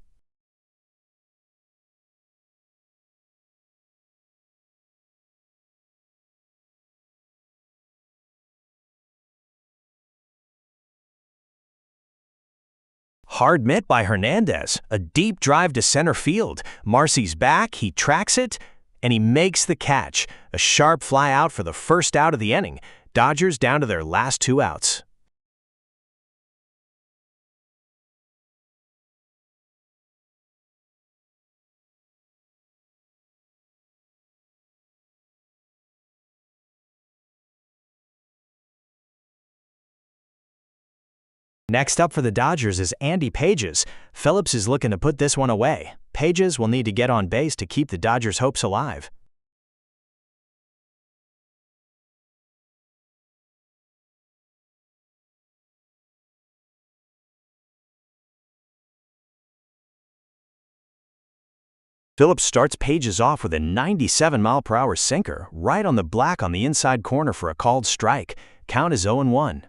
Hard mitt by Hernandez. A deep drive to center field. Marcy's back, he tracks it, and he makes the catch. A sharp fly out for the first out of the inning. Dodgers down to their last 2 outs. Next up for the Dodgers is Andy Pages. Phillips is looking to put this one away. Pages will need to get on base to keep the Dodgers' hopes alive. Phillips starts Pages off with a 97-mile-per-hour sinker, right on the black on the inside corner for a called strike. Count is 0-1.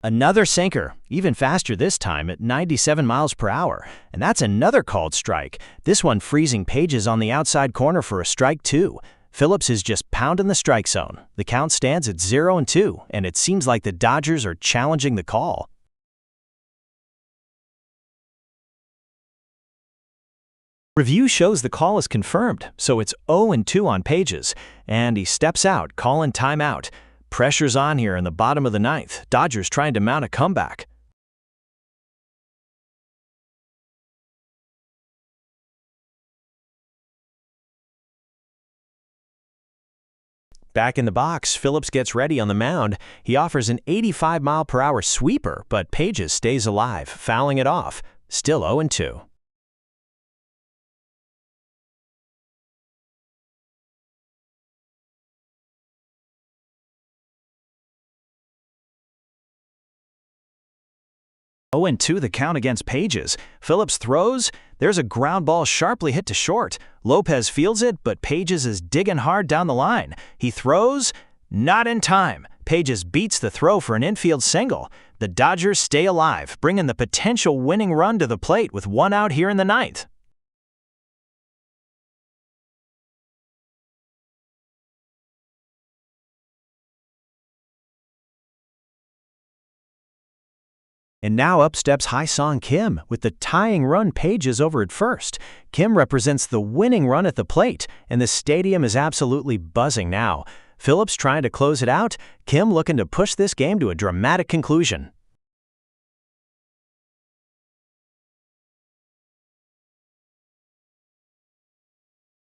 Another sinker, even faster this time at 97 miles per hour, and that's another called strike, this one freezing Pages on the outside corner for a strike 2. Phillips is just pounding the strike zone. The count stands at 0-2, and it seems like the Dodgers are challenging the call. Review shows the call is confirmed, so it's 0-2 on Pages, and he steps out, calling timeout. Pressure's on here in the bottom of the 9th. Dodgers trying to mount a comeback. Back in the box, Phillips gets ready on the mound. He offers an 85-mile-per-hour sweeper, but Pages stays alive, fouling it off. Still 0-2. Oh, and 2 the count against Pages. Phillips throws. There's a ground ball sharply hit to short. Lopez fields it, but Pages is digging hard down the line. He throws. Not in time. Pages beats the throw for an infield single. The Dodgers stay alive, bringing the potential winning run to the plate with 1 out here in the 9th. And now up steps Hae-Sung Kim with the tying run Pages over at first. Kim represents the winning run at the plate, and the stadium is absolutely buzzing now. Phillips trying to close it out, Kim looking to push this game to a dramatic conclusion.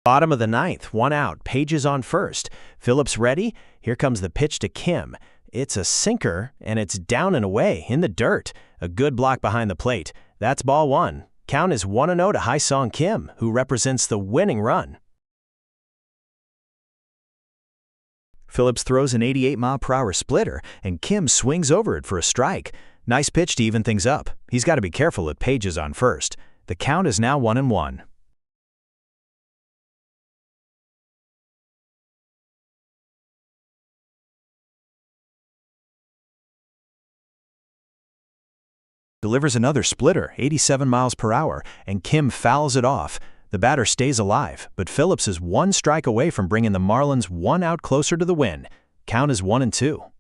Bottom of the ninth, 1 out, Pages on first. Phillips ready? Here comes the pitch to Kim. It's a sinker, and it's down and away, in the dirt. A good block behind the plate. That's ball 1. Count is 1-0 to Haesung Kim, who represents the winning run. Phillips throws an 88-mile-per-hour splitter, and Kim swings over it for a strike. Nice pitch to even things up. He's got to be careful at Pages on first. The count is now 1-1. Delivers another splitter, 87 miles per hour, and Kim fouls it off. The batter stays alive, but Phillips is 1 strike away from bringing the Marlins 1 out closer to the win. Count is 1-2.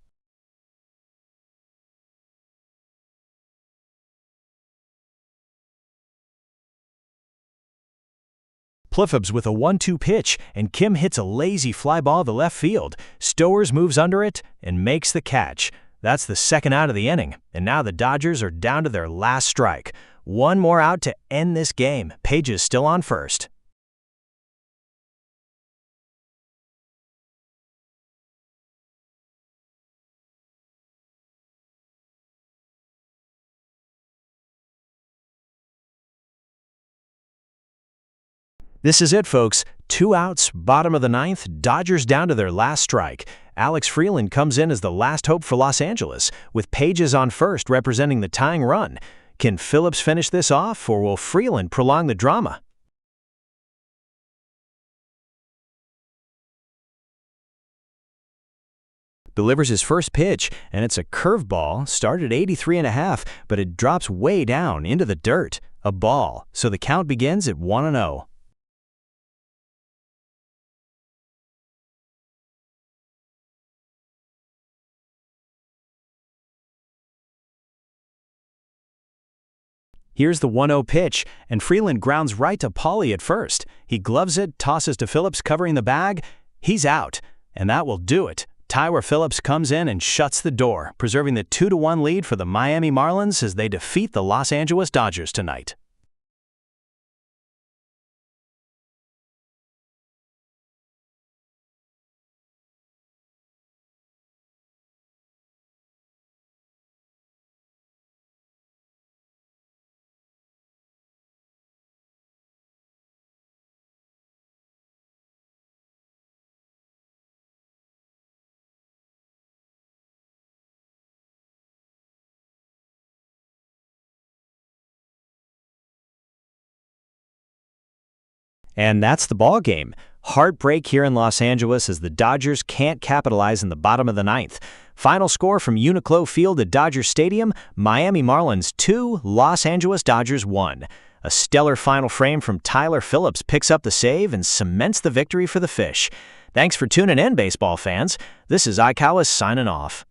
Pliffabs with a 1-2 pitch, and Kim hits a lazy fly ball to left field. Stowers moves under it and makes the catch. That's the second out of the inning, and now the Dodgers are down to their last strike. 1 more out to end this game. Pages still on first. This is it, folks. 2 outs, bottom of the ninth, Dodgers down to their last strike. Alex Freeland comes in as the last hope for Los Angeles, with Pages on first representing the tying run. Can Phillips finish this off, or will Freeland prolong the drama? Delivers his first pitch, and it's a curveball, started 83.5, but it drops way down into the dirt. A ball, so the count begins at 1-0. Here's the 1-0 pitch, and Freeland grounds right to Paulie at first. He gloves it, tosses to Phillips covering the bag. He's out, and that will do it. Tyler Phillips comes in and shuts the door, preserving the 2-1 lead for the Miami Marlins as they defeat the Los Angeles Dodgers tonight. And that's the ball game. Heartbreak here in Los Angeles as the Dodgers can't capitalize in the bottom of the ninth. Final score from UNIQLO Field at Dodger Stadium, Miami Marlins 2, Los Angeles Dodgers 1. A stellar final frame from Tyler Phillips picks up the save and cements the victory for the Fish. Thanks for tuning in, baseball fans. This is UNIQLO signing off.